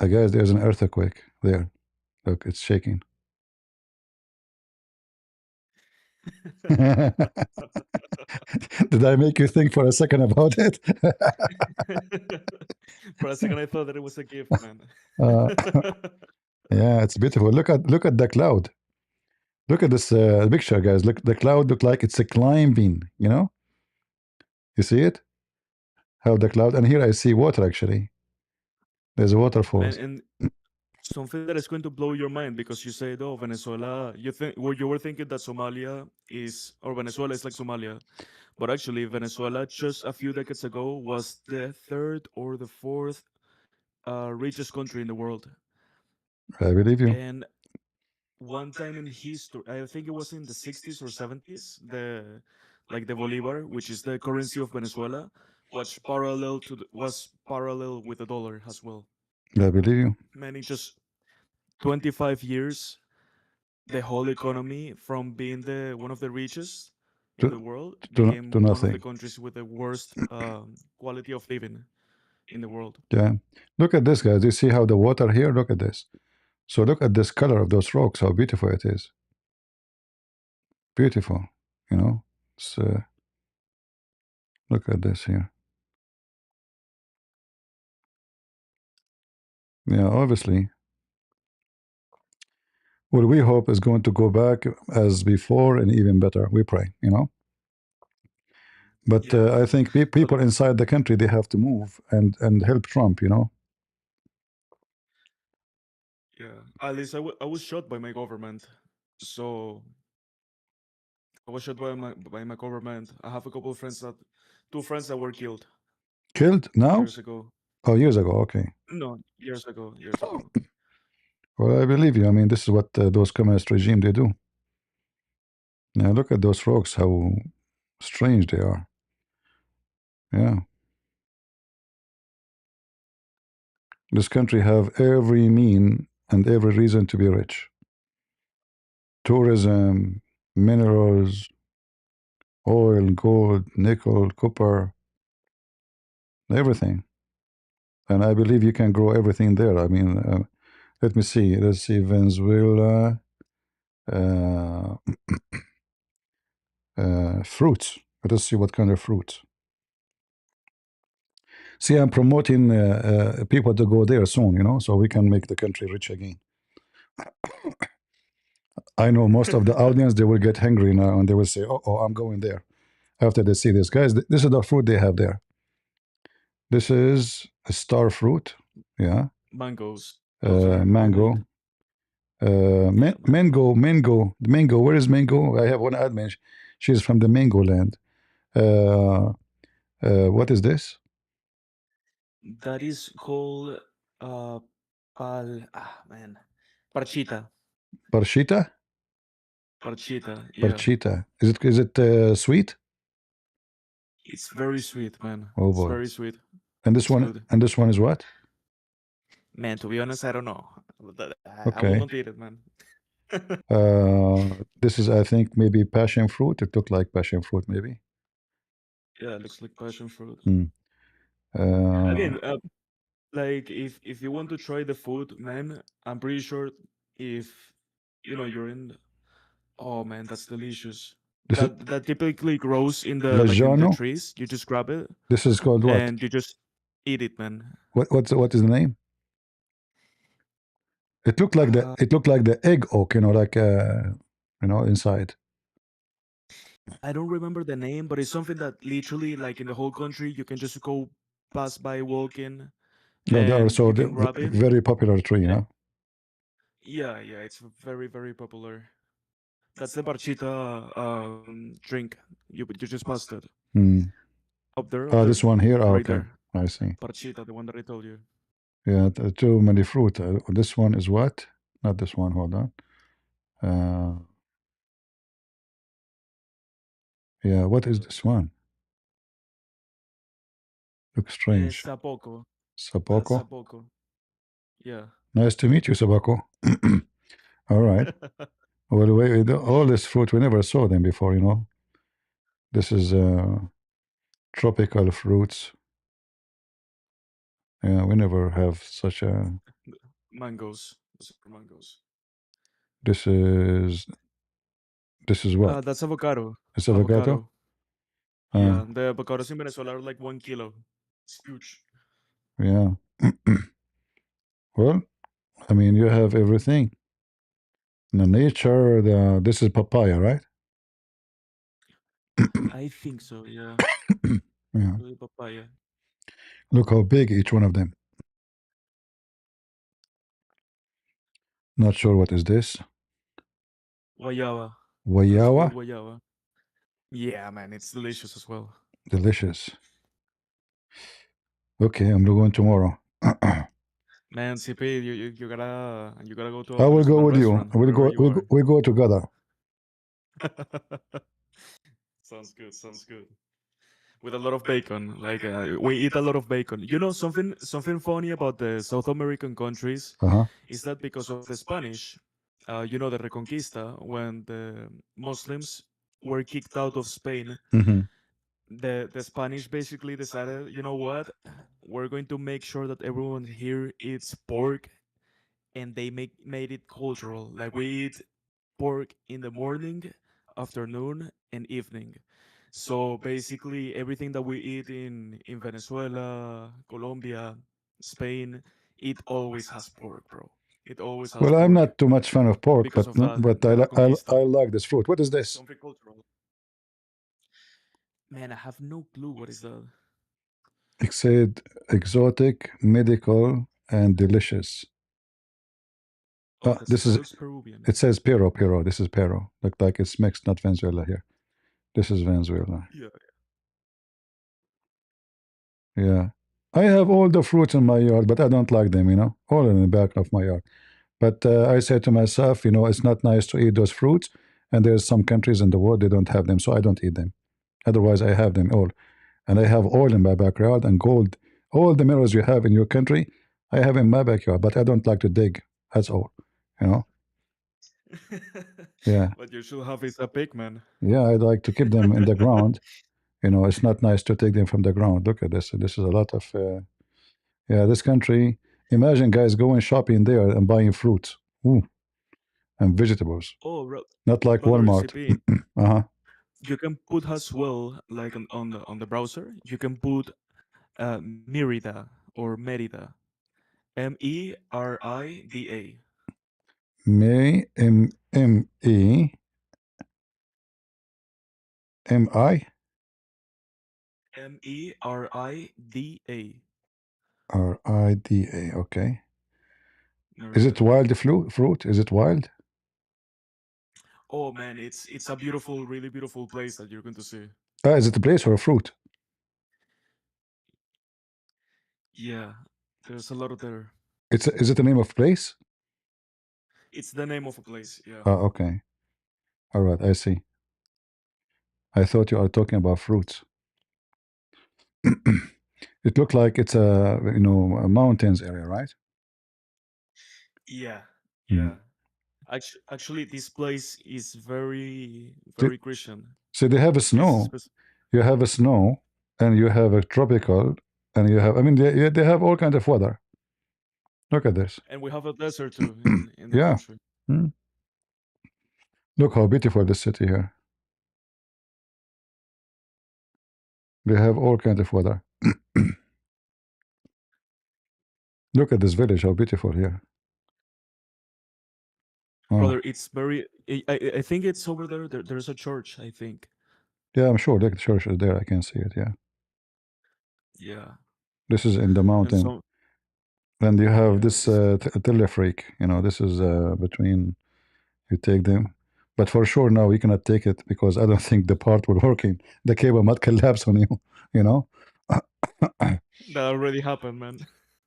I guess there's an earthquake there. Look, it's shaking. Did I make you think for a second about it? For a second, I thought that it was a gift, man. uh, yeah, it's beautiful. Look at the cloud. Look at this picture, guys. Look, the cloud look like it's a climbing. You know, you see it? How the cloud, and here I see water actually. There's a Man, waterfalls. and something that is going to blow your mind because you said, "Oh, Venezuela." You were thinking that Somalia is or Venezuela is like Somalia, but actually, Venezuela just a few decades ago was the third or the fourth richest country in the world. I believe you. And one time in history, I think it was in the 60s or 70s, the bolivar, which is the currency of Venezuela, was parallel with the dollar as well. I believe you. Man, in just 25 years, the whole economy from being the one of the richest in the To, world to became one of the nothing. countries with the worst quality of living in the world. Yeah. Look at this, guys. You see how the water here? Look at this. So look at this color of those rocks. How beautiful it is. Beautiful. You know. It's, look at this here. Yeah. Obviously. What we hope is going to go back as before and even better. We pray. You know. But Yeah, I think but people inside the country they have to move and help Trump. You know. yeah, at least I was shot by my government. So I was shot by my government. I have a couple of two friends that were killed Killed now? years ago. Oh, years ago. Okay. No, years ago, years ago. Well, I believe you. I mean, this is what those communist regime they do. Now look at those rocks. How strange they are. Yeah. This country have every mean and every reason to be rich. Tourism, minerals, oil, gold, nickel, copper, everything. And I believe you can grow everything there. I mean, let me see. Let's see, Venezuela. Uh, fruits. Let us see what kind of fruits. See, I'm promoting people to go there soon, you know, so we can make the country rich again. I know most of the audience, they will get hungry now and they will say, oh, I'm going there. After they see this. Guys, this is the fruit they have there. This is a star fruit. Yeah. Mangoes. Those are Mango. Yeah, Mango. Mango. Where is Mango? I have one admin. She's from the Mango land. What is this? that is called uh man. Parchita. Parchita? Parchita, yeah. Parchita. Is it sweet? It's very sweet, man. Oh It's boy. very sweet. And this It's one good. and this one is what? Man, to be honest, I don't know. I Okay. won't eat it, man. This is, I think, maybe passion fruit. It looked like passion fruit, maybe. Yeah, it looks like passion fruit. Uh, Again, like if you want to try the food, man, I'm pretty sure if you're in. Oh man, that's delicious. this is That typically grows in the Lejano. trees. You just grab it This is called what? and you just eat it, man. What is the name? It looked like the egg oak, you know, like inside. I don't remember the name, but it's something that literally, like in the whole country, you can just go pass by walking, No, they are and so you can grab it. very popular tree, eh, huh? Yeah, yeah, it's very, very popular. That's the Barchita drink. You just passed it Hmm. up there, This one here. right Okay, there. I see. Barchita, the one that I told you. Yeah, too many fruit. This one is what? Not this one. Hold on. Yeah, what is this one? Looks strange. Sapoco. Sabako. Sapoco. Yeah. Nice to meet you, Sabako. All right. Well, all this fruit, we never saw them before, you know. This is tropical fruits. Yeah, we never have such a. Mangoes. Those are mangoes. This is what? That's avocado. It's avocado. Avocado. Uh, Yeah, the avocados in Venezuela are like 1 kilo. It's huge. yeah. Well, I mean, you have everything. The nature. This is papaya, right? I think so, yeah. Yeah. Really papaya. Look how big each one of them. Not sure what is this. Guayaba. That's Guayaba. called guayaba. Yeah, man, it's delicious as well. Delicious. Okay, I'm going tomorrow. Man, CP, you gotta go to I a will go Venezuelan with you. restaurant We'll wherever go. you are. We go together. Sounds good. Sounds good. With a lot of bacon, like we eat a lot of bacon. You know something funny about the South American countries Uh-huh. is that because of the Spanish, you know, the Reconquista, when the Muslims were kicked out of Spain, Mm-hmm. the Spanish basically decided, you know what, we're going to make sure that everyone here eats pork, and they made it cultural. Like we eat pork in the morning, afternoon, and evening. So basically, everything that we eat in Venezuela, Colombia, Spain, it always has pork, bro. It always has Well, I'm pork not too much fan of pork, because of that, but the Reconquista. I like this fruit. What is this? Something cultural. Man, I have no clue what is that. It said exotic, medical, and delicious. Oh, that This is. looks Peruvian. It says Pero. This is Pero. Look like it's mixed, not Venezuela here. This is Venezuela. Yeah. Yeah. I have all the fruits in my yard, but I don't like them, you know, all in the back of my yard. But I say to myself, you know, it's not nice to eat those fruits. And there's some countries in the world they don't have them, so I don't eat them. Otherwise, I have them all. And I have oil in my backyard and gold. All the minerals you have in your country, I have in my backyard, but I don't like to dig. That's all, you know. Yeah. What you should have is a pig, man. Yeah, I like to keep them in the ground. You know, it's not nice to take them from the ground. Look at this. This is a lot of. Yeah, this country. Imagine guys going shopping there and buying fruits. Ooh, and vegetables. Oh, Not like brother Walmart. CP, Uh-huh. you can put as well, like on the browser, you can put Merida or Merida, Merida, M-E-M-E M-I Merida. R-I-D-A. Okay. Is it Merida. wild fruit? Is it wild? Oh man, it's a beautiful, really beautiful place that you're going to see. Is it a place or a fruit? Yeah, there's a lot of there. Is it the name of place? It's the name of a place. Yeah. Okay. All right, I see. I thought you are talking about fruits. It looked like it's a a mountains area, right? Yeah. Mm. Yeah. Actually, this place is very, See, very Christian. see, they have a It's snow. You have a snow, and you have a tropical, and you have. I mean, they have all kinds of weather. Look at this. and we have a desert too in the Yeah. country. Mm. Look how beautiful this city here. They have all kinds of weather. Look at this village, how beautiful here. Oh. Brother, it's very. I think it's over there. There's a church, I think. Yeah, I'm sure the church is there. I can see it. Yeah. Yeah. This is in the And mountain. And you have yeah, this telefreak. You know, this is between. You take them. But for sure now we cannot take it because I don't think the part will working. The cable might collapse on you, you know? that already happened, man.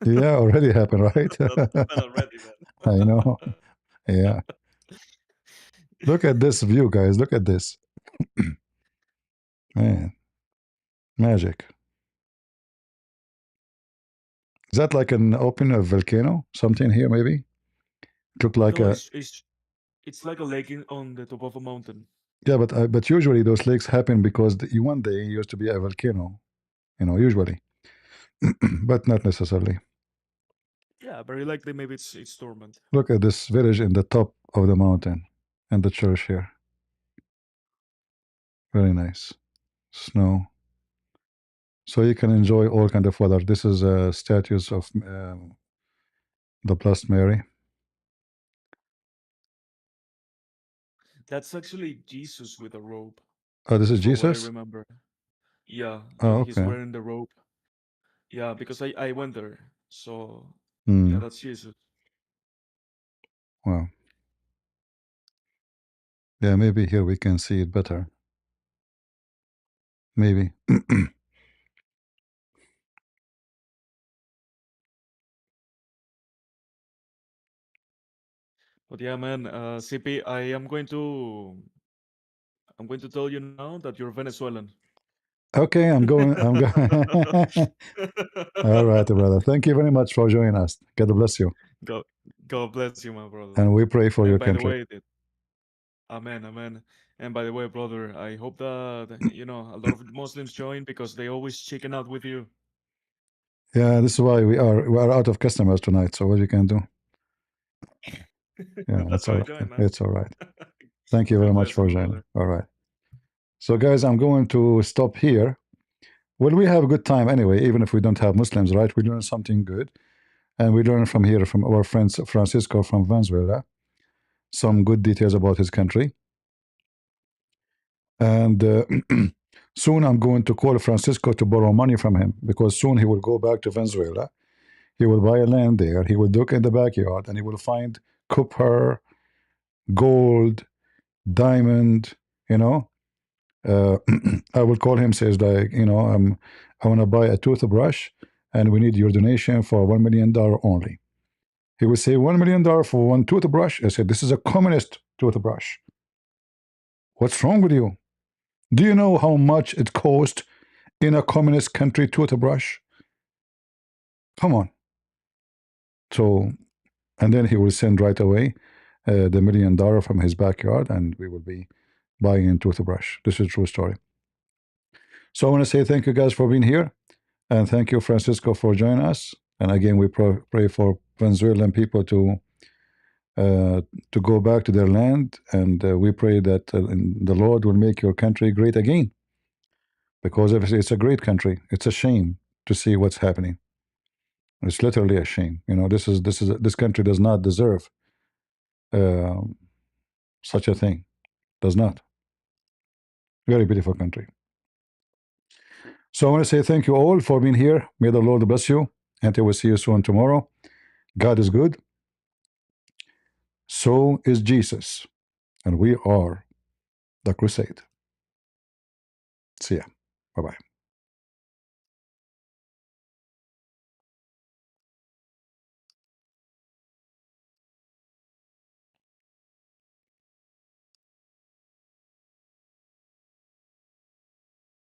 Yeah, already happened, right? That happened already, man. I know. Yeah. Look at this view, guys. Look at this. Man, magic. Is that like an open volcano? Something here, maybe? It looked like No, a. it's like a lake on the top of a mountain. Yeah, but usually those lakes happen because one day it used to be a volcano. Usually, but not necessarily. Yeah, very likely maybe it's dormant. Look at this village in the top of the mountain, and the church here. Very nice. Snow. So you can enjoy all kind of weather. This is statues of the Blessed Mary. That's actually Jesus with a robe, Oh, this is from what I Jesus. remember. Yeah, Oh, he's okay. wearing the robe. Yeah, because I went there. So yeah, Hmm. that's Jesus. Wow. Yeah, maybe here we can see it better. Maybe. But yeah, man, CP, I'm going to tell you now that you're Venezuelan. Okay, I'm going. I'm going. All right, brother. Thank you very much for joining us. God bless you, God, God bless you, my brother. and we pray for And your by the country. way, amen, amen. And by the way, brother, I hope that a lot of Muslims join because they always chicken out with you. Yeah, this is why we are out of customers tonight. So what you can do? Yeah, That's it's all why I right. joined, man. It's all right. Thank you very God much bless you, for my joining. brother. All right. So, guys, I'm going to stop here. Well, we have a good time anyway, even if we don't have Muslims, right? We learn something good. And we learn from here, from our friend Francisco from Venezuela, some good details about his country. And soon I'm going to call Francisco to borrow money from him because soon he will go back to Venezuela. He will buy a land there. He will look in the backyard and he will find copper, gold, diamond, you know. I will call him, says like, I want to buy a toothbrush and we need your donation for $1 million only. He will say $1 million for one toothbrush. I said, this is a communist toothbrush. What's wrong with you? Do you know how much it cost in a communist country toothbrush? Come on. So, and then he will send right away the $1 million from his backyard, and we will be buying a toothbrush. This is a true story. So I want to say thank you guys for being here, and thank you, Francisco, for joining us. And again, we pray for Venezuelan people to go back to their land, and we pray that the Lord will make your country great again, because obviously it's a great country. It's a shame to see what's happening. It's literally a shame. This country does not deserve uh, such a thing. Does not. Very beautiful country. So I want to say thank you all for being here. May the Lord bless you. Until we see you soon tomorrow. God is good. So is Jesus. And we are the crusade. See ya. Bye bye.